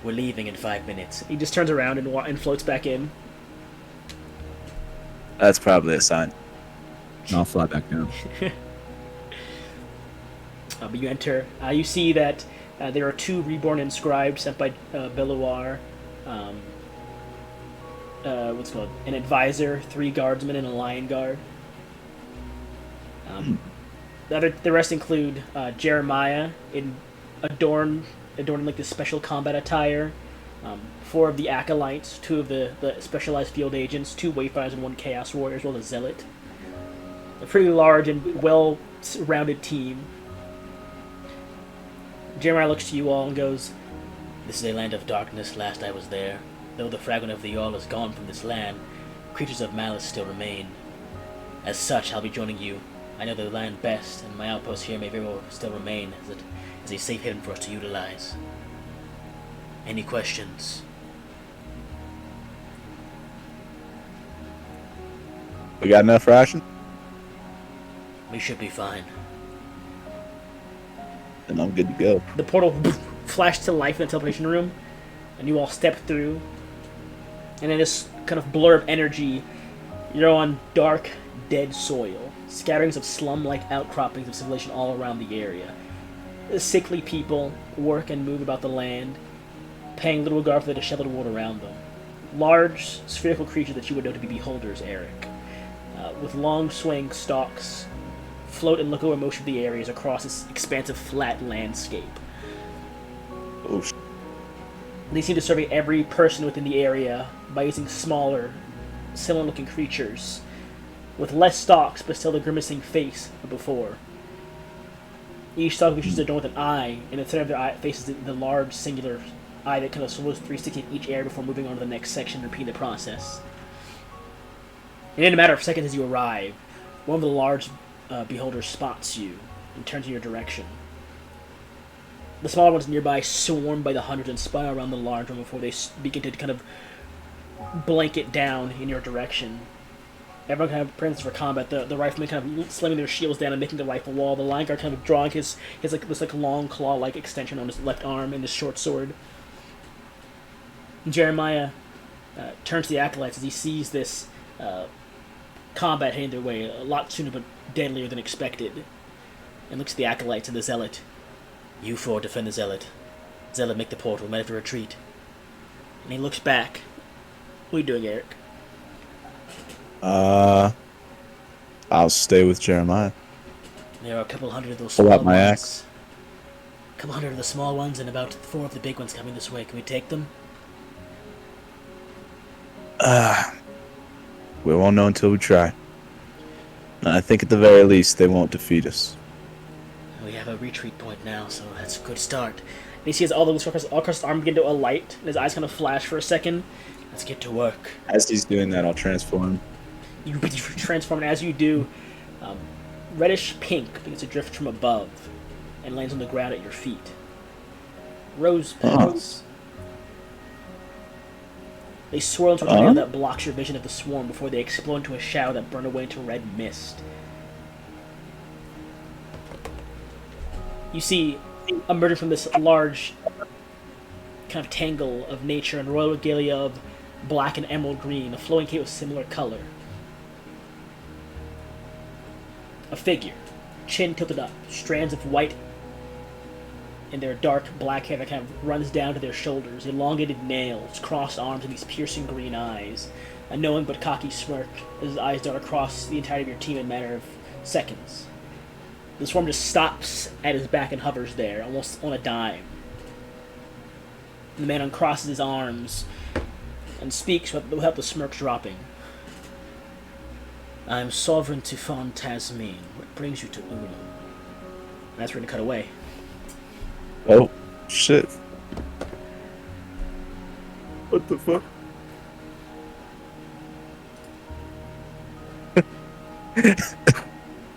We're leaving in 5 minutes. He just turns around and floats back in. That's probably a sign. And I'll fly back down. But you enter. You see that there are 2 reborn inscribed sent by Beluar. What's it called? An advisor, 3 guardsmen, and a lion guard. The rest include Jeremiah in adorned like this special combat attire. 4 of the acolytes, 2 of the specialized field agents, 2 wayfinders, and 1 chaos warrior, as well as a zealot. A pretty large and well-rounded team. Jeremiah looks to you all and goes, This is a land of darkness. Last I was there. Though the fragment of the all is gone from this land, creatures of malice still remain. As such, I'll be joining you. I know the land best, and my outpost here may very well still remain as a safe haven for us to utilize. Any questions? We got enough ration? We should be fine. Then I'm good to go. the portal flashed to life in the teleportation room, and you all step through. And in this kind of blur of energy, you're on dark, dead soil. Scatterings of slum-like outcroppings of civilization all around the area. Sickly people work and move about the land, paying little regard for the disheveled world around them. Large, spherical creatures that you would know to be beholders, Eric, with long swaying stalks, float and look over most of the areas across this expansive flat landscape. Oh, They seem to survey every person within the area by using smaller, similar-looking creatures, with less stalks but still the grimacing face of before. Each stalk of creatures is adorned with an eye, and in the center of their eye faces the large, singular eye that kind of swirls 360 in each area before moving on to the next section and repeating the process. And in a matter of seconds as you arrive, one of the large beholders spots you and turns in your direction. The smaller ones nearby swarm by the hundreds and spiral around the large one before they begin to kind of blanket down in your direction. Everyone kind of prepares for combat. The riflemen kind of slamming their shields down and making the rifle wall. The lion guard kind of drawing his like this like long claw-like extension on his left arm and his short sword. Jeremiah turns to the acolytes as he sees this combat heading their way a lot sooner but deadlier than expected, and looks at the acolytes and the zealot. You 4 defend the zealot. Zealot, make the portal. We might have to retreat. And he looks back. What are you doing, Eric? I'll stay with Jeremiah. There are a couple hundred of those Pull small out my ones. axe. A couple hundred of the small ones and about 4 of the big ones coming this way. Can we take them? We won't know until we try. And I think at the very least they won't defeat us. We have a retreat point now, so that's a good start. And he sees all the all across his arm begin to alight, and his eyes kind of flash for a second. Let's get to work. As he's doing that, I'll transform. You transform, and as you do, reddish pink begins to drift from above and lands on the ground at your feet. Rose petals. They swirl into a tornado that blocks your vision of the swarm before they explode into a shadow that burn away into red mist. You see, emerging from this large kind of tangle of nature and royal regalia of black and emerald green, a flowing cape of similar color. A figure, chin tilted up, strands of white in their dark black hair that kind of runs down to their shoulders, elongated nails, crossed arms, and these piercing green eyes. A knowing but cocky smirk as his eyes dart across the entirety of your team in a matter of seconds. The swarm just stops at his back and hovers there, almost on a dime. The man uncrosses his arms and speaks without the smirk dropping. I'm sovereign to Tasmin. What brings you to Ulam? And that's where to cut away. Oh, shit. What the fuck?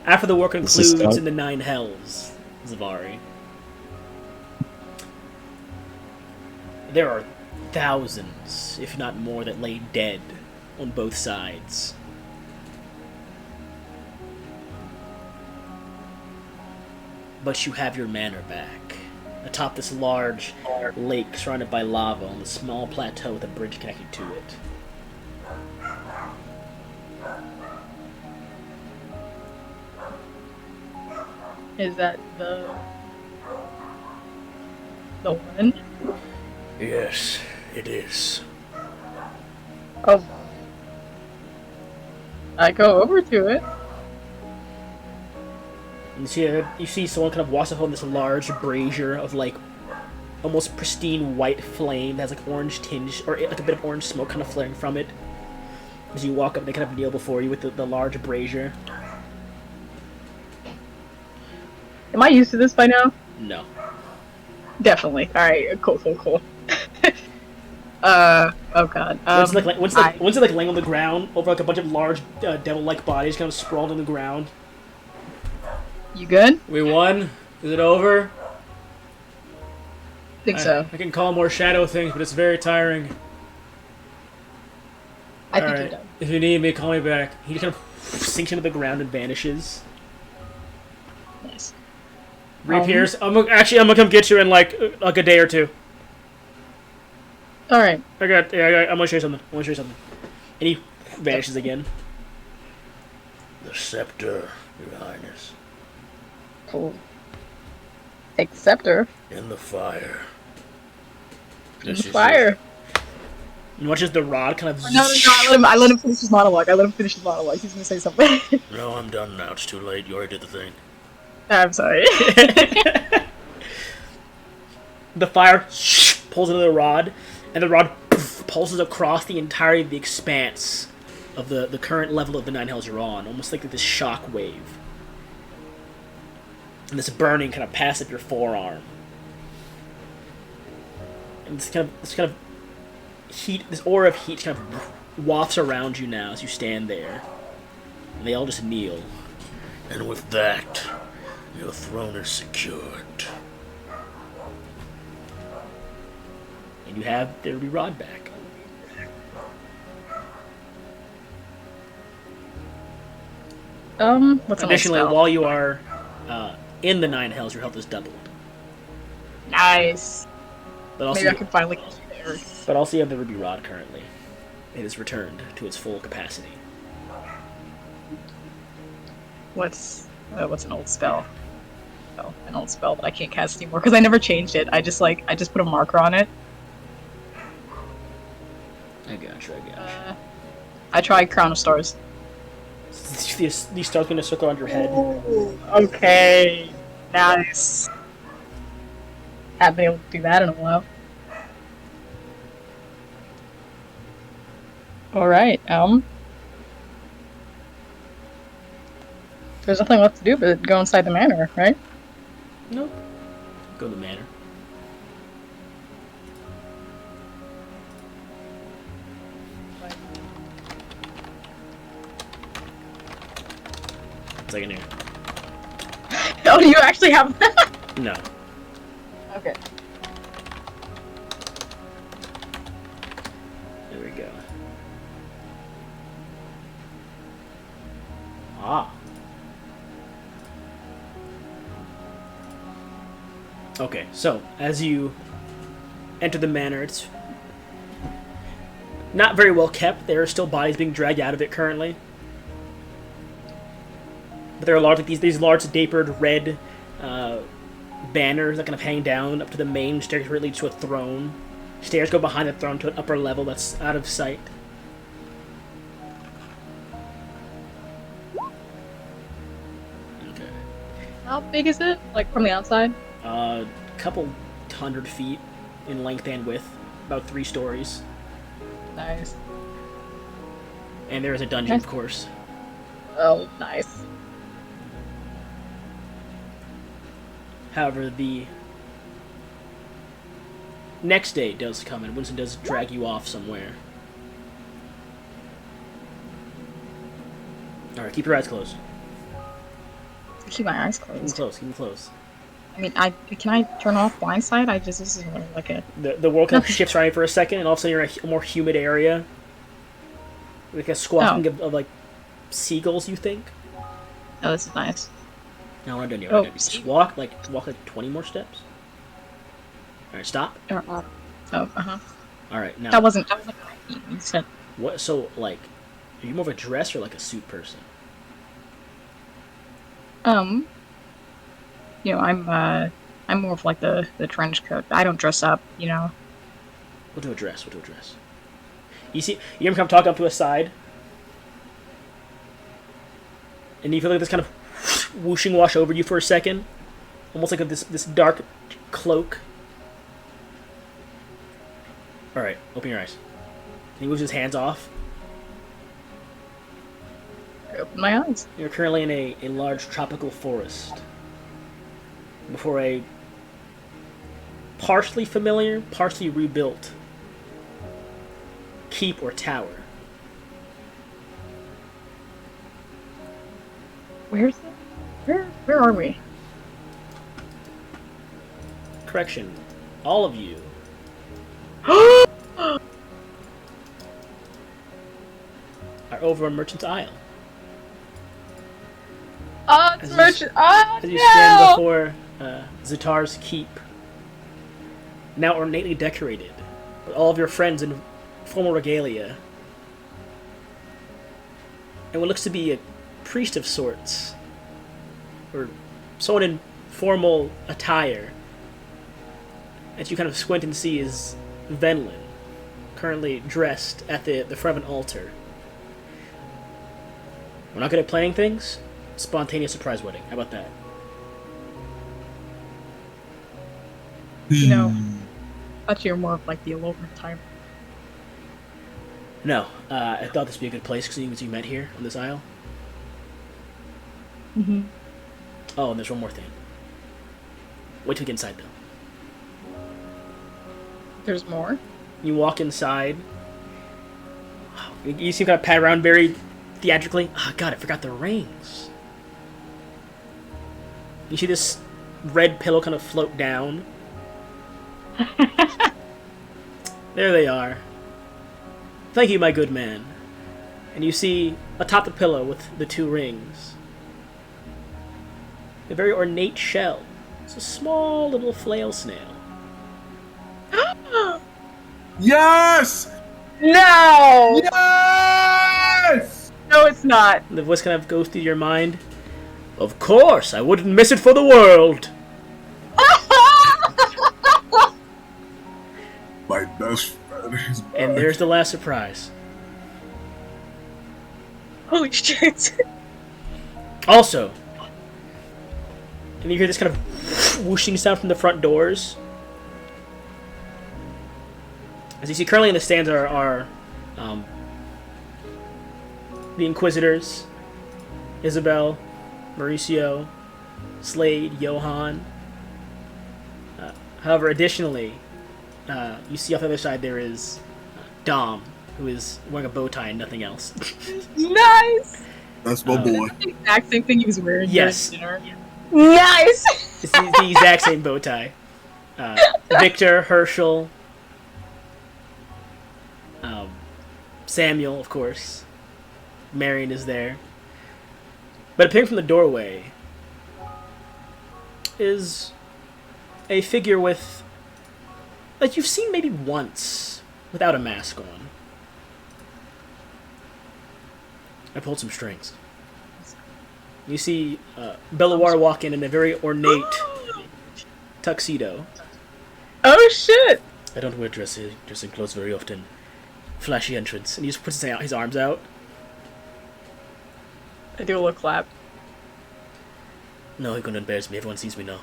After the war This is concludes Scott. in the Nine Hells, Zavari, there are thousands, if not more, that lay dead on both sides. But you have your manor back. Atop this large lake surrounded by lava on the small plateau with a bridge connecting to it. Is that the one? Yes, it is. Oh. I go over to it. And you see someone kind of walks up on this large brazier of like almost pristine white flame that has like orange tinge or like a bit of orange smoke kind of flaring from it. As you walk up, they kind of kneel before you with the large brazier. Am I used to this by now? No. Definitely. Alright, cool. Oh god. Once it like laying on the ground over like a bunch of large devil-like bodies kind of sprawled on the ground. You good? We won? Is it over? Think so. I can call more shadow things, but it's very tiring. I think you're done. If you need me, call me back. He kind of sinks into the ground and vanishes. Nice. Reappears. I'm gonna come get you in like a day or two. Alright. I'm gonna show you something. And he vanishes again. The scepter, Your Highness. Cool. Take the scepter. In the fire. In the fire. And watches the rod kind of... No, I let him finish his monologue. He's gonna say something. No, I'm done now. It's too late. You already did the thing. I'm sorry. The fire pulls into the rod, and the rod pulses across the entirety of the expanse of the current level of the Nine Hells you're on, almost like this shock wave. And this burning kind of passes up your forearm. And this kind of heat, this aura of heat kind of wafts around you now as you stand there. And they all just kneel. And with that, your throne is secured. And you have the ruby rod back. What's Additionally, while you are in the Nine Hells, your health is doubled. Nice. But also, maybe I can finally get you there. But also, you have the ruby rod currently. It is returned to its full capacity. What's an old spell? Oh, an old spell that I can't cast anymore because I never changed it. I just put a marker on it. I gotcha. I tried Crown of Stars. These stars going to circle around your head. Ooh, okay. Nice. Haven't been able to do that in a while. Alright, there's nothing left to do but go inside the manor, right? Nope. Go to the manor. Second here. Oh, do you actually have that? No. Okay. There we go. Ah. Okay, so as you enter the manor, it's not very well kept. There are still bodies being dragged out of it currently. But there are large, like these large tapered red banners that kind of hang down up to the main staircase where it leads to a throne. Stairs go behind the throne to an upper level that's out of sight. Okay. How big is it? Like from the outside? Couple 100 feet in length and width, about 3 stories. Nice. And there is a dungeon, of course. Oh, nice. However, the next day does come, and Winston does drag you off somewhere. Alright, keep your eyes closed. keep my eyes Keep them closed. close. Keep them close. I mean, can I turn off blindside? This is like a. The world kind of shifts around for a second, and all of a sudden you're in a more humid area. Like a squawking of like seagulls, you think? Oh, this is nice. No, we're not done yet. Oh, Just walk like 20 more steps. All right, stop. Oh, uh-huh. All right, now. That wasn't what you said. What? So like, are you more of a dress or like a suit person? You know, I'm more of like the trench coat. I don't dress up, you know. We'll do a dress. You see, you ever come talk up to a side, and you feel like this kind of whooshing wash over you for a second, almost like this dark cloak. All right, open your eyes. He moves his hands off. I open my eyes. You're currently in a large tropical forest. Before a partially familiar, partially rebuilt keep or tower. Where's it? Where are we? Correction. All of you are over on Merchant's Isle. Oh, it's Merchant. Oh, as you stand before Zatar's keep, now ornately decorated, with all of your friends in formal regalia, and what looks to be a priest of sorts, or someone in formal attire, that you kind of squint and see is Venlin, currently dressed at the front of an altar. We're not good at planning things. Spontaneous surprise wedding. How about that? You know, I thought you were more of like the elopement type. No, I thought this would be a good place because you met here on this isle. Mm-hmm. Oh, and there's one more thing. Wait till we get inside, though. There's more? You walk inside. You see him kind of pat around very theatrically. Oh, God, I forgot the rings. You see this red pillow kind of float down. There they are. Thank you, my good man. And you see atop the pillow with the two rings a very ornate shell. It's a small little flail snail. Yes! No! Yes! No, it's not. And the voice kind of goes through your mind. Of course, I wouldn't miss it for the world. My best friend is back. And there's the last surprise. Holy shit. Also, and you hear this kind of whooshing sound from the front doors. As you see, currently in the stands are the Inquisitors, Isabel, Mauricio, Slade, Johan. However, additionally, you see off the other side there is Dom, who is wearing a bow tie and nothing else. Nice! That's my boy. That's the exact same thing he was wearing. Yes. Dinner. Nice! It's the exact same bow tie. Victor, Herschel, Samuel, of course. Marion is there. But appearing from the doorway is a figure with, like, you've seen maybe once without a mask on. I pulled some strings. You see Belloir walk in a very ornate tuxedo. Oh shit! I don't wear dressing clothes very often. Flashy entrance. And he just puts his arms out. I do a little clap. No, he couldn't embarrass me. Everyone sees me now.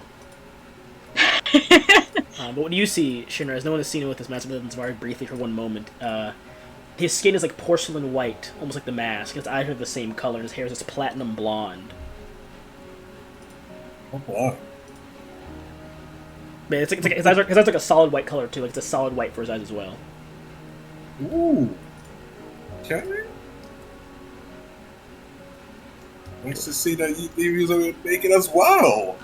But what you see, Shinra, as no one has seen him with this mask other than Zavari briefly for one moment, his skin is like porcelain white, almost like the mask. His eyes are the same color, and his hair is this platinum blonde. Oh boy. Man, his eyes are like a solid white color too. Like it's a solid white for his eyes as well. Ooh. Okay. Nice to see that you was making us well.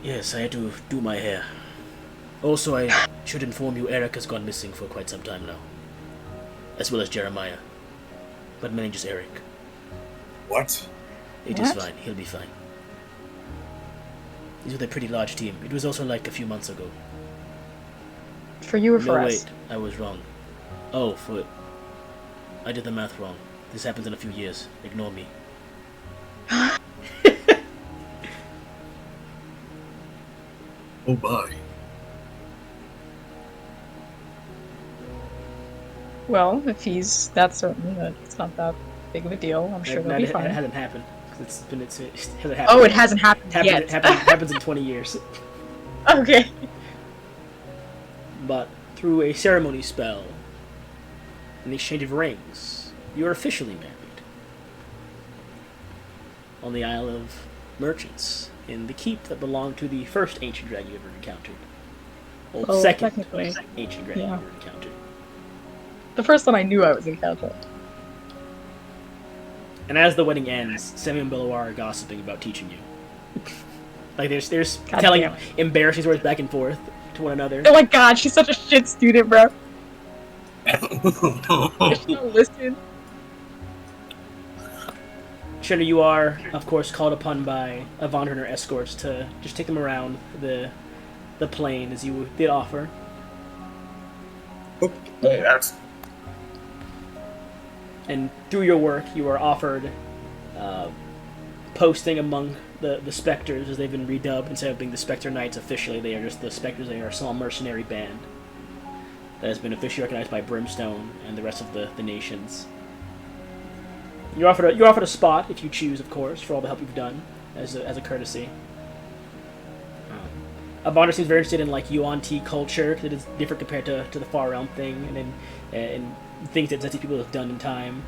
Yes, I had to do my hair. Also, I should inform you Eric has gone missing for quite some time now. As well as Jeremiah. But mainly just Eric. What? It is fine. He'll be fine. He's with a pretty large team. It was also like a few months ago. For you or for No, us? wait. I was wrong. Oh, for... I did the math wrong. This happens in a few years. Ignore me. Oh my. Well, if he's that certain that it's not that big of a deal, I'm sure they'll be fine. It hasn't happened. It hasn't happened. Oh, it hasn't happened yet. Happens in 20 years. Okay. But through a ceremony spell, an exchange of rings, you are officially married. On the Isle of Merchants, in the keep that belonged to the first ancient dragon you ever encountered. Well, Oh, second technically. ancient dragon Yeah. you ever encountered. The first one I knew I was encountering. And as the wedding ends, Samuel and Belloir are gossiping about teaching you. Like, there's God telling damn it. embarrassing stories back and forth to one another. Oh my god, she's such a shit student, bro. If she don't listen. Sure, you are, of course, called upon by Avon and her escorts to just take them around the plane as you did offer. Hey, that's And through your work, you are offered posting among the Spectres, as they've been redubbed. Instead of being the Spectre Knights officially, they are just the Spectres. They are a small mercenary band that has been officially recognized by Brimstone and the rest of the nations. You're offered a spot, if you choose, of course, for all the help you've done, as a courtesy. Abonder seems very interested in like Yuan-Ti culture, because it is different compared to the Far Realm thing, and things that Zetsu people have done in time.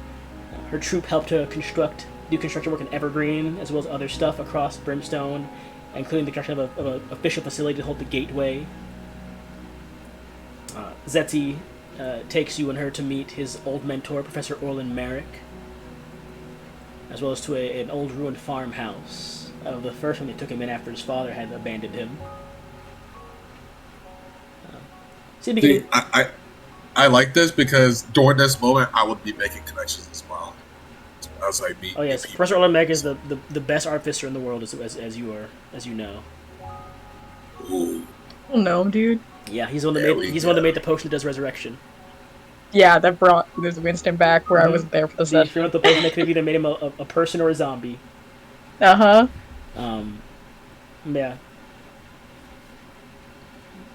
Her troop helped to do construction work in Evergreen, as well as other stuff across Brimstone, including the construction of an official facility to hold the gateway. Zetsu takes you and her to meet his old mentor, Professor Orlin Merrick, as well as to an old ruined farmhouse. The first one they took him in after his father had abandoned him. See, I like this because during this moment I would be making connections as well. As I meet. Oh yes, Professor Orlin Merrick is the best artificer in the world, as you know. Ooh. Oh no, dude. Yeah, he's the one that made the potion that does resurrection. Yeah, that brought this Winston back where I wasn't there for the If you session. want the potion, that could have either made him a person or a zombie. Uh-huh. Yeah.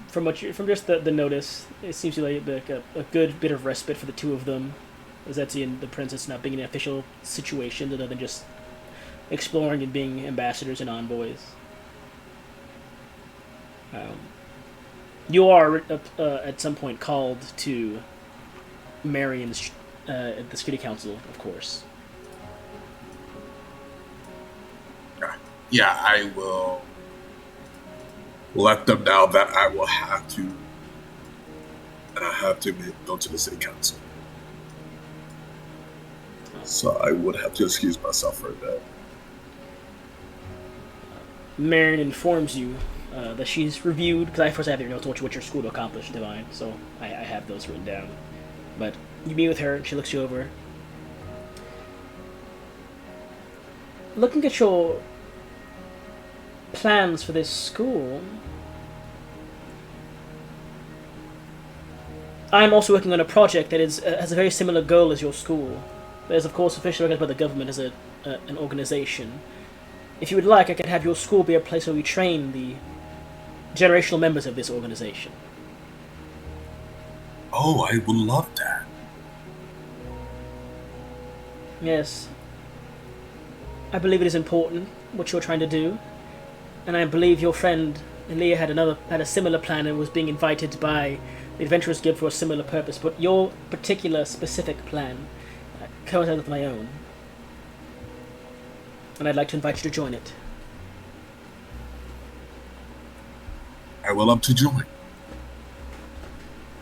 From just the notice, it seems to be like a good bit of respite for the two of them. Zetsu and the princess not being in an official situation, other than just exploring and being ambassadors and envoys. You are at some point called to Marion's at the security council, of course. Yeah, I will let them know that I will have to go to the city council. So I would have to excuse myself for that. Marion informs you that she's reviewed, because I first have your notes on what your school to accomplish, Divine, so I have those written down. But you meet with her, and she looks you over. Looking at your plans for this school, I'm also working on a project that has a very similar goal as your school. That is, of course, officially recognized by the government as an organization. If you would like, I could have your school be a place where we train the generational members of this organization. Oh, I would love that. Yes. I believe it is important, what you're trying to do. And I believe your friend Leah had a similar plan and was being invited by the Adventurers Guild for a similar purpose. But your particular, specific plan coincides with my own. And I'd like to invite you to join it. I will love to join.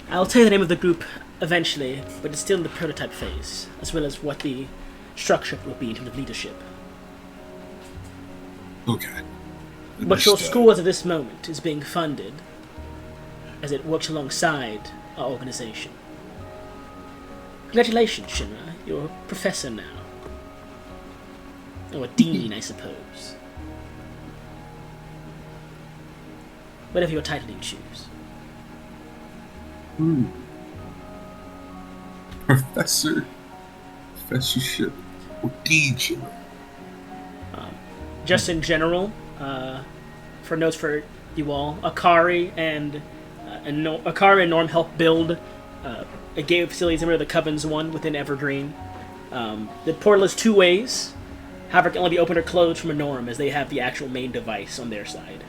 I'll tell you the name of the group eventually, but it's still in the prototype phase, as well as what the structure will be in terms of leadership. Okay. But your school, as of this moment, is being funded as it works alongside our organization. Congratulations, Shinra. You're a professor now. Or a dean, I suppose. Whatever your title you choose. Professorship, or deanship. Just in general, for notes for you all, Akari and Norm helped build a gateway facility similar to the Coven's one within Evergreen. The portal is 2 ways, however, it can only be opened or closed from a Norm, as they have the actual main device on their side.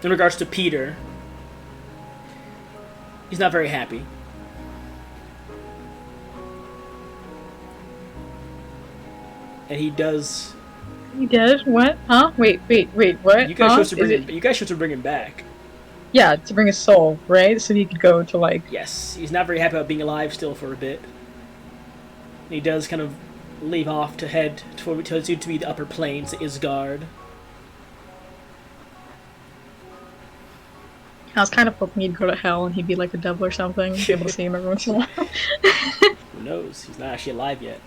In regards to Peter, he's not very happy. And he does. He does? What? Huh? Wait, what? You guys huh? Should to bring him back. Yeah, to bring his soul, right? So he could go to, like... Yes, he's not very happy about being alive still for a bit. He does kind of leave off to head towards to be the upper planes, Isgard. I was kind of hoping he'd go to hell and he'd be like a devil or something, be able to see him every once in a while. Who knows? He's not actually alive yet.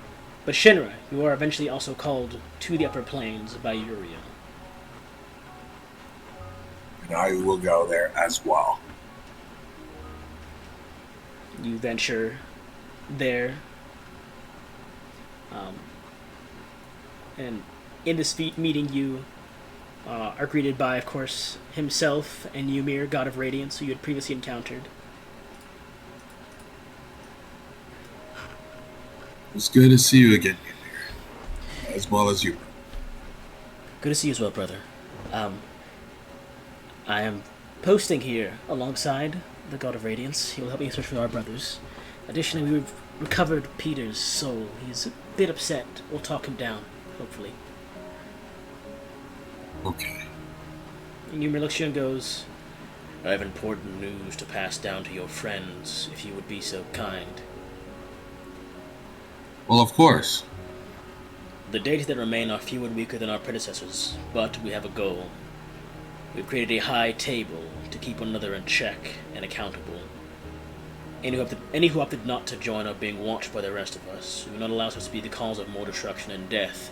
But Shinra, you are eventually also called to the upper planes by Uriel. And I will go there as well. You venture there. And in this meeting, you are greeted by, of course, himself and Ymir, God of Radiance, who you had previously encountered. It's good to see you again, Ymir. As well as you. Good to see you as well, brother. I am posting here alongside the God of Radiance. He will help me search for our brothers. Additionally, we've recovered Peter's soul. He's a bit upset. We'll talk him down, hopefully. Okay. And Ymir looks at you and goes, I have important news to pass down to your friends, if you would be so kind. Well, of course. The deities that remain are few and weaker than our predecessors, but we have a goal. We've created a high table to keep one another in check and accountable. Any who opted not to join are being watched by the rest of us. We will not allow us to be the cause of more destruction and death.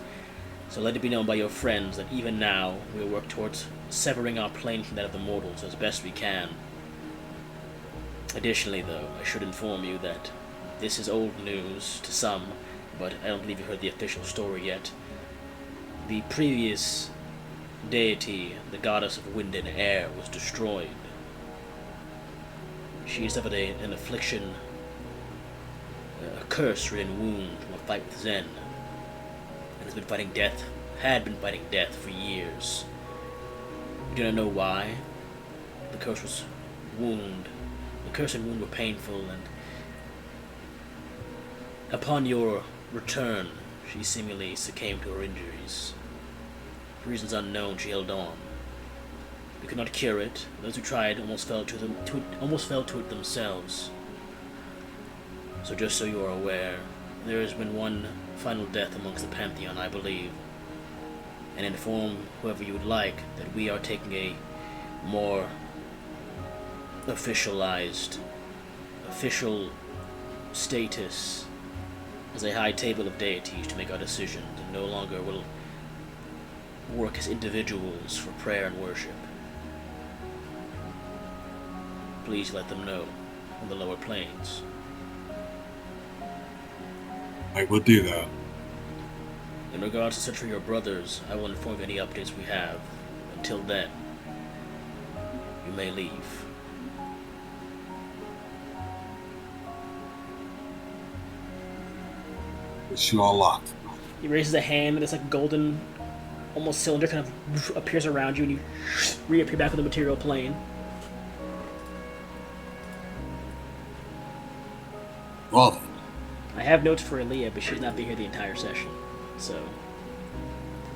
So let it be known by your friends that even now we will work towards severing our plane from that of the mortals as best we can. Additionally, though, I should inform you that this is old news to some, but I don't believe you heard the official story yet. The previous deity, the goddess of wind and air, was destroyed. She suffered an affliction, a curse-ridden wound from a fight with Zen, and had been fighting death for years. We do not know why. The curse and wound were painful, and upon your return, she seemingly succumbed to her injuries. For reasons unknown, she held on. We could not cure it. Those who tried almost fell to it themselves. So just so you are aware, there has been one final death amongst the Pantheon, I believe. And inform whoever you would like that we are taking a more official status as a high table of deities to make our decisions, and no longer will work as individuals for prayer and worship. Please let them know on the lower planes. I will do that. In regards to search for your brothers, I will inform you of any updates we have. Until then, you may leave. Wish you all luck. he raises a hand, and this like golden, almost cylinder kind of appears around you, and you reappear back on the material plane. Well then. I have notes for Aaliyah, but she's not been here the entire session, so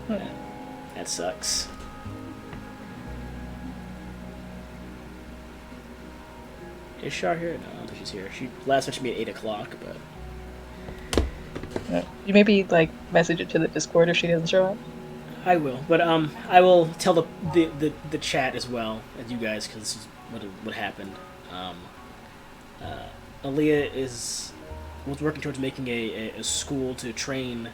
that sucks. Is Shar here? No, I don't think she's here. She last mentioned me at 8 o'clock, but... You maybe, like, message it to the Discord if she doesn't show up. I will, but I will tell the chat as well as you guys, because this is what happened. Aaliyah was working towards making a school to train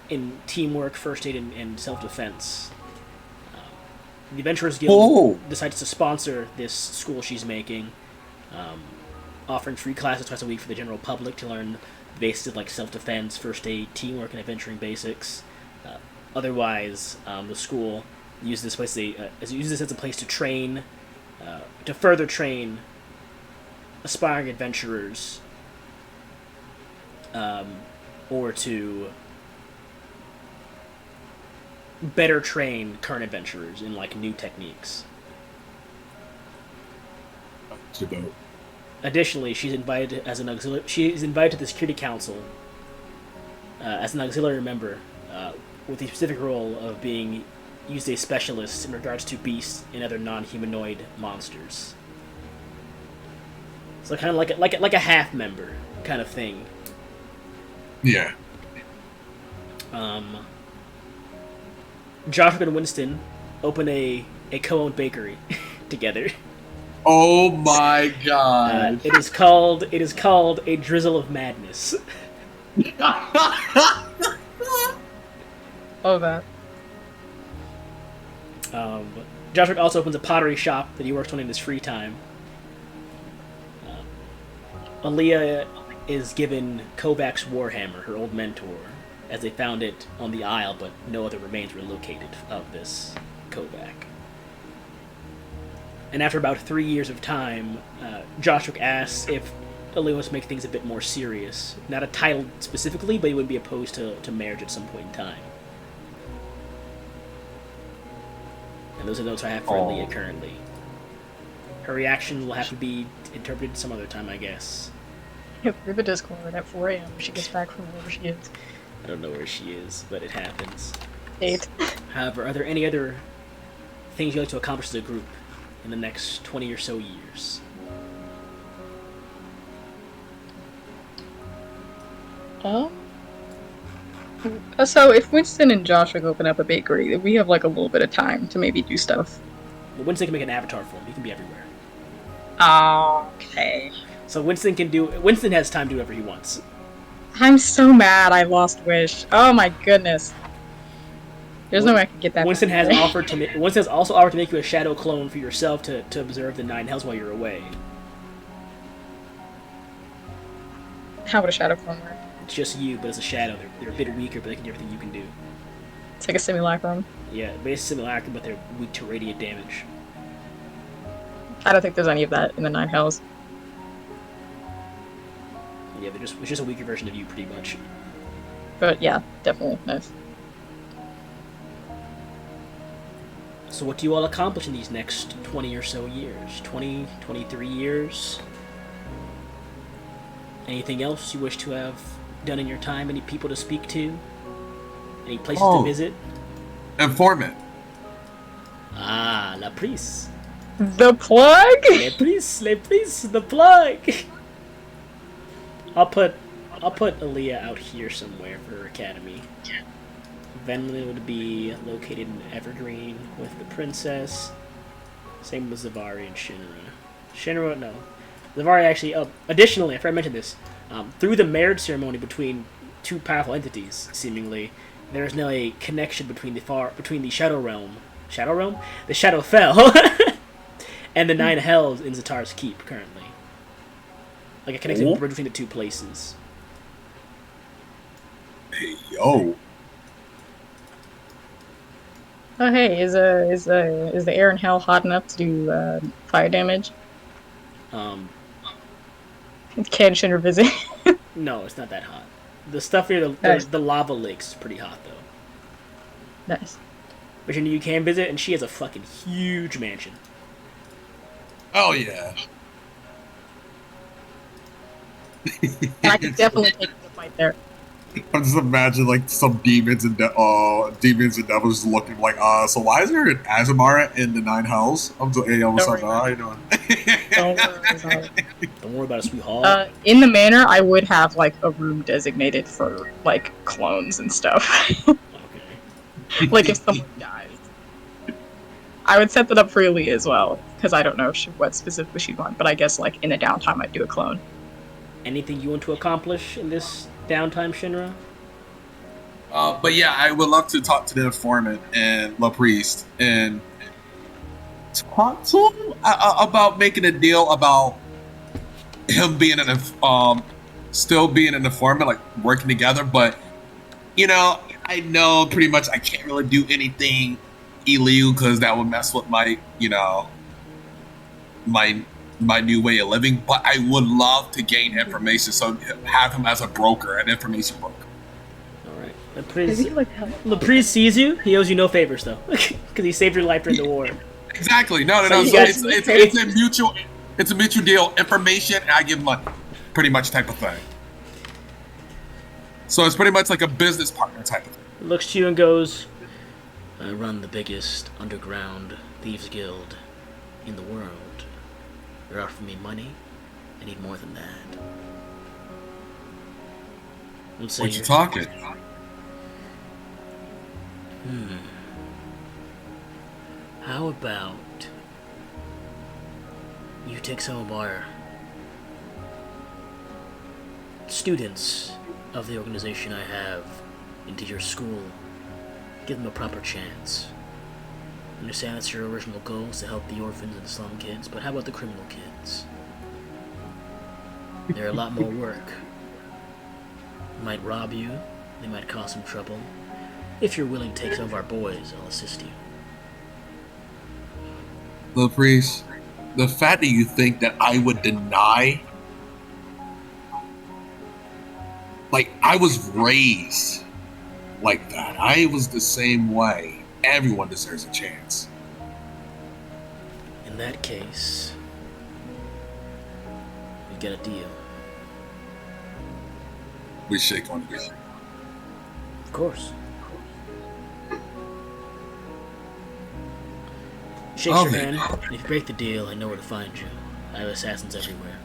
in teamwork, first aid, and self-defense. The Adventurers Guild decides to sponsor this school she's making, offering free classes twice a week for the general public to learn the basics of like self-defense, first aid, teamwork, and adventuring basics. Otherwise, the school uses this as a place to train, to further train aspiring adventurers, or to better train current adventurers in like new techniques. Additionally, she's invited as an auxiliary. She is invited to the Security Council as an auxiliary member, with the specific role of being used as a specialist in regards to beasts and other non-humanoid monsters. So kind of like a half member kind of thing. Yeah. Joshua and Winston open a co-owned bakery together. Oh my god! It is called A Drizzle of Madness. Oh, that. Joshua also opens a pottery shop that he works on in his free time. Aaliyah is given Kovac's warhammer, her old mentor, as they found it on the Isle, but no other remains were located of this Kovac. And after about 3 years of time, Joshua asks if Aaliyah wants to make things a bit more serious. Not a title specifically, but he would be opposed to marriage at some point in time. And those are notes I have for Aaliyah currently. Her reaction will have to be interpreted some other time, I guess. Yeah, through the Discord at 4 a.m. She gets back from wherever she is. I don't know where she is, but it happens. 8. However, are there any other things you'd like to accomplish as a group in the next 20 or so years? So if Winston and Joshua open up a bakery, we have like a little bit of time to maybe do stuff. Well, Winston can make an avatar for him. He can be everywhere. Okay. So Winston has time to do whatever he wants. I'm so mad I lost Wish. Oh my goodness. There's no way I can get that. Winston has also offered to make you a shadow clone for yourself to observe the 9 hells while you're away. How would a shadow clone work? It's just you, but as a shadow. They're a bit weaker, but they can do everything you can do. It's like a simulacrum. Yeah, basically simulacrum, but they're weak to radiant damage. I don't think there's any of that in the 9 hells. Yeah, it's just a weaker version of you, pretty much. But yeah, definitely nice. So what do you all accomplish in these next 20 or so years? 20, 23 years? Anything else you wish to have done in your time? Any people to speak to? Any places to visit? Informant. Ah, la prise. The plug? Les prise, the plug! I'll put Aaliyah out here somewhere for her academy. Venlin would be located in Evergreen with the princess. Same with Zavari and Shinra. Shinra, no. Zavari actually, additionally, I forgot to mention this, through the marriage ceremony between two powerful entities, seemingly, there is now a connection between the Shadow Realm, the Shadowfell, and the 9 Hells in Zatar's Keep currently. Like a connection between the two places. Hey, yo. Oh hey, is the air in hell hot enough to do fire damage? Can Shinra visit? No, it's not that hot. The stuff near the lava lakes is pretty hot though. Nice. But you can visit, and she has a fucking huge mansion. Oh yeah. And I can definitely take the fight there. I'm just imagining like some demons and devils looking like, so why is there an Azamara in the Nine Hells? I'm just, hey, what's up? How you doing? Don't worry about it, sweetheart. In the manor, I would have like a room designated for like clones and stuff. Like if someone dies, I would set that up for Lee as well, because I don't know what specifically she'd want. But I guess like in the downtime, I'd do a clone. Anything you want to accomplish in this downtime, Shinra? But yeah, I would love to talk to the informant and La Priest and talk to him about making a deal about him being still being an informant, like working together. But I know pretty much I can't really do anything illegal because that would mess with my my new way of living. But I would love to gain information, so have him as a broker, an information broker. Laprise sees you. He owes you no favors, though, because he saved your life during the war. Exactly. No. It's a mutual deal. Information, and I give money, pretty much type of thing. So it's pretty much like a business partner type of thing. Looks to you and goes, I run the biggest underground thieves guild in the world. You're offering me money? I need more than that. What you talking? How about you take some of our students of the organization I have into your school, give them a proper chance. I understand that's your original goal, is to help the orphans and the slum kids, but how about the criminal kids? They're a lot more work. They might rob you, they might cause some trouble. If you're willing to take some of our boys, I'll assist you. Little Priest, the fact that you think that I would deny, like, I was raised like that. I was the same way. Everyone deserves a chance. In that case, we get a deal. We shake on it. Of course. Shakes your hand. If you break the deal, I know where to find you. I have assassins everywhere.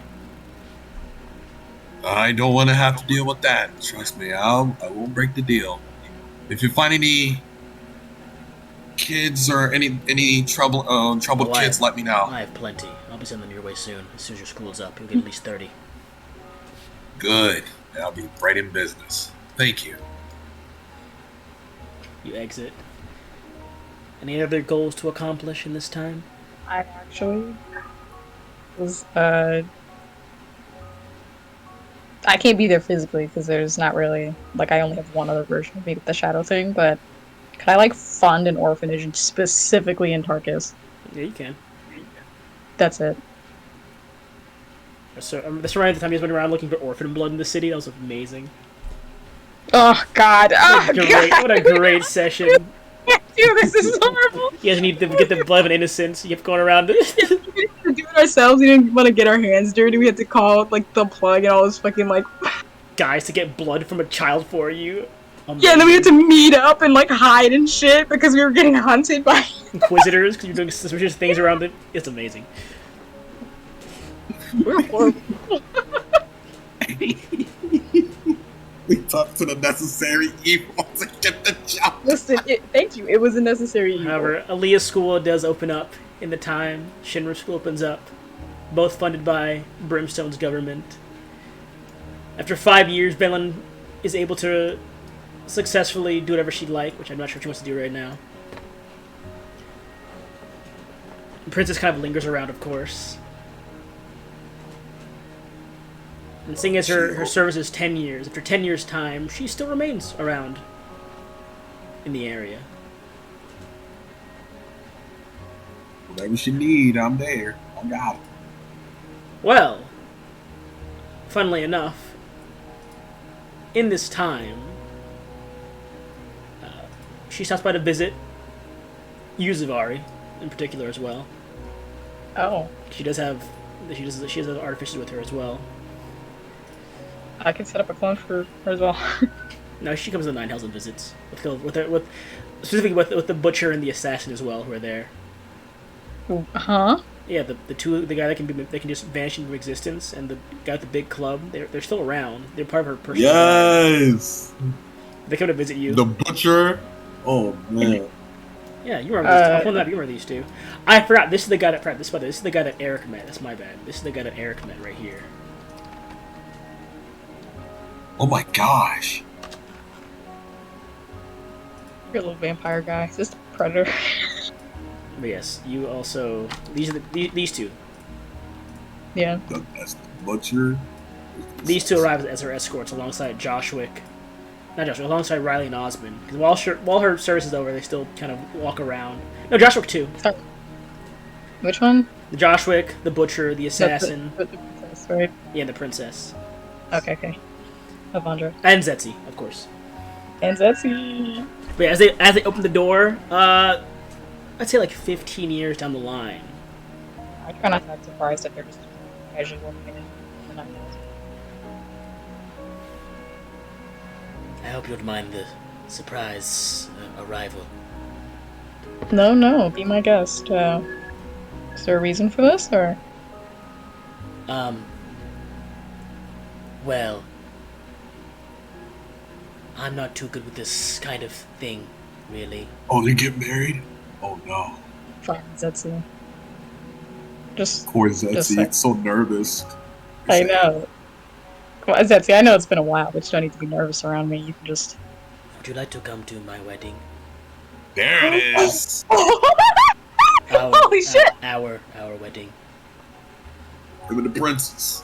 I don't want to have to deal with that. Trust me, I won't break the deal. If you find any kids or any troubled kids, let me know. I have plenty. I'll be sending them your way soon. As soon as your school's up, you'll get at least 30. Good. I'll be right in business. Thank you. You exit. Any other goals to accomplish in this time? I actually was, I can't be there physically because there's not really, like, I only have one other version of me with the shadow thing, but could I, like, fund an orphanage specifically in Tarkus? Yeah, you can. That's it. So, this around the time you went around looking for orphan blood in the city. That was amazing. Oh, God. What a great session. Dude, this is horrible. You guys need to get the blood of an innocence. You have going around it. We didn't do it ourselves. We didn't want to get our hands dirty. We had to call, like, the plug and all this fucking, like... guys to get blood from a child for you. Amazing. Yeah, and then we had to meet up and, like, hide and shit because we were getting hunted by... Inquisitors, because you're doing suspicious things around it. It's amazing. We're horrible. We talked to the necessary evil to get the job. Listen, thank you. It was a necessary evil. However, Aaliyah's school does open up in the time Shinra's school opens up, both funded by Brimstone's government. After 5 years, Venlin is able to successfully do whatever she'd like, which I'm not sure she wants to do right now. The princess kind of lingers around, of course. And seeing as her service is 10 years, after 10 years' time, she still remains around in the area. Whatever she need, I'm there. I got it. Well, funnily enough, in this time, she stops by to visit Yuzavari, in particular, as well. Oh. She has artificers with her as well. I can set up a clone for her as well. No, she comes to the Nine Hells and visits with specifically with the butcher and the assassin as well, who are there. Huh? Yeah, the guy that can just vanish into existence, and the guy with the big club. They're still around. They're part of her personal life. Yes. They come to visit you. The butcher. Oh man. Yeah, you remember these two. I'm pulling up. You remember these two. I forgot. This is the guy that. This is the guy that Eric met. That's my bad. This is the guy that Eric met right here. Oh my gosh. Your little vampire guy. Is this the Predator? But yes, you also these are these two. Yeah. That's the butcher. These two arrive as her escorts alongside alongside Riley and Osmond. Because while her service is over, they still kind of walk around. No, Joshwick too. Sorry. Which one? The Joshwick, the butcher, the assassin. The princess, right? Yeah, the princess. Okay. Avandra. And Zetzi, of course. And Zetzi. But yeah, as they open the door, I'd say like 15 years down the line. I try not to act surprised if they're just casually walking in. I hope you don't mind the surprise arrival. No, be my guest. Is there a reason for this, or? Well, I'm not too good with this kind of thing, really. Oh, they get married? Oh no. Fine, Zetsu. Poor Zetsu, it's so nervous. I know. Come on, Zetsu, I know it's been a while, but you don't need to be nervous around me. You can just... Would you like to come to my wedding? There it is! Holy shit! Our wedding. Him and the princess.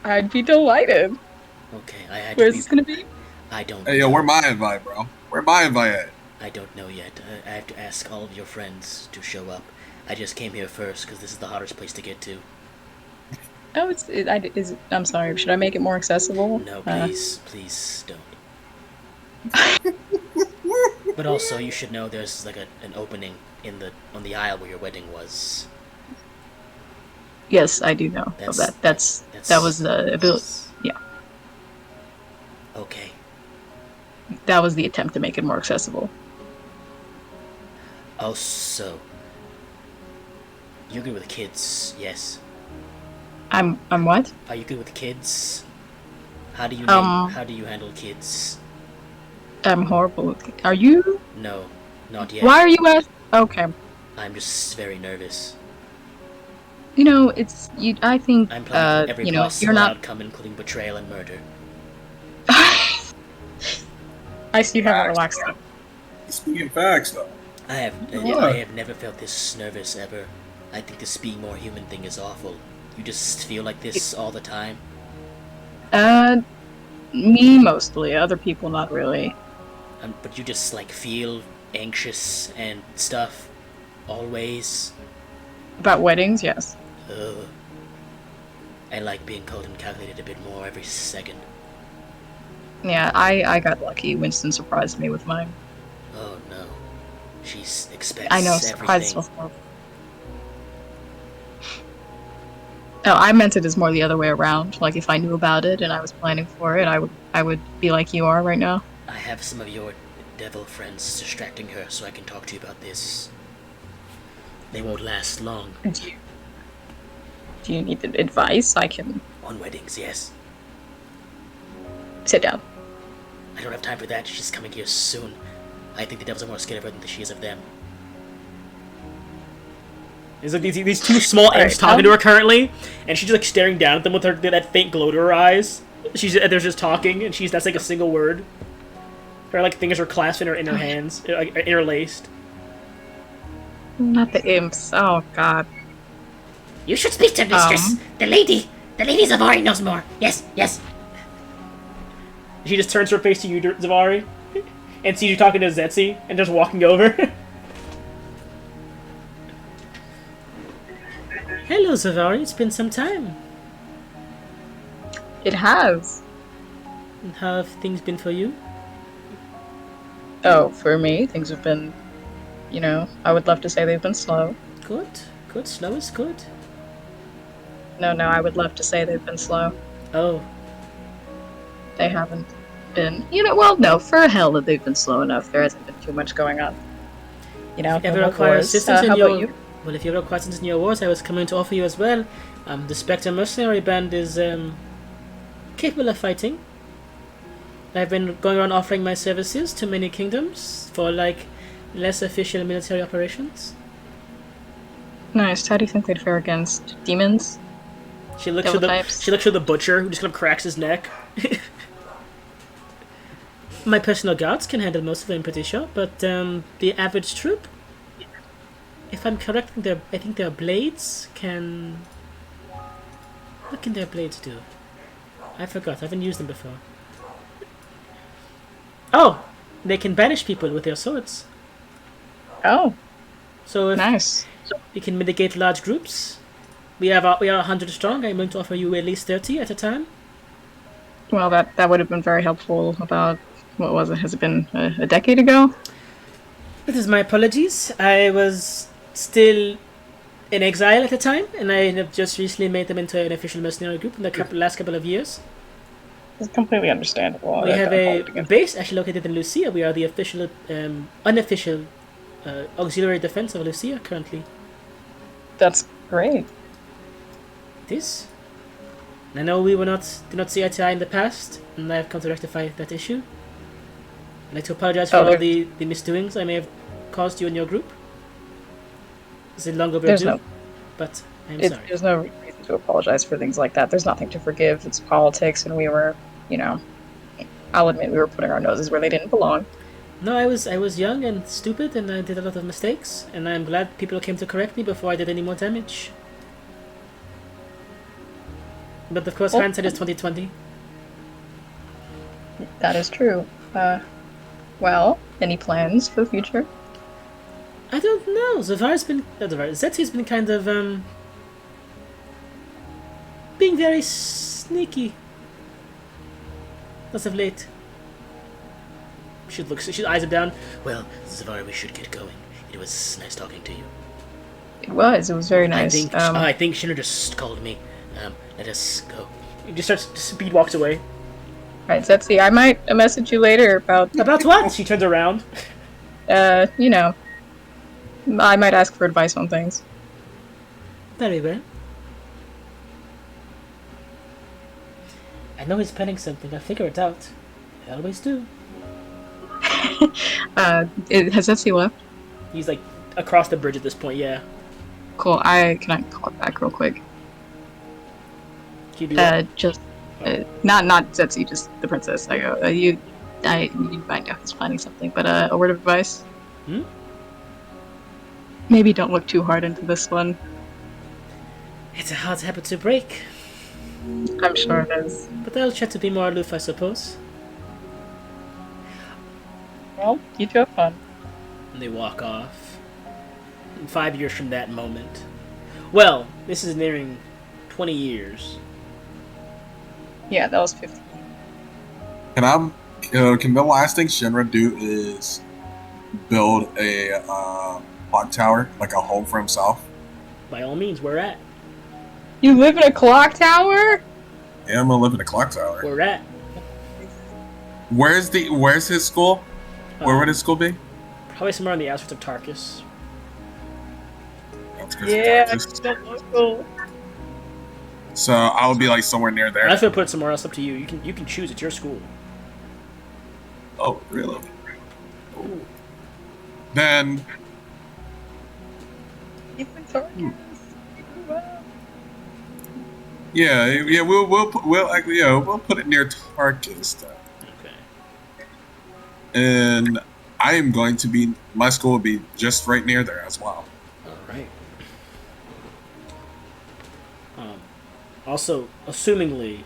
I'd be delighted. Okay, I had Where's this gonna be? I don't Hey, yo, where my invite, bro? Where my invite at? I don't know yet. I have to ask all of your friends to show up. I just came here first because this is the hottest place to get to. Oh, I'm sorry. Should I make it more accessible? No, please don't. But also, you should know there's like an opening on the aisle where your wedding was. Yes, I do know of that. That was the ability. Yeah. Okay. That was the attempt to make it more accessible. Also, you're good with kids, yes? I'm what? Are you good with kids? How do you handle kids? I'm horrible. Are you? No, not yet. Why are you asking? Okay. I'm just very nervous. You know, it's you. I think I'm playing every possible you're not outcome, including betrayal and murder. I see you haven't relaxed. Speaking facts, though. I have never felt this nervous ever. I think this being more human thing is awful. You just feel like this all the time? Me mostly. Other people, not really. But you just like feel anxious and stuff, always. About weddings, yes. Ugh. I like being cold and calculated a bit more every second. Yeah, I got lucky. Winston surprised me with mine. Oh no. She expects I know, everything. surprise before. No, I meant it as more the other way around. Like, if I knew about it and I was planning for it, I would be like you are right now. I have some of your devil friends distracting her so I can talk to you about this. They won't last long. Do you need advice? I can... On weddings, yes. Sit down. I don't have time for that. She's coming here soon. I think the devils are more scared of her than she is of them. There's like these two small ants talking to her currently, and she's just like staring down at them with that faint glow to her eyes. They're just talking, and that's like a single word. Her like fingers are clasped in her hands, like interlaced. Not the imps. Oh god. You should speak to mistress. The lady Zavari knows more. Yes. She just turns her face to you, Zavari, and sees you talking to Zetzi, and just walking over. Hello, Zavari. It's been some time. It has. And how have things been for you? Oh, for me, things have been, I would love to say they've been slow. Good. Slow is good. No, I would love to say they've been slow. Oh. they haven't been, well, no, for hell that they've been slow enough. There hasn't been too much going on. If you ever no require wars. assistance in How your about you? well, if you ever require assistance in your wars, I was coming to offer you as well. The Spectre Mercenary Band is capable of fighting. I've been going around offering my services to many kingdoms for less official military operations. Nice. How do you think they'd fare against demons? She looks Devil at the types? she looks at the butcher who just kind of cracks his neck. My personal guards can handle most of them, I'm pretty sure, but the average troop, if I'm correct, I think their blades can. What can their blades do? I forgot. I haven't used them before. Oh, they can banish people with their swords. Oh, So if nice. we can mitigate large groups, we are 100 strong. I'm going to offer you at least 30 at a time. Well, that would have been very helpful about, what was it? Has it been a decade ago? This is my apologies. I was still in exile at the time, and I have just recently made them into an official mercenary group in the last couple of years. It's completely understandable. We have a base actually located in Lucia. We are the official, unofficial auxiliary defense of Lucia currently. That's great. It is. And I know we did not see eye to eye in the past, and I have come to rectify that issue. I'd like to apologize for all the misdoings I may have caused you and your group. It's a long overdue, but I'm sorry. There's no reason to apologize for things like that. There's nothing to forgive. It's politics, and we were, I'll admit we were putting our noses where they didn't belong. No, I was young and stupid, and I did a lot of mistakes, and I'm glad people came to correct me before I did any more damage. But of course, hindsight is 20/20. That is true. Well, any plans for the future? I don't know. Zetti's been kind of being very sneaky as of late. She eyes him down. Well, Zavari, we should get going. It was nice talking to you. It was very nice. I think Shinra just called me. Let us go. He just speed walks away. Alright, Zetsi, I might message you later about... About what? She turns around. I might ask for advice on things. Very well. I know he's planning something. I'll figure it out. I always do. Has Zetsi left? He's across the bridge at this point, yeah. Cool. Can I call it back real quick? Can you do that? Not Zetsi, just the princess. I go, you might know he's planning something, but a word of advice? Maybe don't look too hard into this one. It's a hard habit to break. I'm sure it is. But I'll try to be more aloof, I suppose. Well, you two have fun. And they walk off. 5 years from that moment. Well, this is nearing 20 years. Yeah, that was 15. Can the last thing Shinra do is build a clock tower, like a home for himself? By all means, where at? You live in a clock tower? Yeah, I'm gonna live in a clock tower. Where at? Where's his school? Where would his school be? Probably somewhere on the outskirts of Tarkus. Yeah, that's local. So I would be somewhere near there. I was gonna put it somewhere else. Up to you. You can choose. It's your school. Oh, really? Ooh. Then. Yeah. We'll put it near Tarkus then. Okay. And I am going to be. My school will be just right near there as well. All right. Also, assumingly,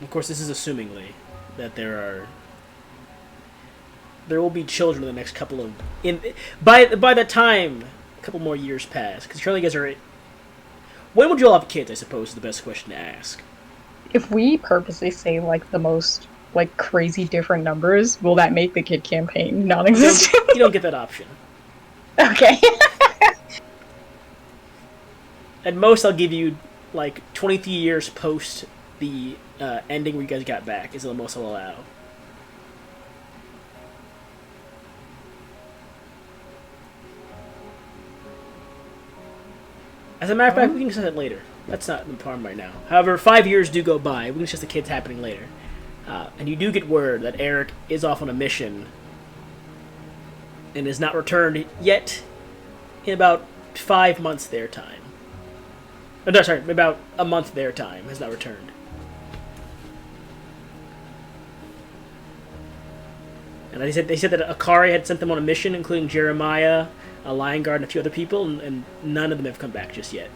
of course, this is assumingly that there will be children in the next couple of by the time a couple more years pass, because surely you guys are. When would you all have kids? I suppose is the best question to ask. If we purposely say the most crazy different numbers, will that make the kid campaign non-existent? You don't get that option. Okay. At most, I'll give you 23 years post the ending where you guys got back is the most I'll allow. As a matter of fact, we can discuss it later. That's not the problem right now. However, 5 years do go by. We can discuss the kids happening later. And you do get word that Eric is off on a mission and is not returned yet in about 5 months their time. Oh, no, sorry, about a month their time has not returned. And they said that Akari had sent them on a mission, including Jeremiah, a Lion Guard, and a few other people, and none of them have come back just yet.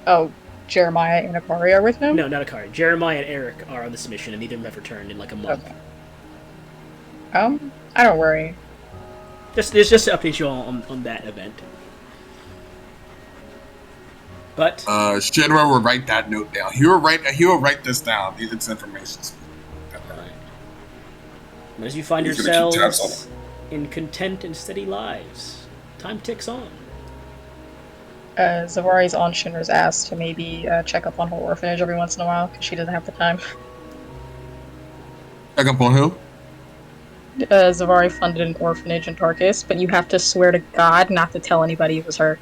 Oh, Jeremiah and Akari are with him? No, not Akari. Jeremiah and Eric are on this mission, and neither of them have returned in like a month. Okay. I don't worry. Just to update you all on that event. But Shinra will write that note down. He will write this down. It's information. As you find yourselves in content and steady lives, time ticks on. Zavari's on Shinra's ass to maybe check up on her orphanage every once in a while, because she doesn't have the time. Check up on who? Zavari funded an orphanage in Tarkus, but you have to swear to God not to tell anybody it was her.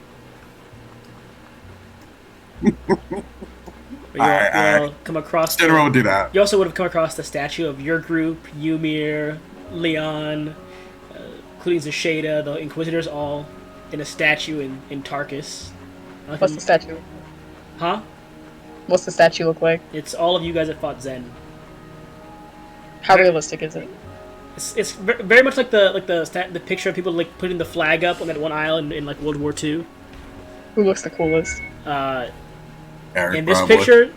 You'll come across. General would do that. You also would have come across the statue of your group, Ymir, Leon, including Zasheda, the Inquisitors, all in a statue in Tarkus. What's the statue? Huh? What's the statue look like? It's all of you guys that fought Zen. How realistic is it? It's very much like the picture of people like putting the flag up on that one aisle in like World War II. Who looks the coolest? In this picture,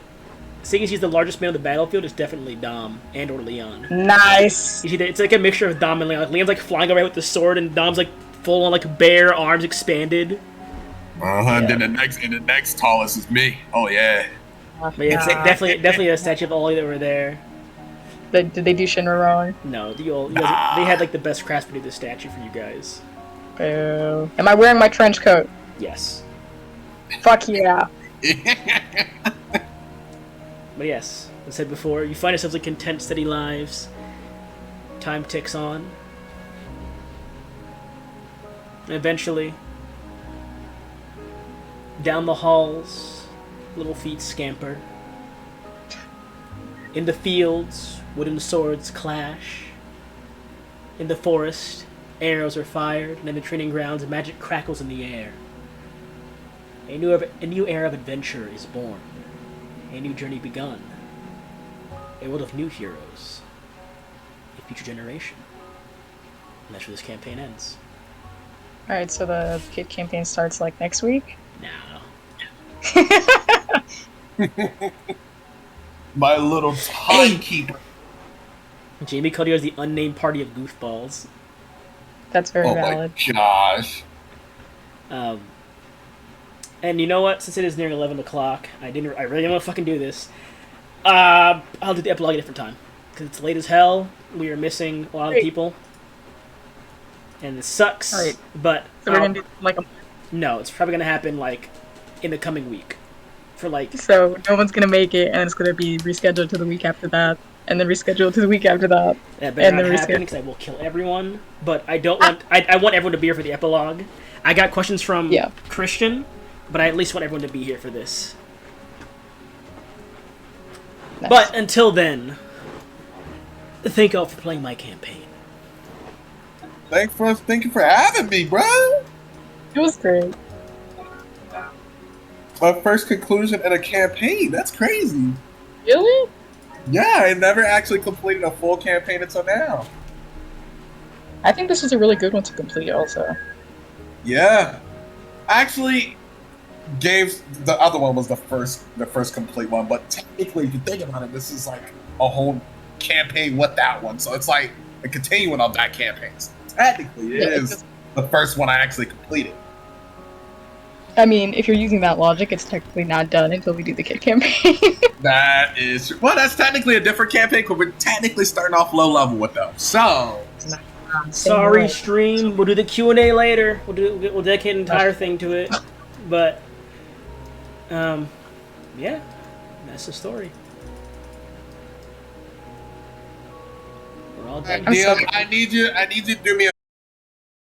seeing as he's the largest man on the battlefield, is definitely Dom and or Leon. Nice. You see, it's like a mixture of Dom and Leon. Like, Leon's like flying away with the sword, and Dom's like full on like bare arms expanded. Yeah. And then the next tallest is me. Oh yeah. But yeah, it's definitely a statue of all that were there. Did they do Shinra wrong? No, they had like the best craftsman do the statue for you guys. Boo. Am I wearing my trench coat? Yes. Fuck yeah. But yes, as I said before, you find yourselves in content, steady lives. Time ticks on. And eventually, down the halls, little feet scamper. In the fields, wooden swords clash. In the forest, arrows are fired, and in the training grounds, magic crackles in the air. A new era of adventure is born. A new journey begun. A world of new heroes. A future generation. And that's where this campaign ends. Alright, so the kid campaign starts like next week? No. My little timekeeper. Jamie called you as the unnamed party of goofballs. That's very valid. Oh my gosh. And you know what? Since it is nearing 11 o'clock, I really don't want to fucking do this. I'll do the epilogue at a different time. Because it's late as hell. We are missing a lot of people. And it sucks. Right. But... So we're going to do like a... No, it's probably going to happen like in the coming week. For like... So no one's going to make it, and it's going to be rescheduled to the week after that. And then rescheduled to the week after that. That better not happen, because I will kill everyone. But I don't want... I want everyone to be here for the epilogue. I got questions from Christian... But I at least want everyone to be here for this. Nice. But until then, thank you all for playing my campaign. Thank you for having me, bro. It was great. My first conclusion in a campaign. That's crazy. Really? Yeah, I never actually completed a full campaign until now. I think this is a really good one to complete also. Yeah. Actually... the other one was the first complete one, but technically, if you think about it, this is like a whole campaign with that one, so it's like a continuing of that campaign. So technically, it is the first one I actually completed. I mean, if you're using that logic, it's technically not done until we do the kid campaign. That is that's technically a different campaign because we're technically starting off low level with them. So, sorry, stream. We'll do the Q&A later. We'll dedicate an entire thing to it, but. Yeah, that's the story. all done. DM, I need you to do me a